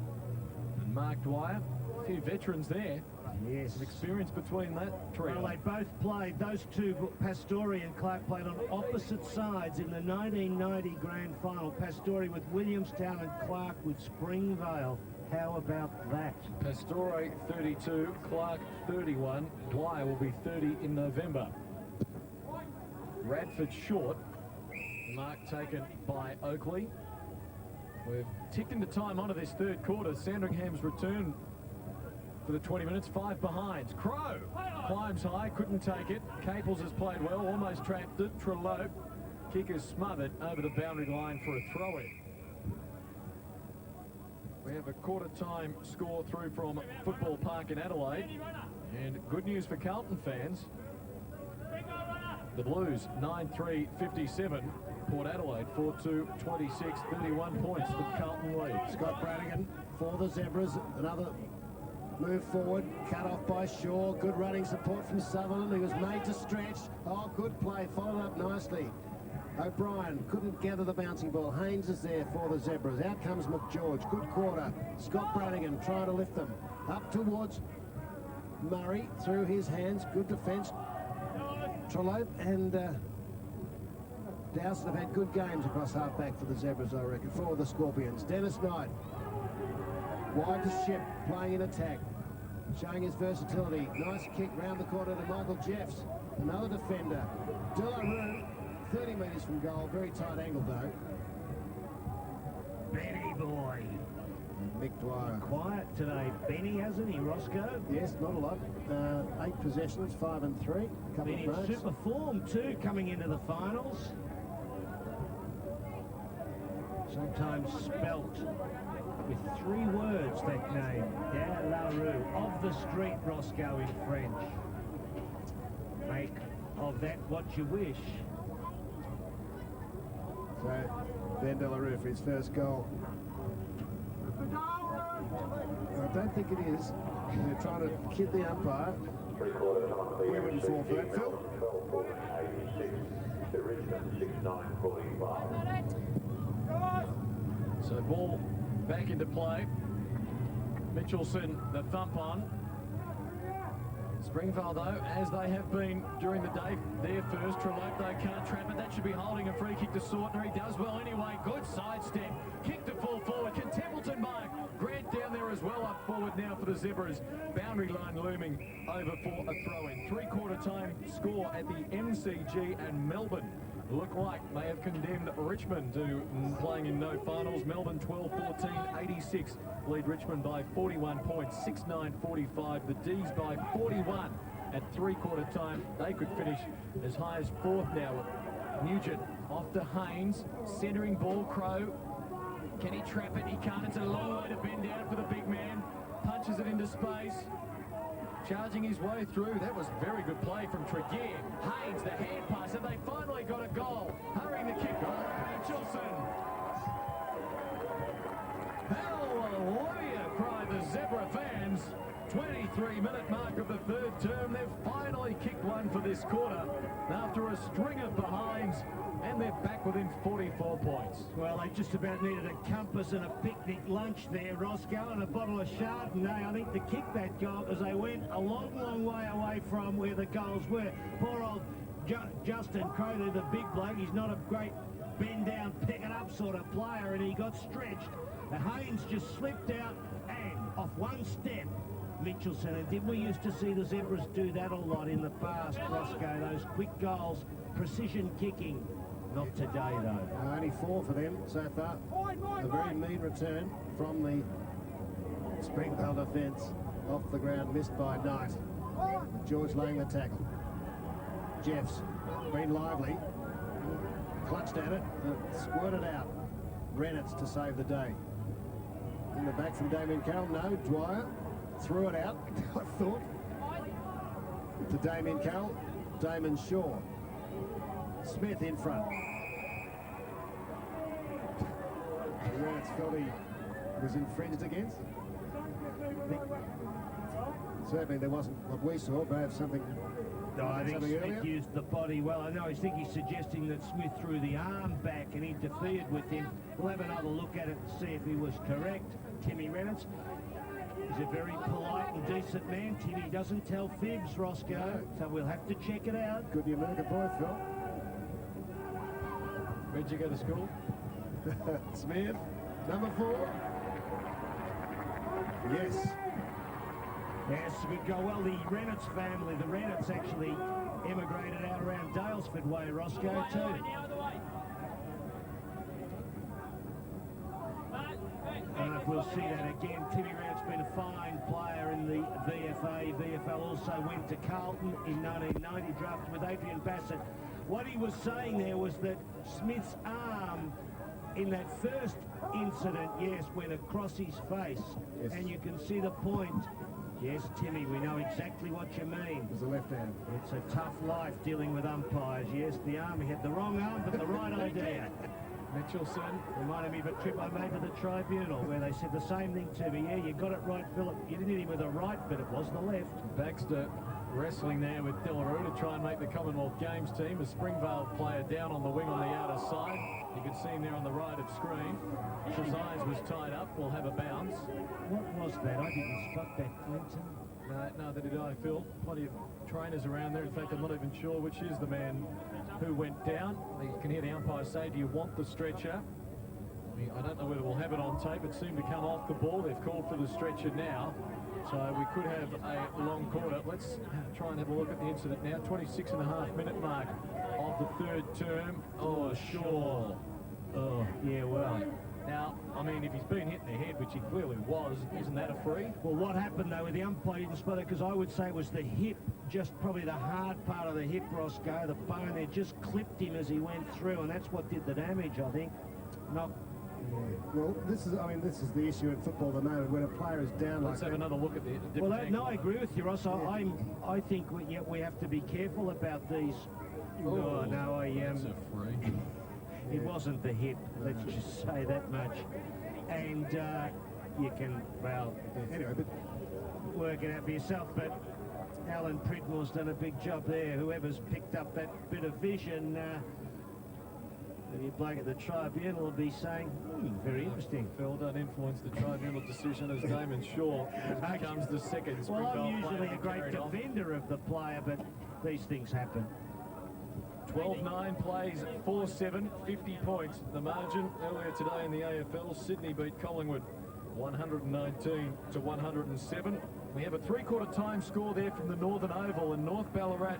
and Mark Dwyer. A few veterans there. Yes. Some experience between that trio. Well, they both played, those two, Pastore and Clark, played on opposite sides in the 1990 grand final. Pastore with Williamstown and Clark with Springvale. How about that? Pastore 32, Clark 31. Dwyer will be 30 in November. Radford short. Mark taken by Oakley. We've ticked into time onto this third quarter. Sandringham's return for the 20 minutes, 5 behind. Crow climbs high, couldn't take it. Caples has played well, almost trapped it. Trellope, kicker smothered over the boundary line for a throw-in. We have a quarter-time score through from Football Park in Adelaide. And good news for Carlton fans. The Blues, 9-3-57. Port Adelaide, 4-2-26, 31 points. The Carlton lead. Scott Brannigan for the Zebras. Another move forward, cut off by Shaw. Good running support from Sutherland, who was made to stretch. Oh, good play, followed up nicely. O'Brien couldn't gather the bouncing ball. Haynes is there for the Zebras. Out comes McGeorge. Good quarter. Scott Brannigan trying to lift them. Up towards Murray through his hands. Good defence. Trellope and Dowson have had good games across half-back for the Zebras, I reckon, for the Scorpions. Dennis Knight, wide to Ship, playing in attack, showing his versatility. Nice kick round the corner to Michael Jeffs. Another defender. De La Rue, 30 metres from goal. Very tight angle, though. Benny boy. Mick Dwyer. Quiet today, Benny, hasn't he, Roscoe? Yes, not a lot. 8 possessions, 5 and 3. Couple of marks. Super form, too, coming into the finals. Sometimes spelt with 3 words, that name. De La Rue. Of the street, Roscoe, in French. Make of that what you wish. So, Ben De La Rue for his first goal. I don't think it is. They're trying to kid the umpire. We wouldn't fall for that, Phil. So ball back into play. Mitchelson, the thump on. Springvale, though, as they have been during the day, there first. Trellope, though, can't trap it. That should be holding a free kick to Sortner. He does well anyway. Good sidestep. Kick to full forward. Can Templeton mark? Grant down there as well, up forward now for the Zebras. Boundary line looming over for a throw-in. 3-quarter time score at the MCG, and Melbourne look like they have condemned Richmond to playing in no finals. Melbourne 12-14, 86. Lead Richmond by 41 points, 6-9-45. The D's by 41 at 3-quarter time. They could finish as high as 4th now. Nugent off to Haynes, centering ball. Crow, can he trap it? He can't. It's a long way to bend down for the big man. Punches it into space. Charging his way through. That was very good play from Tregear. Haynes, the hand pass, and they finally got a goal. Hurrying the kick goal. Mitchelson. Hallelujah, cried the Zebra fans. 23-minute mark of the 3rd term. They've finally kicked one for this quarter after a string of behinds, and they're back within 44 points. Well, they just about needed a compass and a picnic lunch there, Roscoe, and a bottle of Chardonnay, I think, to kick that goal, as they went a long, long way away from where the goals were. Poor old Justin Crow, the big bloke, he's not a great bend-down, pick-it-up sort of player, and he got stretched. The Haynes just slipped out, and off one step, Mitchelson. And didn't we used to see the Zebras do that a lot in the past, Roscoe? Those quick goals, precision kicking. Not today, though. Only 4 for them so far. A very mean return from the Springvale defence. Off the ground, missed by Knight. George laying the tackle. Jeffs, been lively. Clutched at it, squirted out. Reynolds to save the day. In the back from Damien Carroll. No, Dwyer threw it out, I thought. To Damien Carroll. Damon Shaw. Smith in front. Rance felt he was infringed against. Certainly there wasn't what we saw, perhaps something. No, I think something Smith earlier. used the body well. I know. I think he's suggesting that Smith threw the arm back and interfered with him. We'll have another look at it and see if he was correct. Timmy Reynolds is a very polite and decent man. Timmy doesn't tell fibs, Roscoe, so we'll have to check it out. Good New American boy, Phil. Where'd you go to school? Smith, number 4. Yes. Yes, a good goal. Well, the Reynolds family, the Reynolds actually emigrated out around Dalesford way, Roscoe, too. I don't know if we'll see that again. Timmy Reynolds been a fine player in the VFL also went to Carlton in 1990, drafted with Adrian Bassett. What he was saying there was that Smith's arm in that first incident, yes, went across his face. Yes. And you can see the point. Yes, Timmy, we know exactly what you mean. It's the left hand. It's a tough life dealing with umpires. Yes, the arm, he had the wrong arm, but the right idea. Mitchelson. Reminded me of a trip I made to the tribunal where they said the same thing to me. Yeah, you got it right, Philip. You didn't hit him with the right, but it was the left. Baxter wrestling there with Delarue to try and make the Commonwealth Games team. A Springvale player down on the wing on the outer side. You can see him there on the right of screen. His eyes was tied up. We'll have a bounce. What was that? I didn't spot that, Clinton. No, that did I, Phil. Plenty of trainers around there. In fact, I'm not even sure which is the man who went down. You can hear the umpire say, do you want the stretcher? I don't know whether we'll have it on tape. It seemed to come off the ball. They've called for the stretcher now. So we could have a long quarter. Let's try and have a look at the incident now. 26.5-minute mark of the third term. Oh, sure. Oh, yeah, well. Now, I mean, if he's been hit in the head, which he clearly was, isn't that a free? Well, what happened, though, with the umpire didn't spot it, because I would say it was the hip, just probably the hard part of the hip, Roscoe, the bone there, just clipped him as he went through, and that's what did the damage, I think. Not. Well, this is the issue in football at the moment when a player is down. Let's have another look at the different Well, no, I agree with you, Ross. I think we have to be careful about these. Oh, no, that's a free. It wasn't the hip, let's just say that much. And you can, well, anyway, but work it out for yourself. But Alan Pridmore's done a big job there. Whoever's picked up that bit of vision, the bloke at the tribunal will be saying, very interesting. Phil, don't influence the tribunal decision as Damon Shaw becomes the second Well, Springvale I'm usually player a great defender of the player, but these things happen. 12-9 plays 4-7, 50 points. The margin earlier today in the AFL, Sydney beat Collingwood 119 to 107. We have a three-quarter time score there from the Northern Oval, and North Ballarat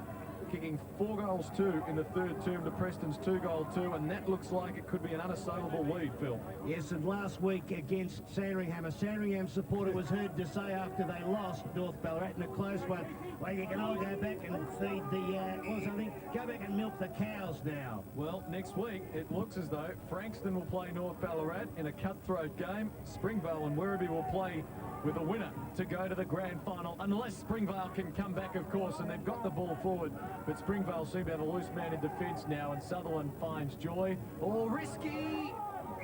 kicking 4 goals 2 in the third term to Preston's 2 goal 2, and that looks like it could be an unassailable lead, Phil. Yes, and last week against Sandringham, a Sandringham supporter was heard to say after they lost North Ballarat in a close one, well, you can all go back and feed go back and milk the cows now. Well, next week, it looks as though Frankston will play North Ballarat in a cutthroat game. Springvale and Werribee will play with a winner to go to the grand final, unless Springvale can come back, of course, and they've got the ball forward. But Springvale seem to have a loose man in defence now, and Sutherland finds Joy. Oh, risky!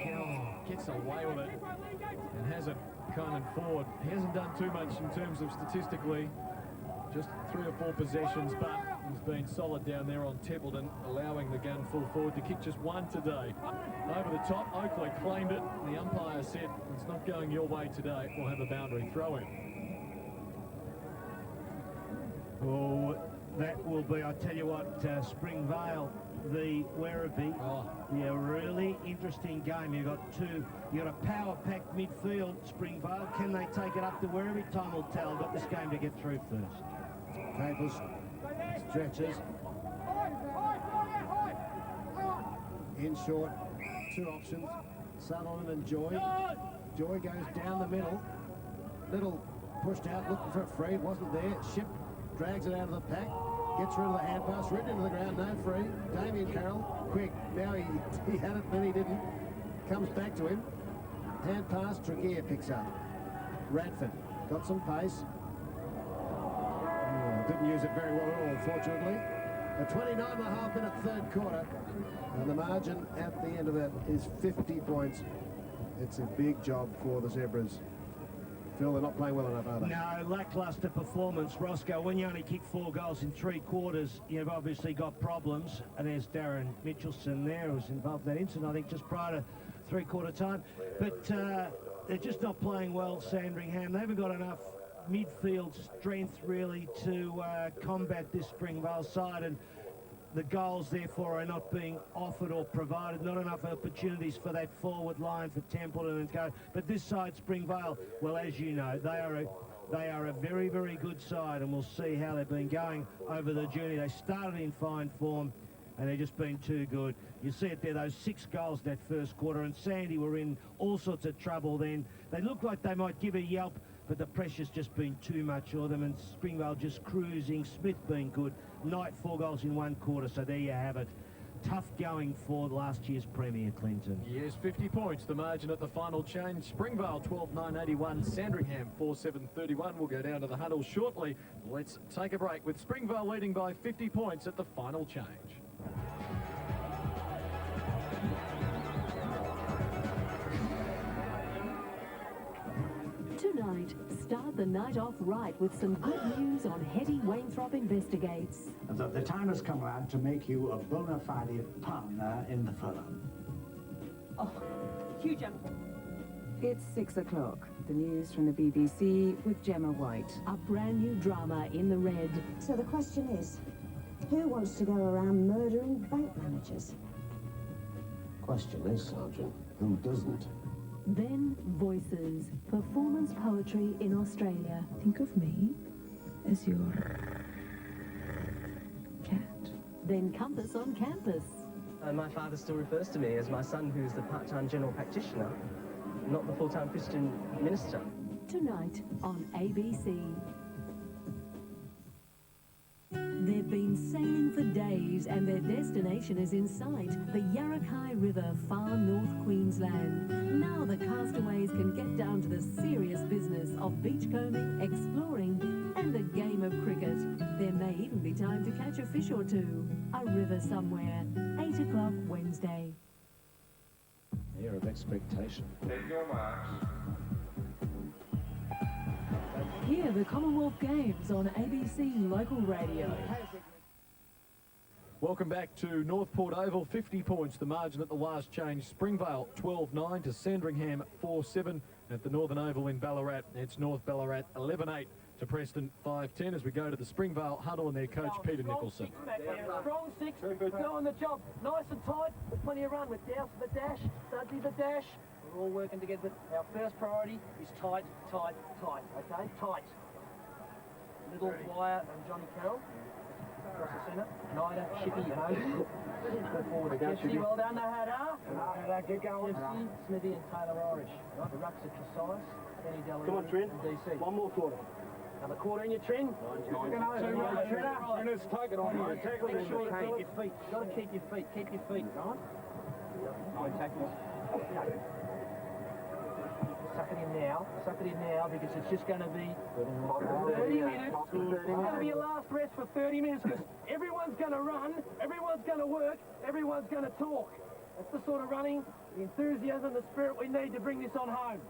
Oh, gets away with it and has it coming forward. He hasn't done too much in terms of statistically, just 3 or 4 possessions, but he's been solid down there on Templeton, allowing the gun full forward to kick just 1 today. Over the top, Oakley claimed it. The umpire said, it's not going your way today. We'll have a boundary throw-in. Oh, that will be, I tell you what, Springvale, the Werribee. Yeah, really interesting game. You've got a power-packed midfield, Springvale. Can they take it up to Werribee? Time will tell. Got this game to get through first. Capers stretches. In short, 2 options. Sutherland and Joy. Joy goes down the middle. Little pushed out, looking for a free. Wasn't there. Ship drags it out of the pack. Gets rid of the hand pass, written into the ground, no free. Damien Carroll, quick. Now he had it, then he didn't. Comes back to him. Hand pass, Tregear picks up. Radford got some pace. Didn't use it very well at all, unfortunately. A 29.5-minute third quarter, and the margin at the end of that is 50 points. It's a big job for the Zebras. Phil, they're not playing well enough, are they? No, lacklustre performance, Roscoe. When you only kick 4 goals in 3 quarters, you've obviously got problems. And there's Darren Mitchelson there, who was involved in that incident, I think, just prior to 3-quarter time. But they're just not playing well, Sandringham. They haven't got enough midfield strength, really, to combat this Springvale side. And the goals, therefore, are not being offered or provided. Not enough opportunities for that forward line for Templeton and co. But this side, Springvale, well, as you know, they are a very, very good side, and we'll see how they've been going over the journey. They started in fine form, and they've just been too good. You see it there, those 6 goals that first quarter, and Sandy were in all sorts of trouble then. They looked like they might give a yelp, but the pressure's just been too much for them, and Springvale just cruising. Smith being good. Knight 4 goals in 1 quarter, so there you have it. Tough going for last year's Premier, Clinton. Yes, 50 points, the margin at the final change. Springvale 12-9-81, Sandringham 4-7-31. We'll go down to the huddle shortly. Let's take a break with Springvale leading by 50 points at the final change. Tonight, start the night off right with some good news on Hetty Wainthrop Investigates. The time has come around to make you a bona fide partner in the firm. Oh, huge am. It's 6 o'clock. The news from the BBC with Gemma White. A brand new drama in the red. So the question is, who wants to go around murdering bank managers? Question is, Sergeant, who doesn't? Then Voices, performance poetry in Australia. Think of me as your cat. Then Compass on Campus. My father still refers to me as my son, who's the part-time general practitioner, not the full-time Christian minister. Tonight on ABC. They've been sailing for days and their destination is in sight, the Yarakai River, far north Queensland. Now the castaways can get down to the serious business of beachcombing, exploring and a game of cricket. There may even be time to catch a fish or two. A river somewhere. 8 o'clock Wednesday. Year of expectation. Take your marks. Hear the Commonwealth Games on ABC Local Radio. Welcome back to North Port Oval. 50 points, the margin at the last change. Springvale 12-9 to Sandringham 4-7 at the Northern Oval in Ballarat. It's North Ballarat 11-8 to Preston 5-10 as we go to the Springvale huddle and their coach Peter Nicholson. Strong 6, doing the job, nice and tight, with plenty of run with Dowse the dash, Sudsy the dash. We're all working together. Our first priority is tight, tight, tight, okay? Tight. Little Wire and Johnny Carroll. Across the centre. Nida, Shippy, and Oden. Go forward. Jesse, well done, Nahada. Get going. Jesse, Smithy, and Taylor Irish. Right, the rucks are Casais, Benny Delaware, Come on, Trent. and DC. One more quarter. Another quarter in your trend. Trenners, take it on you. Make sure to keep your feet. You've got to keep your feet. Keep your feet, right? Nine tackles. Suck it in now, because it's just going to be 30 minutes. It's going to be a last rest for 30 minutes, because everyone's going to run, everyone's going to work, everyone's going to talk. That's the sort of running, the enthusiasm, the spirit we need to bring this on home.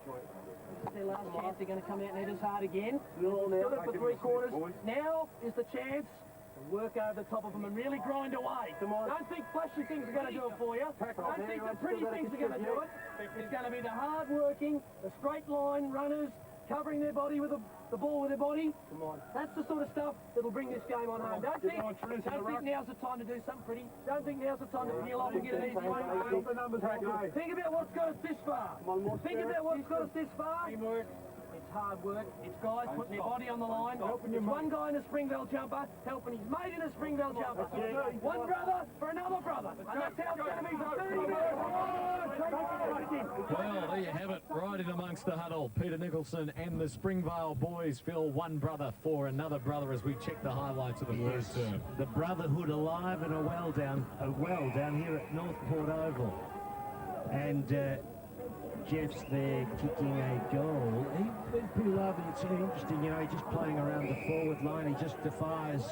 This is their last chance. They're going to come out and hit us hard again. Still it for 3 quarters. Now is the chance to work over the top of them and really grind away. Don't think flashy things are going to do it for you. Don't think the pretty things are going to do it. It's going to be the hard-working, the straight-line runners, covering their body with the ball with their body. Come on. That's the sort of stuff that'll bring this game on home. Don't think now's the time to do something pretty. Don't think now's the time to peel off and get an easy one. Think about what's got us this far. Think about what's got us this far. It's hard work. It's guys putting their body on the line. It's one guy in a Springvale jumper helping his mate in a Springvale jumper. One brother for another brother. And that's how it's going to be for 30 minutes. Well, there you have it, right in amongst the huddle. Peter Nicholson and the Springvale boys feel one brother for another brother as we check the highlights of the first term. The brotherhood alive and well down here at North Port Oval. And Jeff's there kicking a goal. He's pretty lovely. It's interesting, you know, he's just playing around the forward line. He just defies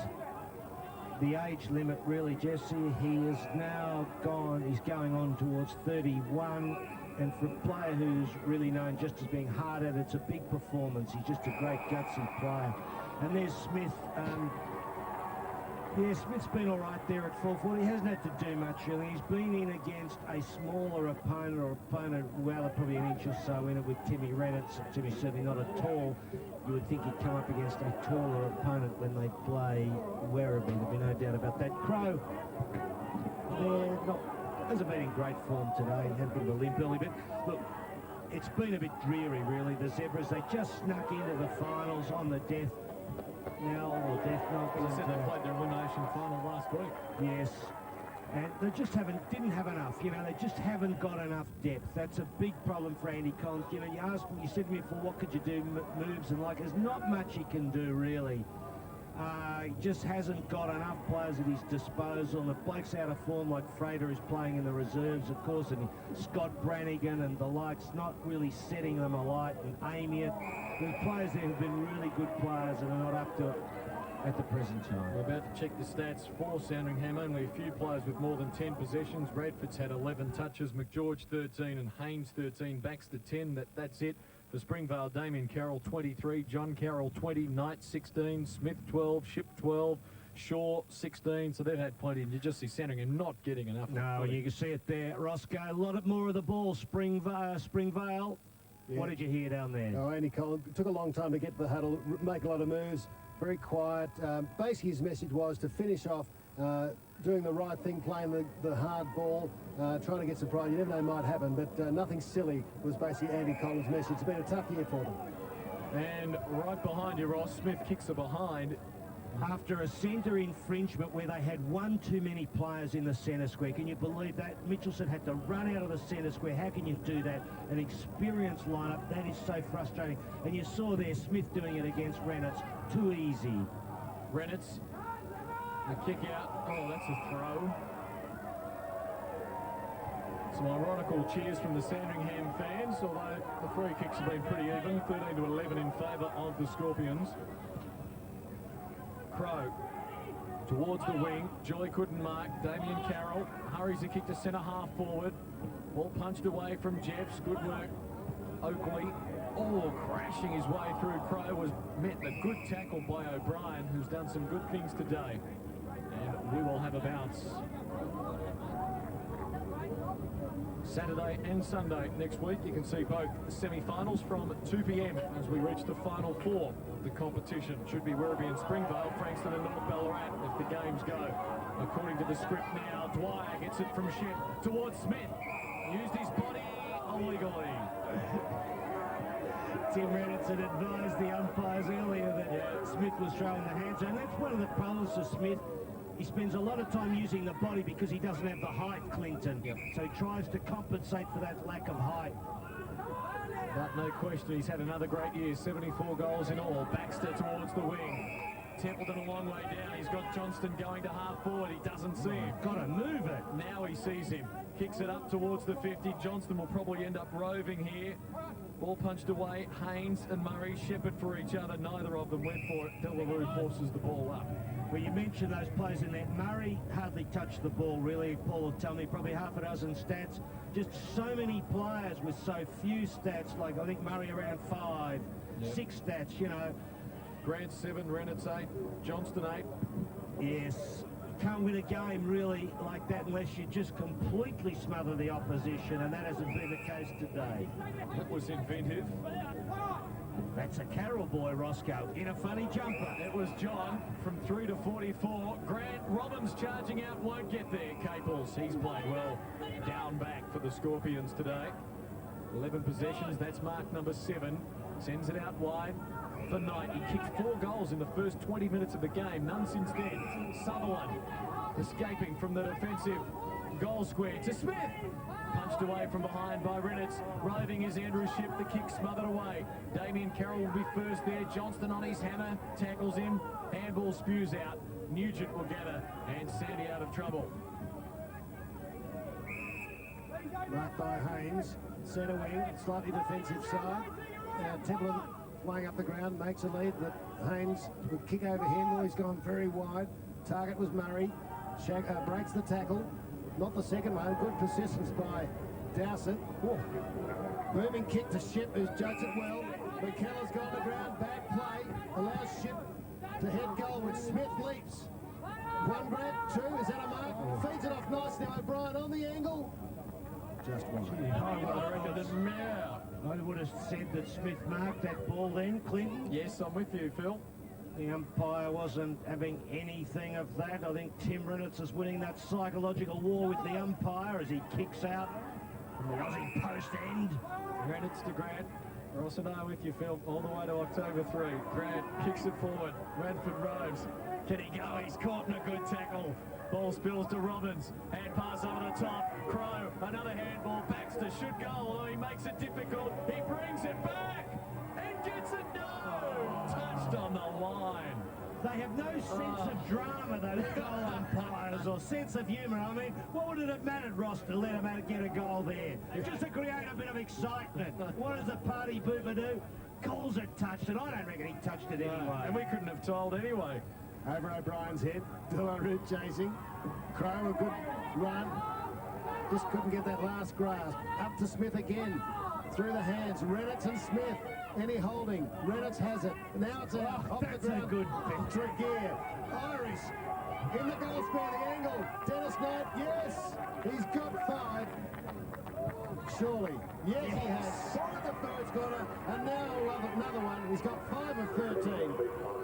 the age limit, really, Jesse. He is now gone. He's going on towards 31. And for a player who's really known just as being hard at it, it's a big performance. He's just a great gutsy player. And there's Smith. Yeah, Smith's been all right there at full forward. He hasn't had to do much, really. He's been in against a smaller opponent, or opponent, well, probably an inch or so in it with Timmy Reynolds. Timmy's certainly not a tall. You would think he'd come up against a taller opponent when they play Werribee. There'd be no doubt about that. Crow, hasn't been in great form today. He had a bit of a limp early, but look, it's been a bit dreary, really. The Zebras, they just snuck into the finals on the death knell, or death knock. As I said, they played their elimination final last week. Yes, and they just didn't have enough. You know, they just haven't got enough depth. That's a big problem for Andy Collins. You know, you said to me before, what could you do, moves and like, there's not much he can do, really. He just hasn't got enough players at his disposal. And the blokes out of form like Frater is playing in the reserves, of course, and Scott Brannigan and the likes not really setting them alight and aiming it. The players there have been really good players and are not up to it at the present time. We're about to check the stats for Sandringham. Only a few players with more than 10 possessions. Radford's had 11 touches, McGeorge 13 and Haynes 13, Baxter 10. That's it. For Springvale, Damien Carroll 23, John Carroll 20, Knight 16, Smith 12, Ship 12, Shaw 16. So they've had plenty, and you just see Sandringham not getting enough. No, you can see it there. Roscoe, a lot more of the ball. Springvale. Yeah. What did you hear down there? Oh, Andy Collins took a long time to get the huddle, make a lot of moves, very quiet. Basically, his message was to finish off doing the right thing, playing the hard ball, trying to get some pride. You never know, might happen, but nothing silly was basically Andy Collins' message. It's been a tough year for them. And right behind you, Ross, Smith kicks it behind. After a centre infringement where they had one too many players in the centre square. Can you believe that? Mitchelson had to run out of the centre square. How can you do that? An experienced lineup, that is so frustrating. And you saw there Smith doing it against Reynolds. Too easy. Reynolds, the kick out. Oh, that's a throw. Some ironical cheers from the Sandringham fans, although the free kicks have been pretty even. 13-11 in favour of the Scorpions. Crow towards the wing. Joy couldn't mark. Damien Carroll hurries a kick to centre half forward. Ball punched away from Jeffs. Good work. Oakley, crashing his way through. Crow was met. A good tackle by O'Brien, who's done some good things today. And we will have a bounce Saturday and Sunday next week. You can see both semi-finals from 2 p.m. as we reach the final four of the competition. Should be Werribee and Springvale, Frankston and North Ballarat if the games go according to the script now. Dwyer gets it from Ship towards Smith. Used his body illegally. Tim Reynolds had advised the umpires earlier that Smith was throwing the hands, and that's one of the problems for Smith. He spends a lot of time using the body because he doesn't have the height, Clinton. So he tries to compensate for that lack of height. But no question, he's had another great year. 74 goals in all. Baxter towards the wing. Templeton a long way down. He's got Johnston going to half forward. He doesn't see him. Got to move it. Now he sees him. Kicks it up towards the 50. Johnston will probably end up roving here. Ball punched away. Haynes and Murray shepherd for each other. Neither of them went for it. Delarue forces the ball up. Well, you mentioned those players in there. Murray hardly touched the ball, really. Paul will tell me probably half a dozen stats. Just so many players with so few stats. Like, I think Murray around 5, 6 stats, you know. Grant 7, Reynolds 8, Johnston 8. Yes. Can't win a game really like that unless you just completely smother the opposition, and that hasn't been the case today. That was inventive. That's a Carroll boy, Roscoe, in a funny jumper. It was John from 3 to 44. Grant Robbins charging out, won't get there. Caples, he's played well. Down back for the Scorpions today. 11 possessions, that's mark number 7. Sends it out wide for Knight. He kicked 4 goals in the first 20 minutes of the game, none since then. Sutherland escaping from the defensive goal square to Smith. Punched away from behind by Reynolds. Roving is Andrew Ship, the kick smothered away. Damien Carroll will be first there. Johnston on his hammer, tackles him. Handball spews out. Nugent will gather, and Sandy out of trouble. Marked by Haynes. Centre wing, slightly defensive side. Templeton laying up the ground, makes a lead that Haynes will kick over Hindle. He's gone very wide. Target was Murray. Breaks the tackle. Not the second one. Good persistence by Dowsett. Booming kick to Ship, who's judged it well. McKellar's gone to ground. Bad play. Allows Ship to head goal, which Smith leaps. One grab, two. Is that a mark? Feeds it off nicely. O'Brien on the angle. Just one. I would have said that Smith marked that ball then, Clinton. Yes, I'm with you, Phil. The umpire wasn't having anything of that. I think Tim Rinnitz is winning that psychological war with the umpire as he kicks out from the Aussie post end. Rinnitz to Grant. Rossino with you, Phil, all the way to October 3. Grant kicks it forward. Radford Rose. Can he go? He's caught in a good tackle. Ball spills to Robbins. Hand pass over the top. Crow, another handball. Baxter should go, although he makes it difficult. He brings it back and gets it. No! Touched on the line. They have no sense of drama, those goal umpires, or sense of humour. I mean, what would it have mattered, Ross, to let them get a goal there? Just to create a bit of excitement. What does the party pooper do? Calls it touched, and I don't reckon he touched it anyway. And we couldn't have told anyway. Over O'Brien's head. De La Rue chasing. Crow, a good run. Just couldn't get that last grasp. Up to Smith again. Through the hands. Reynolds and Smith. Any holding. Reynolds has it. Now it's out. Off the ground. A good Tregear. Irish. In the goal square. The angle. Dennis Knight. Yes. He's got 5. Surely. Yes, he has. 4 at the first corner. And now another one. He's got 5 of 13.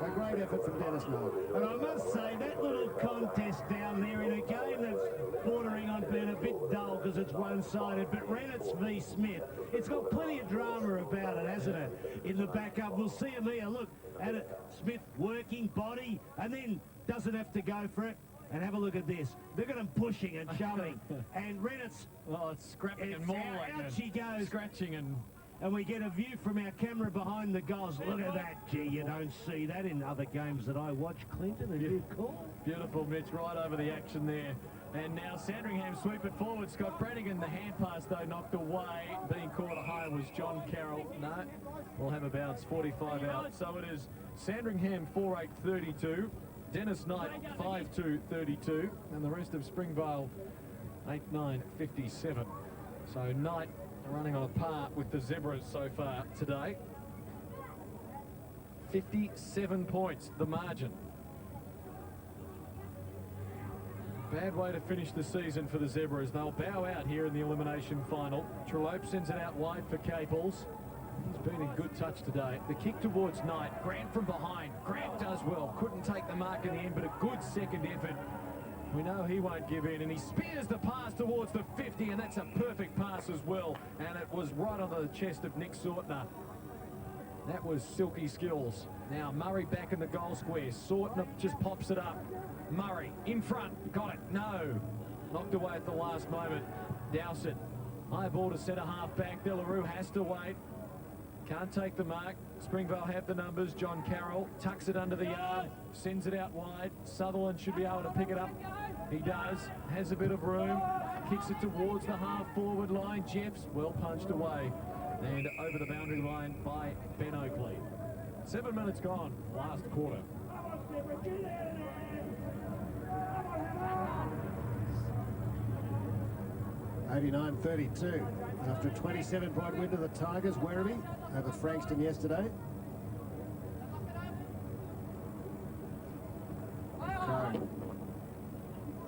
A great effort from Dennis Knight. And I must say, that little contest down there in a game that's bordering on being a bit dull because it's one-sided, but Reynolds v Smith, it's got plenty of drama about it, hasn't it? In the backup, we'll see him here. Look at it. Smith working body and then doesn't have to go for it. And have a look at this. Look at him pushing and shoving. And Reynolds... Oh, it's scrapping and mauling. Out she goes. Scratching and we get a view from our camera behind the goals. Look at that. Gee, you don't see that in other games that I watch, Clinton. Are you cool? Beautiful, Mitch, right over the action there. And now Sandringham sweep it forward. Scott Brannigan, the hand pass, though, knocked away. Being caught high was John Carroll. No, we'll have a bounce, 45 out. So it is Sandringham 4-8-32. Dennis Knight 5-2-32. And the rest of Springvale 8-9-57. So Knight running on a par with the Zebras so far today. 57 points, the margin. Bad way to finish the season for the Zebras. They'll bow out here in the elimination final. Trelope sends it out wide for Caples. He's been in good touch today. The kick towards Knight. Grant from behind. Grant does well. Couldn't take the mark in the end, but a good second effort. We know he won't give in, and he spears the pass towards the 50, and that's a perfect pass as well. And it was right on the chest of Nick Sortner. That was silky skills. Now Murray back in the goal square. Sortner just pops it up. Murray in front. Got it. No. Knocked away at the last moment. Dowsett. High ball to centre half back. De La Rue has to wait. Can't take the mark. Springvale have the numbers. John Carroll tucks it under the arm, sends it out wide. Sutherland should be able to pick it up. He does. Has a bit of room. Kicks it towards the half-forward line. Jeffs well punched away. And over the boundary line by Ben Oakley. 7 minutes gone, last quarter. $89-32 after a 27-point win to the Tigers. Werribee over Frankston yesterday.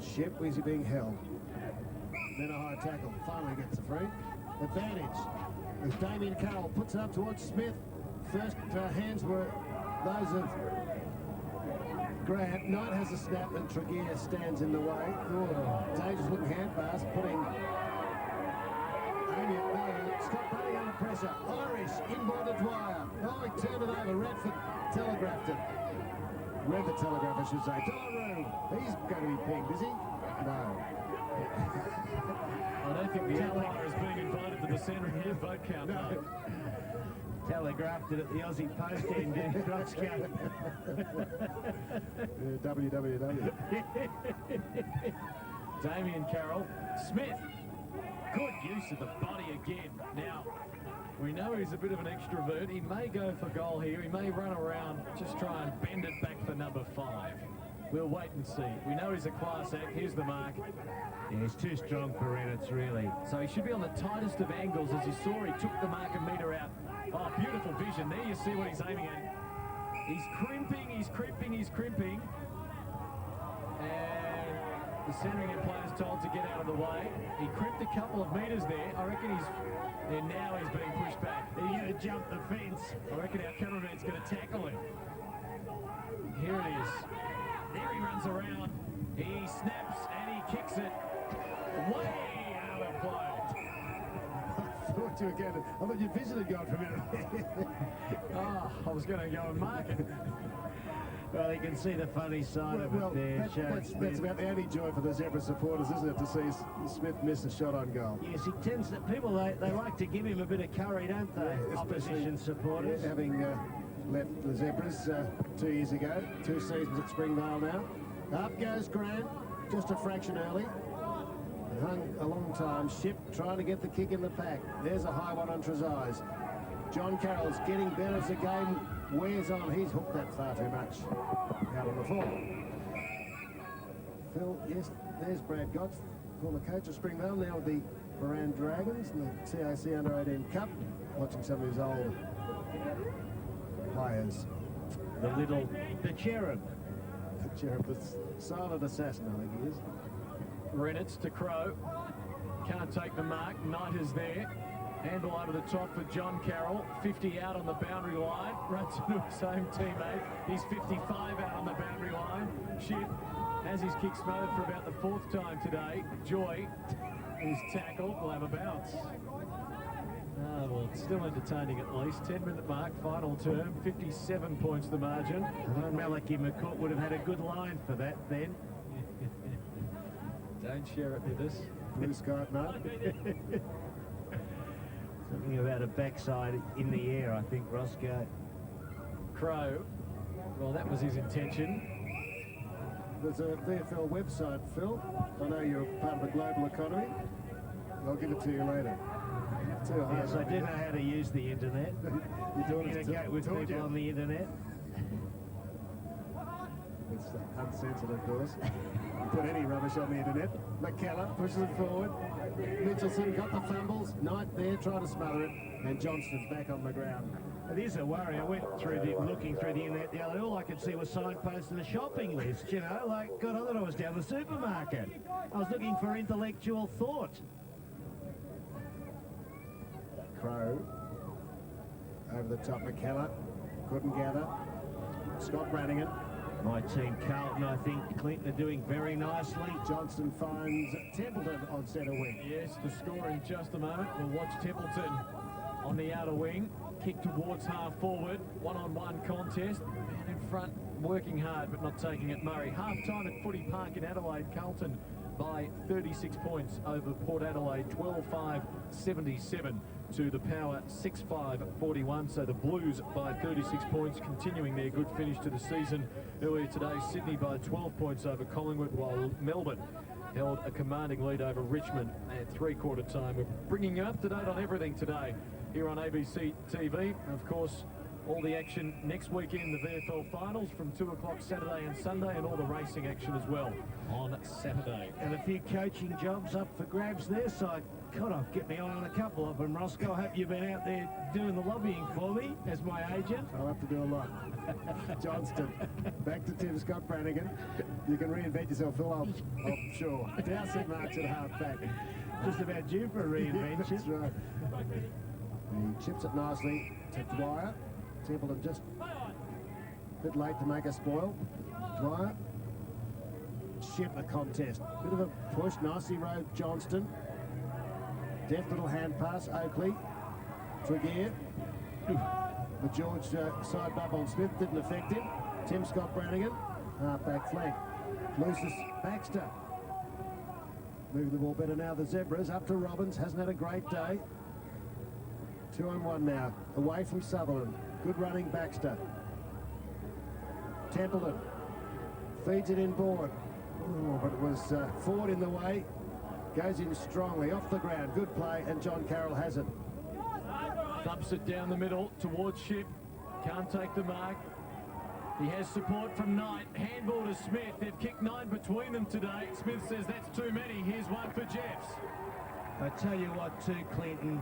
Ship, Weezy being held. Then a high tackle. Finally gets a free. Advantage. As Damien Carroll puts it up towards Smith. First hands were those of Grant. Knight has a snap and Tregear stands in the way. Dangerous looking hand pass, putting Scott Bunny under pressure. Irish inboard to Dwyer. Oh, he turned it over. Radford telegraphed it. Read the telegraph, I should say. De La Rue. He's going to be pinged, is he? No. I don't think the umpire is being invited to the Sandringham vote count. No. Telegraphed it at the Aussie post end, didn't Trotsky? WWW. Damien Carroll. Smith. Good use of the body again. Now, we know he's a bit of an extrovert. He may go for goal here. He may run around, just try and bend it back for number 5. We'll wait and see. We know he's a class act. Here's the mark. Yeah, he's too strong for Reynolds, really. So he should be on the tightest of angles. As you saw, he took the marker meter out. Oh, beautiful vision. There you see what he's aiming at. He's crimping, he's crimping, he's crimping. And the Sandringham player's told to get out of the way. He crimped a couple of metres there. I reckon and now he's being pushed back. He's going to jump the fence. I reckon our cameraman's going to tackle him. Here it is. There he runs around. He snaps and he kicks it way out of play. I thought you were going to... I thought your vision had gone for a minute. Oh, I was going to go and mark it. Well, you can see the funny side of it there. That's about the only joy for the Zebra supporters, isn't it, to see Smith miss a shot on goal? Yes, he tends to... People, they like to give him a bit of curry, don't they? Yeah, opposition supporters. Yeah, having left the Zebras 2 years ago, 2 seasons at Springvale now. Up goes Grant, just a fraction early. Hung a long time. Ship trying to get the kick in the pack. There's a high one on Trezise. John Carroll's getting better as the game wears on. He's hooked that far too much. Out on the floor. Phil, yes, there's Brad Gotts, former coach of Springvale, now with the Moran Dragons and the CAC Under-18 Cup. Watching some of his old players. The cherub. The cherub, the silent assassin, I think he is. Reynolds to Crow. Can't take the mark. Knight is there. Handle over the top for John Carroll. 50 out on the boundary line. Runs into his own teammate. He's 55 out on the boundary line. Ship has his kick smothered for about the 4th time today. Joy is tackled. Will have a bounce. Oh, well, it's still entertaining at least. 10-minute mark, final term. 57 points the margin. Malachi McCourt would have had a good line for that then. Don't share it with us. Blue sky, no. Something about a backside in the air, I think, Roscoe. Crow. Well, that was his intention. There's a VFL website, Phil. I know you're part of the global economy. I'll give it to you later. Yes, I do know how to use the internet. You communicate with people on the internet. It's uncensored, of course. Put any rubbish on the internet. McKellar pushes it forward. Mitchelson got the fumbles. Knight there trying to smother it. And Johnston's back on the ground. It is a worry. I went through looking through the internet the other day. All I could see was signposts and a shopping list, you know, like, God, I thought I was down the supermarket. I was looking for intellectual thought. Crow. Over the top, McKellar. Couldn't gather. Scott Brannigan. My team, Carlton, I think Clinton are doing very nicely. Johnston finds Templeton on centre wing. Yes, the score in just a moment. We'll watch Templeton on the outer wing. Kick towards half forward. One-on-one contest. And in front, working hard but not taking it. Murray. Half-time at Footy Park in Adelaide. Carlton by 36 points over Port Adelaide. 12-5-77 to the Power 6-5-41. So the Blues by 36 points, continuing their good finish to the season. Earlier today, Sydney by 12 points over Collingwood, while Melbourne held a commanding lead over Richmond at 3/4 time. We're bringing you up to date on everything today here on ABC TV. Of course, all the action next weekend, the VFL finals from 2 o'clock Saturday and Sunday, and all the racing action as well on Saturday. And a few coaching jobs up for grabs there, so I God, I'll get my eye on a couple of them, Roscoe. I hope you've been out there doing the lobbying for me as my agent. I'll have to do a lot. Johnston, back to Tim Scott Brannigan. You can reinvent yourself, Phil, I'm sure. Dowsett marks at half back. Just about due for a reinvention. That's right. He chips it nicely to Dwyer. Templeton just a bit late to make a spoil. Dwyer. Ship the contest. Bit of a push. Nicely rode Johnston. Deft little hand pass, Oakley. Tregear. The George side bump on Smith didn't affect him. Tim Scott Brannigan, half-back flank. Lucius Baxter. Moving the ball better now, the Zebras. Up to Robbins, hasn't had a great day. 2-on-1 now, away from Sutherland. Good running Baxter. Templeton feeds it in board. Oh, but it was Ford in the way. Goes in strongly, off the ground. Good play, and John Carroll has it. Thumps it down the middle towards Ship. Can't take the mark. He has support from Knight. Handball to Smith. They've kicked 9 between them today. Smith says that's too many. Here's one for Jeffs. I tell you what too, Clinton,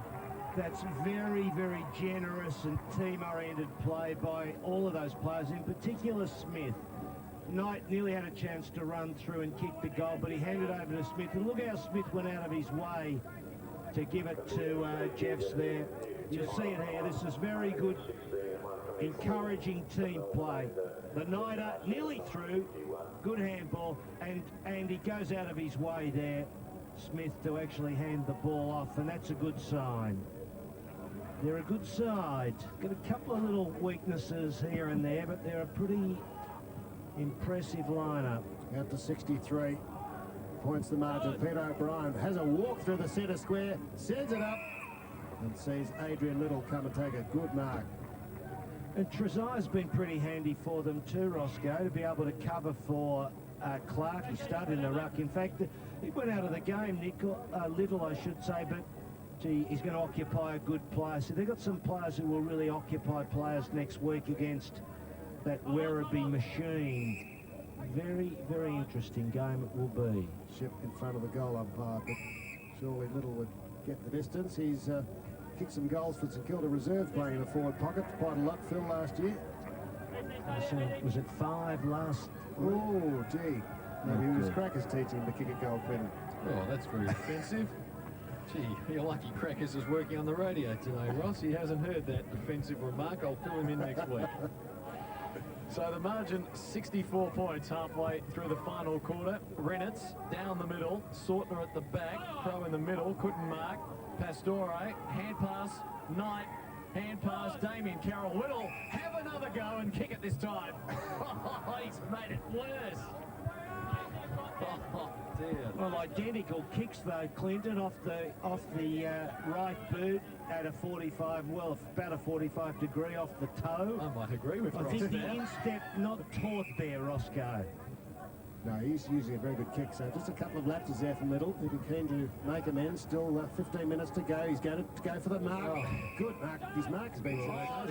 that's very, very generous and team-oriented play by all of those players, in particular Smith. Knight nearly had a chance to run through and kick the goal, but he handed over to Smith. And look how Smith went out of his way to give it to Jeffs there. You see it here. This is very good, encouraging team play. The Knighter nearly through, good handball, and he goes out of his way there, Smith, to actually hand the ball off, and that's a good sign. They're a good side. Got a couple of little weaknesses here and there, but they're a pretty impressive lineup. Out to 63. Points the margin. Peter O'Brien has a walk through the centre square, sends it up, and sees Adrian Little come and take a good mark. And Trezeguet's been pretty handy for them too, Roscoe, to be able to cover for Clark. He started in the ruck. In fact, he went out of the game, Little, I should say, but gee, he's going to occupy a good player. So they've got some players who will really occupy players next week against that Werribee machine. Very, very interesting game it will be. Ship in front of the goal umpire, but surely Little would get the distance. He's kicked some goals for St Kilda reserves playing in the forward pocket. Quite a lot, Phil, last year. Was it 5 last week? Oh, gee. Maybe it was Crackers teaching him to kick a goal, Clinton. Oh, that's very offensive. Gee, you're lucky Crackers is working on the radio today, Ross. He hasn't heard that offensive remark. I'll fill him in next week. So the margin, 64 points halfway through the final quarter. Reynolds down the middle, Sortner at the back, Crow in the middle, couldn't mark. Pastore, hand pass, Knight, hand pass, Damien Carroll. Little, have another go and kick it this time. He's made it worse. Oh, dear. Well, identical kicks though, Clinton, off the right boot at a 45, well, about a 45 degree off the toe. I might agree with Ross. I think the instep not taught there, Roscoe. No, he's usually a very good kick, so just a couple of lapses there from Little. He'll be keen to make amends. Still 15 minutes to go. He's going to go for the mark. Oh. Good mark. His mark has been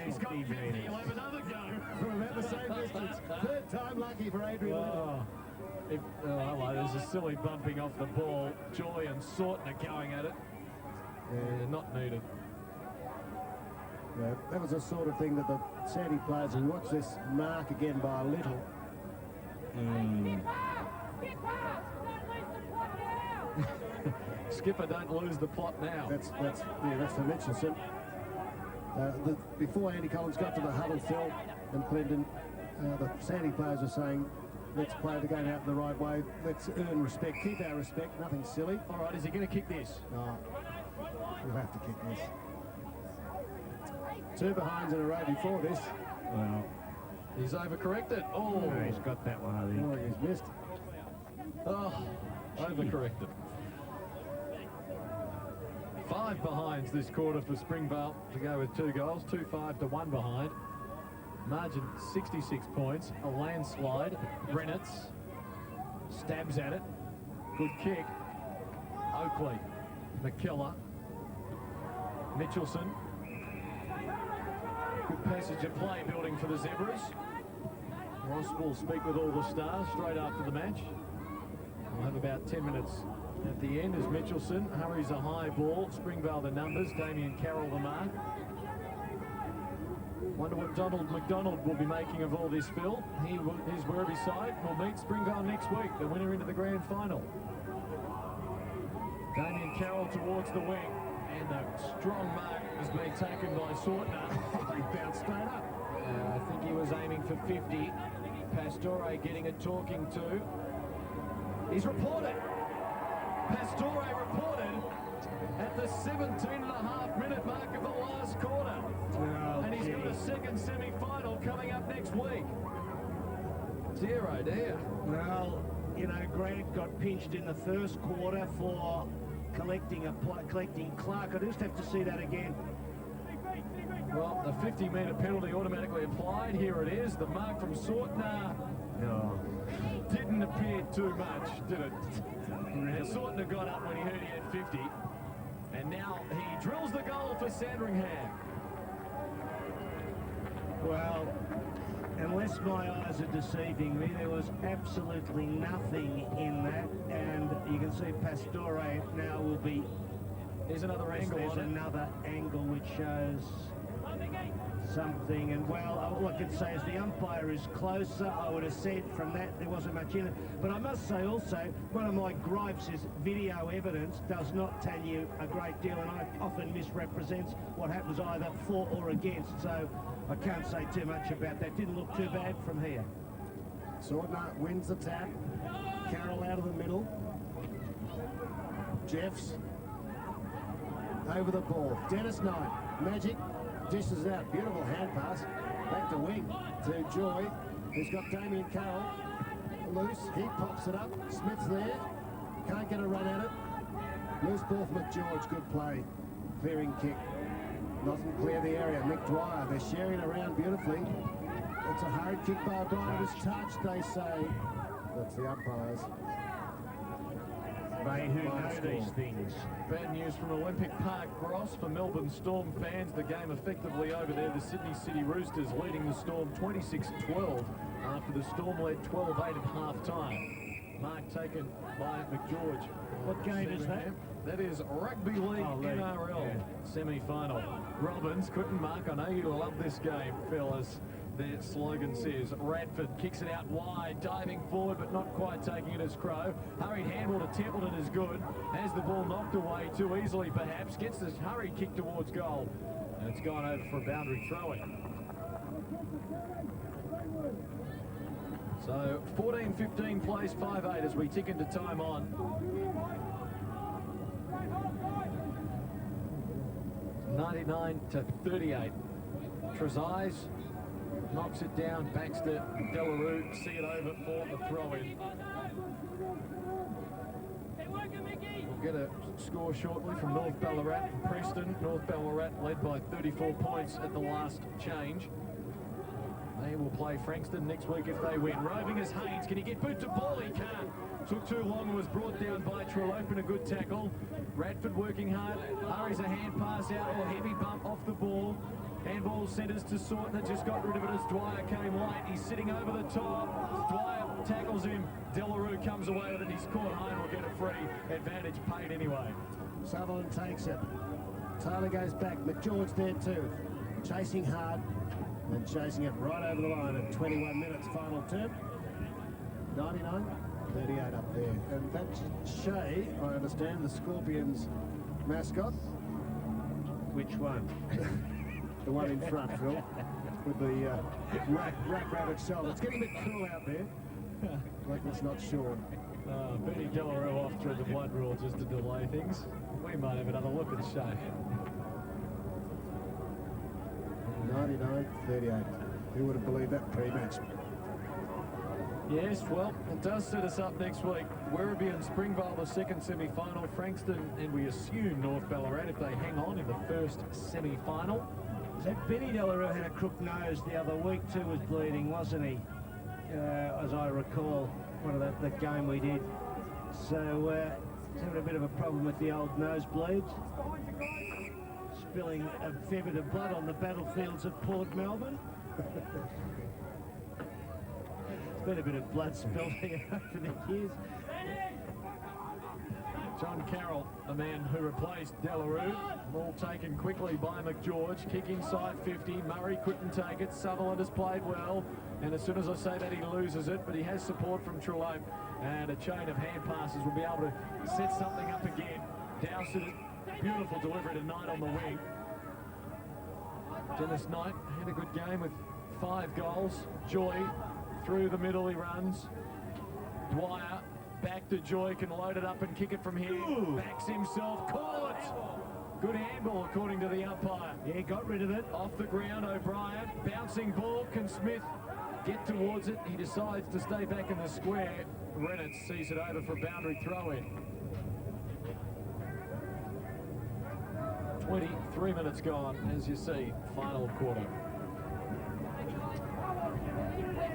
he's got 50. He'll have another go. From about the same distance. Third time lucky for Adrian Little. Hello, there's a silly bumping off the ball. Joy and Sortner going at it. Not needed. Yeah, that was the sort of thing that the Sandy players who watch this mark again by Little. Skipper, don't lose the plot now. That's for Mitchelson. Before Andy Collins got to the huddle, Phil and Clinton, the Sandy players were saying, let's play the game out in the right way. Let's earn respect. Keep our respect. Nothing silly. All right, is he going to kick this? No. He'll have to kick this. 2 behinds in a row before this. Well, he's overcorrected. Oh, no, he's got that one, I think. Oh, he's missed. Oh, overcorrected. 5 behinds this quarter for Springvale to go with 2 goals. 2-5 to 1 behind. Margin 66 points. A landslide. Reynolds stabs at it. Good kick. Oakley. McKellar. Mitchelson. Good passage of play building for the Zebras. Ross will speak with all the stars straight after the match. We'll have about 10 minutes at the end as Mitchelson hurries a high ball. Springvale the numbers. Damien Carroll the mark. Wonder what Donald McDonald will be making of all this, Phil. His Werribee side will meet Springvale next week, the winner into the grand final. Damien Carroll towards the wing, and the strong mark has been taken by Sortner. He bounced straight up. I think he was aiming for 50. Pastore getting a talking to. He's reported. Pastore reported at the 17.5-minute mark of the last quarter. Oh, and he's got a second semi-final coming up next week. Dear, oh dear. Well, you know, Grant got pinched in the first quarter for collecting Clark. I just have to see that again. Well, the 50-metre penalty automatically applied. Here it is. The mark from Sortner didn't appear too much, did it? Sorton had got up when he heard he had 50. And now he drills the goal for Sandringham. Well, unless my eyes are deceiving me, there was absolutely nothing in that. And you can see Pastore now will be... There's another angle There's on it. another angle which shows something. And, well, all I can say is the umpire is closer. I would have said from that there wasn't much in it. But I must say also, one of my gripes is video evidence does not tell you a great deal, and I often misrepresents what happens either for or against. So I can't say too much about that. Didn't look too bad from here. Sortner wins the tap. Carroll out of the middle. Jeffs over the ball. Dennis Knight. Magic dishes out. Beautiful hand pass. Back to wing to Joy, who's got Damien Carroll loose. He pops it up. Smith's there. Can't get a run at it. Loose ball for McGeorge. Good play. Clearing kick. Doesn't clear the area. Mick Dwyer. They're sharing around beautifully. It's a hard kick by O'Brien. It was touched, they say. That's the umpires. They who know these things. Bad news from Olympic Park, Ross, for Melbourne Storm fans. The game effectively over there. The Sydney City Roosters leading the Storm 26-12 after the Storm led 12-8 at half-time. Mark taken by McGeorge. What game is that? That is Rugby League NRL semi-final. Robbins couldn't mark. I know you love this game, fellas. Their slogan says, Radford kicks it out wide, diving forward but not quite taking it as Crow. Hurried handball to Templeton is good. Has the ball knocked away too easily perhaps. Gets this hurried kick towards goal. And it's gone over for a boundary throw-in. So 14-15 plays 5-8 as we tick into time on. 99-38. Trezise knocks it down, Baxter, Delarue, see it over for the throw-in. We'll get a score shortly from North Ballarat and Preston. North Ballarat led by 34 points at the last change. They will play Frankston next week if they win. Roving is Haynes. Can he get boot to ball? He can't. Took too long and was brought down by Trellope. A good tackle. Radford working hard. Hurries a hand pass out or heavy bump off the ball. Handball centres to Sortner, just got rid of it as Dwyer came late. He's sitting over the top. Dwyer tackles him. Delarue comes away with it. He's caught home. Will get a free advantage paid anyway. Sutherland takes it. Taylor goes back. McGeorge there too. Chasing hard and chasing it right over the line at 21 minutes final term. 99-38 up there. And that's Shea, I understand, the Scorpions mascot. Which one? The one in front, Phil, with the rabbit shoulder. It's getting a bit cool out there. Like it's not sure. Benny Delarue off through the blood rule just to delay things. We might have another look at Shea. 99-38. Who would have believed that pre-match? Yes, well, it does set us up next week. Werribee and Springvale, the second semi-final. Frankston, and we assume North Ballarat if they hang on in the first semi-final. So Benny Delarue had a crook nose the other week too, was bleeding, wasn't he? As I recall, one of the game we did. So he's having a bit of a problem with the old nosebleeds. Spilling a fair bit of blood on the battlefields of Port Melbourne. There's been a bit of blood spilled here over the years. John Carroll, the man who replaced Delarue. Ball taken quickly by McGeorge. Kick inside 50. Murray couldn't take it. Sutherland has played well. And as soon as I say that, he loses it. But he has support from Trellope. And a chain of hand passes will be able to set something up again. Dowsett it. Beautiful delivery tonight on the wing. Dennis Knight had a good game with 5 goals. Joy through the middle he runs. Dwyer back to Joy, can load it up and kick it from here. Ooh. Backs himself, caught! Good handball according to the umpire. Yeah, got rid of it. Off the ground, O'Brien. Bouncing ball, can Smith get towards it? He decides to stay back in the square. Reynolds sees it over for a boundary throw-in. 23 minutes gone, as you see, final quarter.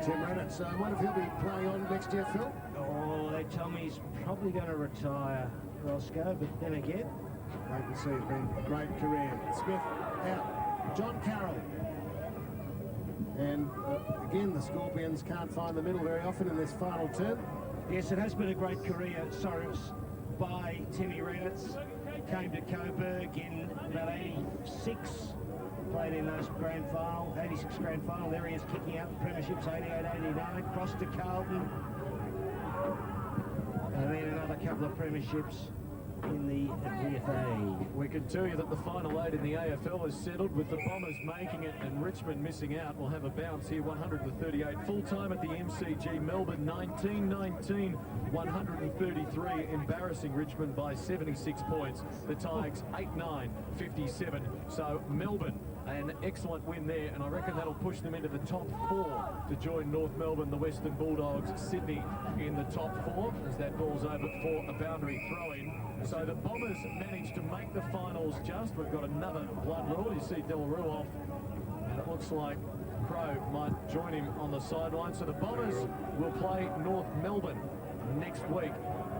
Tim Reynolds, I wonder if he'll be playing on next year, Phil? Oh, they tell me he's probably going to retire, Roscoe, but then again... Wait and see, it's been a great career. Smith out. John Carroll. And again, the Scorpions can't find the middle very often in this final term. Yes, it has been a great career, Cyrus, by Timmy Reynolds. Came to Coburg in about 86. Played in those grand final, 86 grand final. There he is kicking out the premierships, 88, 89. Crossed to Carlton. And then another couple of premierships in the VFA. We can tell you that the final 8 in the AFL is settled, with the Bombers making it and Richmond missing out. We'll have a bounce here, 138 full-time at the MCG. Melbourne 19-19, 133, embarrassing Richmond by 76 points. The Tigers 8-9, 57. So Melbourne, an excellent win there, and I reckon that'll push them into the top 4 to join North Melbourne, the Western Bulldogs, Sydney in the top 4 as that ball's over for a boundary throw-in. So the Bombers managed to make the finals just. We've got another blood rule. You see Delarue off, and it looks like Crow might join him on the sideline. So the Bombers will play North Melbourne next week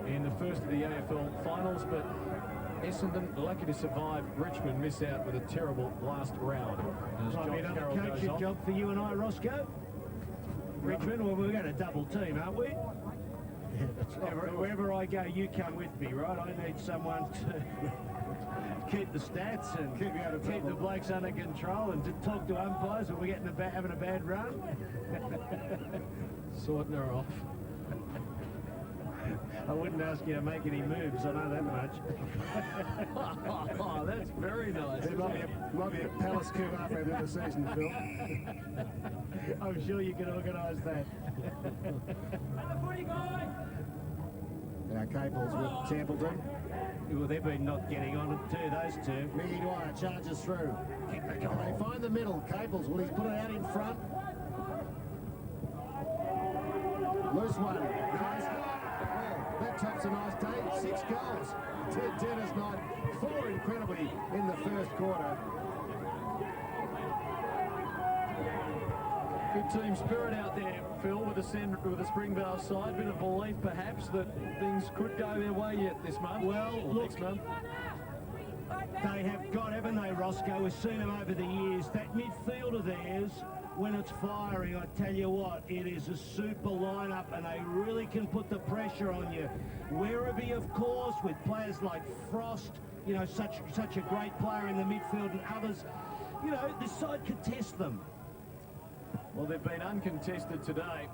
in the first of the AFL finals, but Essendon, lucky to survive. Richmond miss out with a terrible last round. Might be another coaching job for you and I, Roscoe. Richmond, well, we're going to double team, aren't we? Wherever I go, you come with me, right? I need someone to keep the stats and keep the blokes under control and to talk to umpires when we're getting having a bad run. Sorting her off. I wouldn't ask you to make any moves, I know that much. Oh, that's very nice. There might be a palace coup after the end of the season, Phil. I'm sure you can organise that. Now Caples with Templeton. Well, they've been not getting on it too, those two. Mickey Dwyer charges through. They find the middle. Caples, will he put it out in front? Loose one. Nice. Well, that tops a nice day. 6 goals. Dennis Knight, 4 incredibly in the first quarter. Good team spirit out there, Phil, with the Springvale side. Bit of belief, perhaps, that things could go their way yet this month. Well, or look, next month. They have got, haven't they, Roscoe? We've seen them over the years. That midfield of theirs, when it's firing, I tell you what, it is a super lineup, and they really can put the pressure on you. Werribee, of course, with players like Frost, you know, such a great player in the midfield, and others. You know, this side could test them. Well, they've been uncontested today.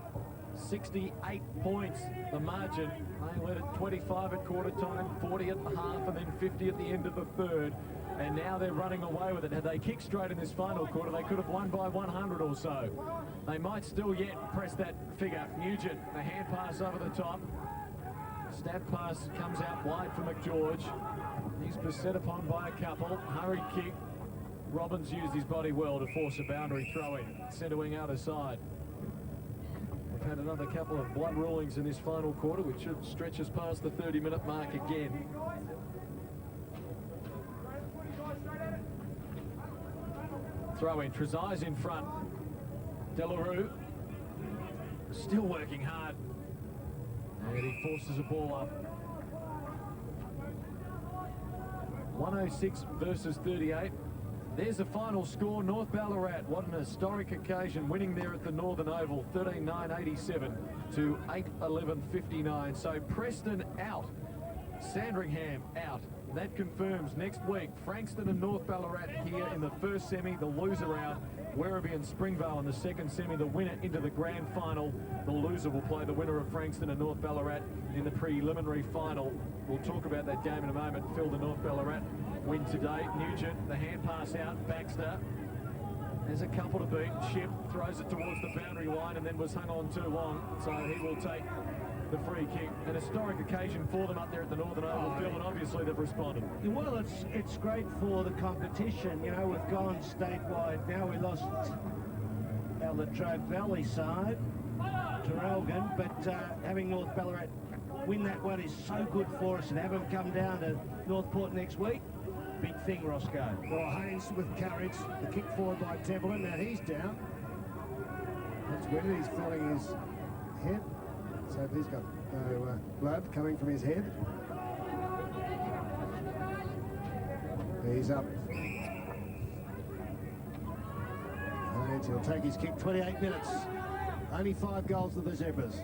68 points, the margin. They led at 25 at quarter time, 40 at the half, and then 50 at the end of the third. And now they're running away with it. Had they kicked straight in this final quarter, they could have won by 100 or so. They might still yet press that figure. Nugent, the hand pass over the top. Stab pass comes out wide for McGeorge. He's beset upon by a couple. Hurried kick. Robbins used his body well to force a boundary throw-in. Centre wing out aside. We've had another couple of blood rulings in this final quarter, which should stretch us past the 30-minute mark again. Throw-in. Trezai's in front. Delarue still working hard. And he forces a ball up. 106 versus 38. There's the final score. North Ballarat, what an historic occasion, winning there at the Northern Oval, 13-9-87 to 8-11-59. So Preston out, Sandringham out. That confirms next week Frankston and North Ballarat here in the first semi, the loser round. Werribee and Springvale in the second semi, the winner into the grand final. The loser will play the winner of Frankston and North Ballarat in the preliminary final. We'll talk about that game in a moment. Phil, the North Ballarat win today. Nugent, the hand pass out. Baxter has a couple to beat. Ship throws it towards the boundary line and then was hung on too long. So he will take the free kick. An historic occasion for them up there at the Northern Oval, Phil, and obviously they've responded. Well, it's great for the competition. You know, we've gone statewide. Now we lost our Latrobe Valley side to Elgin, but having North Ballarat win that one is so good for us, and have them come down to Northport next week. Big thing, Roscoe. Well, Haynes with courage, the kick forward by Templeton. Now he's down. It's wetted. He's feeling his head. So he's got no blood coming from his head. He's up. And he'll take his kick. 28 minutes. Only 5 goals to the Zebras.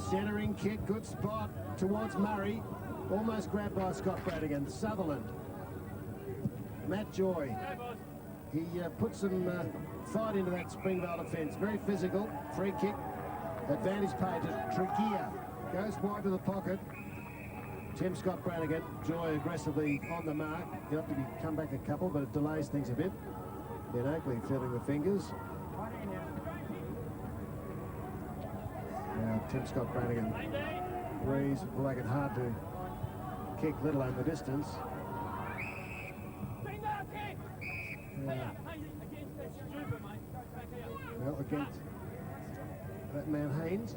Centering kick, good spot towards Murray. Almost grabbed by Scott Bradigan. Sutherland. Matt Joy. He put some fight into that Springvale defence. Very physical. Free kick. Advantage paid to Tregear. Goes wide to the pocket. Tim Scott Bradigan. Joy aggressively on the mark. He'll have to come back a couple, but it delays things a bit. Then Oakley feeling the fingers. Now Tim Scott Bradigan. Breeze will make it hard to kick, let alone the distance. Well, against that man Haynes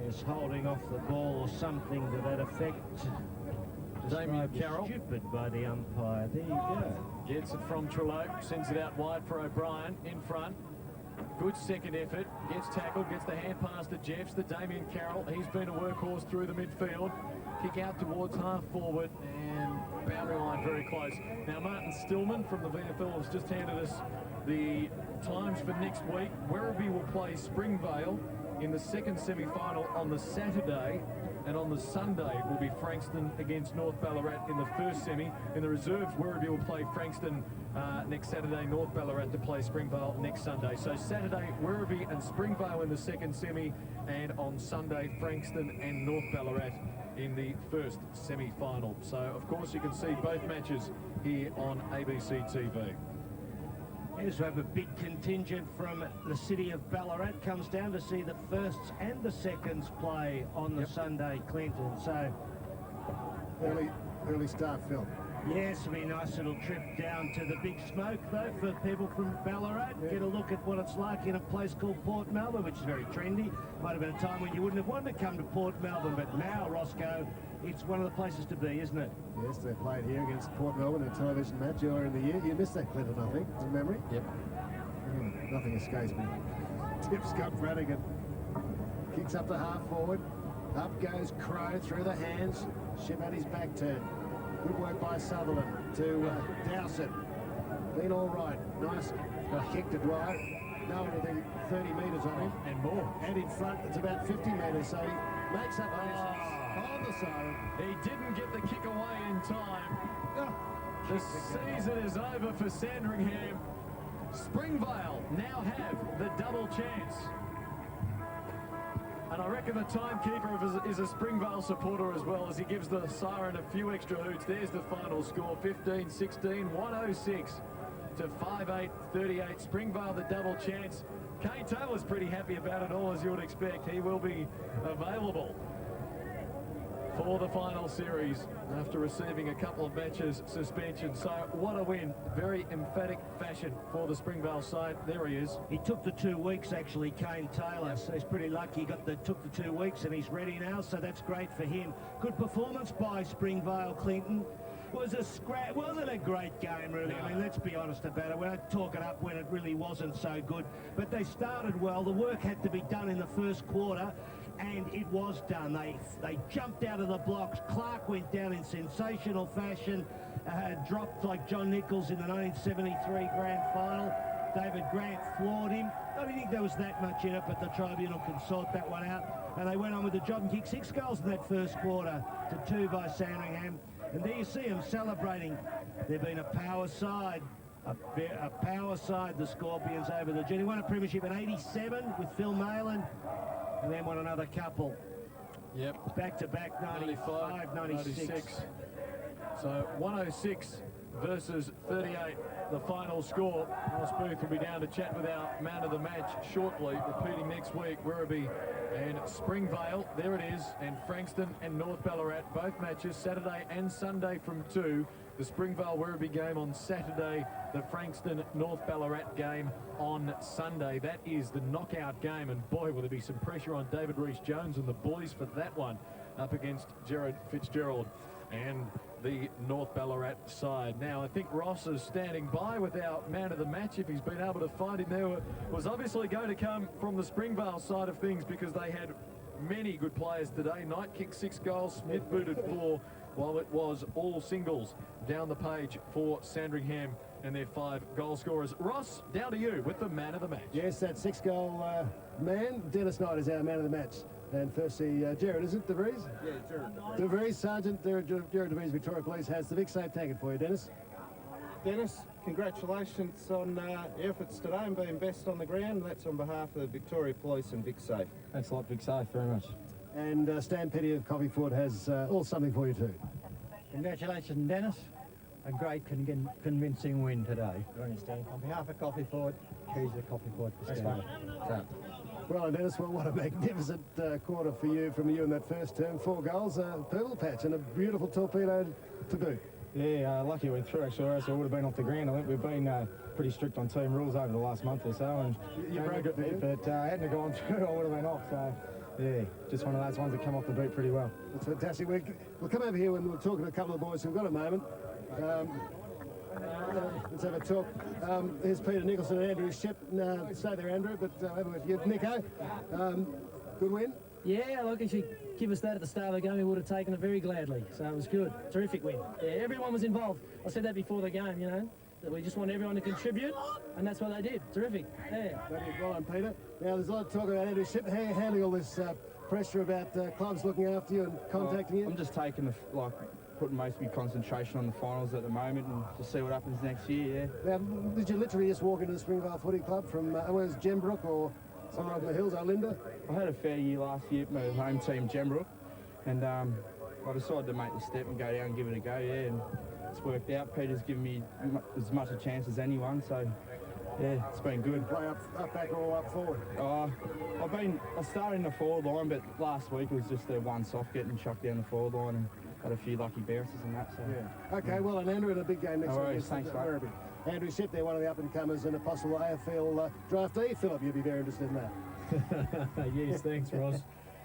is holding off the ball or something to that effect. Damien Carroll. Stupid by the umpire. There you go. Gets it from Trello, sends it out wide for O'Brien in front. Good second effort, gets tackled, gets the hand pass to Jeffs, to Damien Carroll. He's been a workhorse through the midfield. Kick out towards half forward and boundary line very close. Now Martin Stillman from the VFL has just handed us the times for next week. Werribee will play Springvale in the second semi-final on the Saturday, and on the Sunday will be Frankston against North Ballarat in the first semi. In the reserves, Werribee will play Frankston next Saturday, North Ballarat to play Springvale next Sunday. So Saturday, Werribee and Springvale in the second semi, and on Sunday, Frankston and North Ballarat in the first semi-final. So, of course, you can see both matches here on ABC TV. Here's have a big contingent from the city of Ballarat. Comes down to see the firsts and the seconds play on the Sunday, Clinton. So early start, Phil. Yes, it'll be a nice little trip down to the Big Smoke, though, for people from Ballarat. Get a look at what it's like in a place called Port Melbourne, which is very trendy. Might have been a time when you wouldn't have wanted to come to Port Melbourne, but now, Roscoe, it's one of the places to be, isn't it? Yes, they played here against Port Melbourne in a television match earlier in the year. You missed that, Clinton, I think, from memory. Yep. Nothing escapes me. Tim Scott Bradigan kicks up to half forward. Up goes Crow through the hands. Ship at his back turn. Good work by Sutherland to douse it. Been all right. Nice kick to drive. No one within 30 metres on him. And more. And in front, it's about 50 metres, so he makes up on the siren. He didn't get the kick away in time. The season is over for Sandringham. Springvale now have the double chance. And I reckon the timekeeper is a Springvale supporter as well, as he gives the siren a few extra hoots. There's the final score, 15-16, 106 to 5-8-38. Springvale the double chance. Kane Taylor's pretty happy about it all, as you would expect. He will be available for the final series after receiving a couple of matches suspension. So what a win. Very emphatic fashion for the Springvale side. There he is. He took the 2 weeks, actually, Kane Taylor. So he's pretty lucky. He took the 2 weeks and he's ready now, so that's great for him. Good performance by Springvale, Clinton. Wasn't a great game, really. I mean, let's be honest about it. We don't talk it up when it really wasn't so good. But they started well. The work had to be done in the first quarter, and it was done. They jumped out of the blocks. Clark went down in sensational fashion, dropped like John Nichols in the 1973 grand final. David Grant floored him. I don't think there was that much in it, but the tribunal can sort that one out. And they went on with the job and kicked 6 goals in that first quarter to 2 by Sandringham. And there you see them celebrating. They've been a power side. A power side, the Scorpions, over the journey. Won a premiership in 87 with Phil Malin, and then won another couple. Yep. Back-to-back, 95, 96. So 106 versus 38, the final score. Ross Booth will be down to chat with our man of the match shortly, repeating next week. Werribee and Springvale, there it is, and Frankston and North Ballarat, both matches Saturday and Sunday from 2. The Springvale-Werribee game on Saturday, the Frankston-North Ballarat game on Sunday. That is the knockout game, and boy, will there be some pressure on David Rhys-Jones and the boys for that one up against Jared Fitzgerald. and the North Ballarat side. Now, I think Ross is standing by with our man of the match. If he's been able to find him there, was obviously going to come from the Springvale side of things because they had many good players today. Knight kicked 6 goals, Smith booted 4, while it was all singles down the page for Sandringham and their 5 goal scorers. Ross, down to you with the man of the match. Yes, that 6-goal man, Dennis Knight, is our man of the match. And firstly, Jared, is it DeVries? Yeah, Jared. DeVries, Sergeant Jared DeVries, Victoria Police, has the Vic Safe taken for you, Dennis. Dennis, congratulations on your efforts today and being best on the ground. That's on behalf of the Victoria Police and Vic Safe. Thanks a lot, Vic Safe, very much. And Stan Petty of Coffeeford has all something for you too. Congratulations, Dennis. A great convincing win today. On behalf of Coffeeford, here's the Coffeeford for Well, Dennis, well, what a magnificent quarter for you from you in that first term. 4 goals, purple patch, and a beautiful torpedo to boot. Yeah, lucky we went through, actually, or else I would have been off the ground. I think we've been pretty strict on team rules over the last month or so, and you broke it, did you? but hadn't it gone through, I would have been off. So, yeah, just one of those ones that come off the boot pretty well. That's fantastic. We'll come over here and we'll talk to a couple of boys who've got a moment. Let's have a talk. Here's Peter Nicholson and Andrew Ship. Stay there, Andrew, but over with you. Nico, good win? Yeah, look, if you give us that at the start of the game, we would have taken it very gladly. So it was good. Terrific win. Yeah, everyone was involved. I said that before the game, you know, that we just want everyone to contribute, and that's what they did. Terrific. Yeah. Well done, Peter. Now, there's a lot of talk about Andrew Ship. How are you handling all this pressure about clubs looking after you and contacting you? I'm just taking putting most of my concentration on the finals at the moment and just see what happens next year, Now, did you literally just walk into the Springvale Footy Club from, where's Gembrook or somewhere up in the hills, Olinda? I had a fair year last year, my home team, Gembrook, and I decided to make the step and go down and give it a go, yeah, and it's worked out. Peter's given me as much a chance as anyone, so yeah, it's been good. Play up back or up forward? I started in the forward line, but last week it was just the one soft getting chucked down the forward line and had a few lucky bounces and that. So yeah. Okay, well, and Andrew in a big game next week. Thanks, mate. Andrew Ship, they're one of the up-and-comers and a possible AFL draftee. Philip, you'd be very interested in that. Yes, thanks, Ross.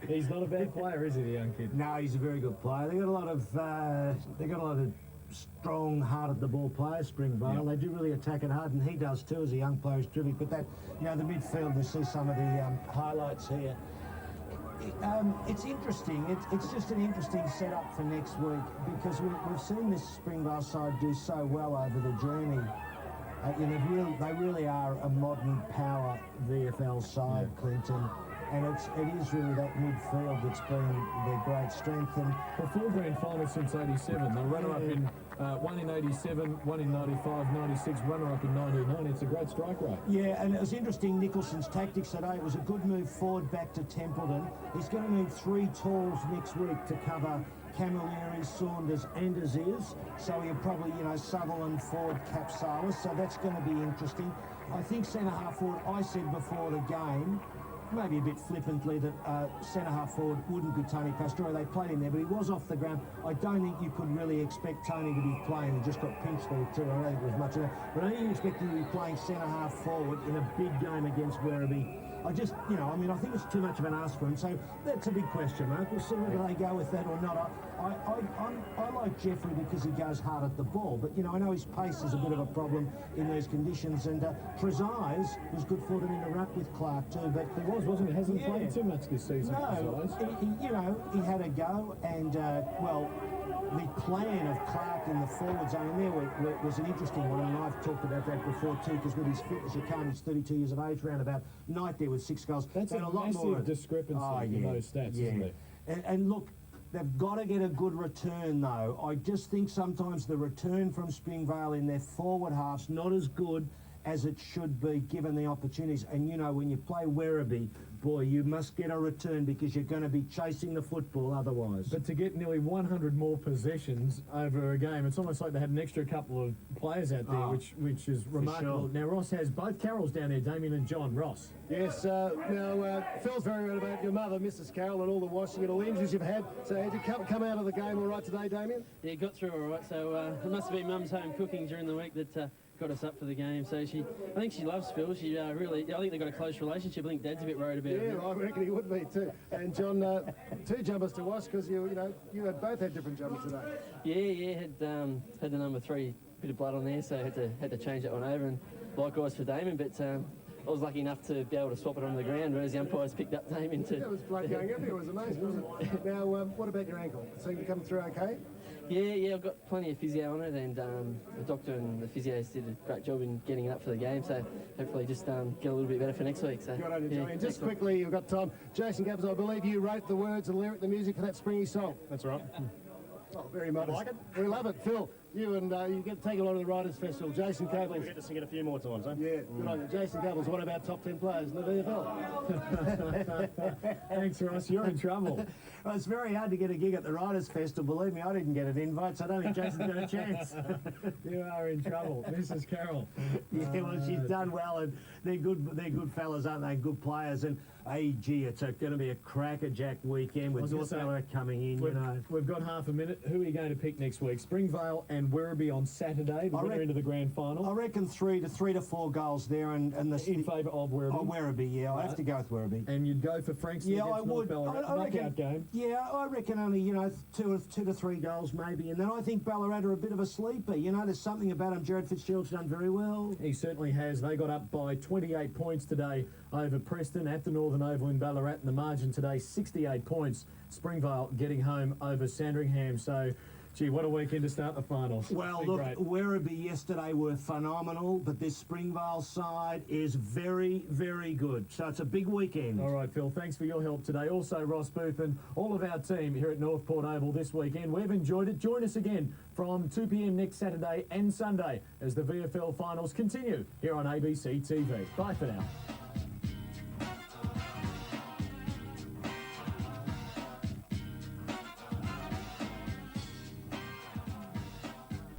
He's not a bad player, is he, the young kid? No, he's a very good player. They got a lot of strong, hard-at-the-ball players, Springvale. They do really attack it hard, and he does too as a young player. He's terrific. But that, you know, the midfield, you see some of the highlights here. It's interesting. It's just an interesting setup for next week because we've seen this Springvale side do so well over the journey. They really are a modern power VFL side, Clinton. And it is really that midfield that's been their great strength. And well, 4 grand finals since 87. The runner-up in one in 87, one in 95, 96, runner-up in 1990. It's a great strike rate. Yeah, and it was interesting, Nicholson's tactics today. It was a good move forward back to Templeton. He's going to need 3 talls next week to cover Camilleri, Saunders and Aziz. So he'll probably, Sutherland, Ford, Capsalis. So that's going to be interesting. I think centre-half forward, I said before the game, maybe a bit flippantly, that centre-half forward wouldn't be Tony Pastore. They played him there, but he was off the ground. I don't think you could really expect Tony to be playing. He just got pinched there too. I don't think it was much of that. But I think you expect him to be playing centre-half forward in a big game against Werribee. I just, I think it's too much of an ask for him. So that's a big question mark. We'll see whether they go with that or not. I like Jeffrey because he goes hard at the ball. But, I know his pace is a bit of a problem in these conditions. And Trezise was good for them in the ruck with Clark too. But he wasn't he? Hasn't played too much this season. No, he had a go. And, the plan of Clark in the forward zone there was an interesting one, and I've talked about that before too, because with his fitness, you can't, he's 32 years of age, round about Knight there with 6 goals. That's a lot massive more discrepancy in those stats, isn't it? And look, they've got to get a good return, though. I just think sometimes the return from Springvale in their forward half's not as good as it should be, given the opportunities. And, when you play Werribee, boy, you must get a return because you're going to be chasing the football otherwise. But to get nearly 100 more possessions over a game, it's almost like they had an extra couple of players out there, which is remarkable. Sure. Now, Ross has both Carrolls down there, Damien and John. Ross. Yes, now, Phil's very right about your mother, Mrs. Carroll, and all the washing and all the injuries you've had. So had you come out of the game all right today, Damien? Yeah, got through all right. So it must have been Mum's home cooking during the week that got us up for the game. So I think she loves Phil. She really, I think they've got a close relationship. I think Dad's a bit worried about it. Yeah, I reckon he would be too. And John, 2 jumpers to watch because you had both had different jumpers today. Yeah, had the number 3 bit of blood on there, so had to change that one over. And likewise for Damon, but I was lucky enough to be able to swap it on the ground, whereas the umpires picked up Damon too. That was blood going everywhere. It was amazing, wasn't it? Now, what about your ankle? It seemed to come through okay? Yeah, I've got plenty of physio on it, and the doctor and the physios did a great job in getting it up for the game, so hopefully just get a little bit better for next week. So, good on you, Joey. And just quickly, you've got time. Jason Gabbers, I believe you wrote the words and the music for that springy song. That's right. Oh, very modest. Like it? We love it. Phil, you and you get to take along to the Writers' Festival. Jason Cabell. We get to sing it a few more times, eh? Yeah, good on you. Jason Cabell's one of our top 10 players in the VFL. Thanks, Ross. You're in trouble. Well, it's very hard to get a gig at the Writers' Festival. Believe me, I didn't get an invite, so I don't think Jason's got a chance. You are in trouble. Mrs. Carroll. Yeah, well, she's done well, and they're good fellas, aren't they? Good players. And, hey, gee, it's going to be a crackerjack weekend with North Ballarat coming in, you know. We've got half a minute. Who are you going to pick next week? Springvale and Werribee on Saturday, the winner into the grand final. I reckon 3 to 4 goals there, and the in favour of Werribee. Oh, Werribee, yeah. I have to go with Werribee. And you'd go for Frankston against I would. Knockout game. Yeah, I reckon only 2 to 3 goals maybe, and then I think Ballarat are a bit of a sleeper. You know, there's something about him. Jared Fitzgerald's done very well. He certainly has. They got up by 28 points today over Preston at the Northern Oval in Ballarat, and the margin today 68 points. Springvale getting home over Sandringham. So, gee, what a weekend to start the finals. Well, look, Werribee yesterday were phenomenal, but this Springvale side is very, very good. So it's a big weekend. All right, Phil, thanks for your help today. Also, Ross Booth and all of our team here at Northport Oval this weekend. We've enjoyed it. Join us again from 2 p.m. next Saturday and Sunday as the VFL finals continue here on ABC TV. Bye for now.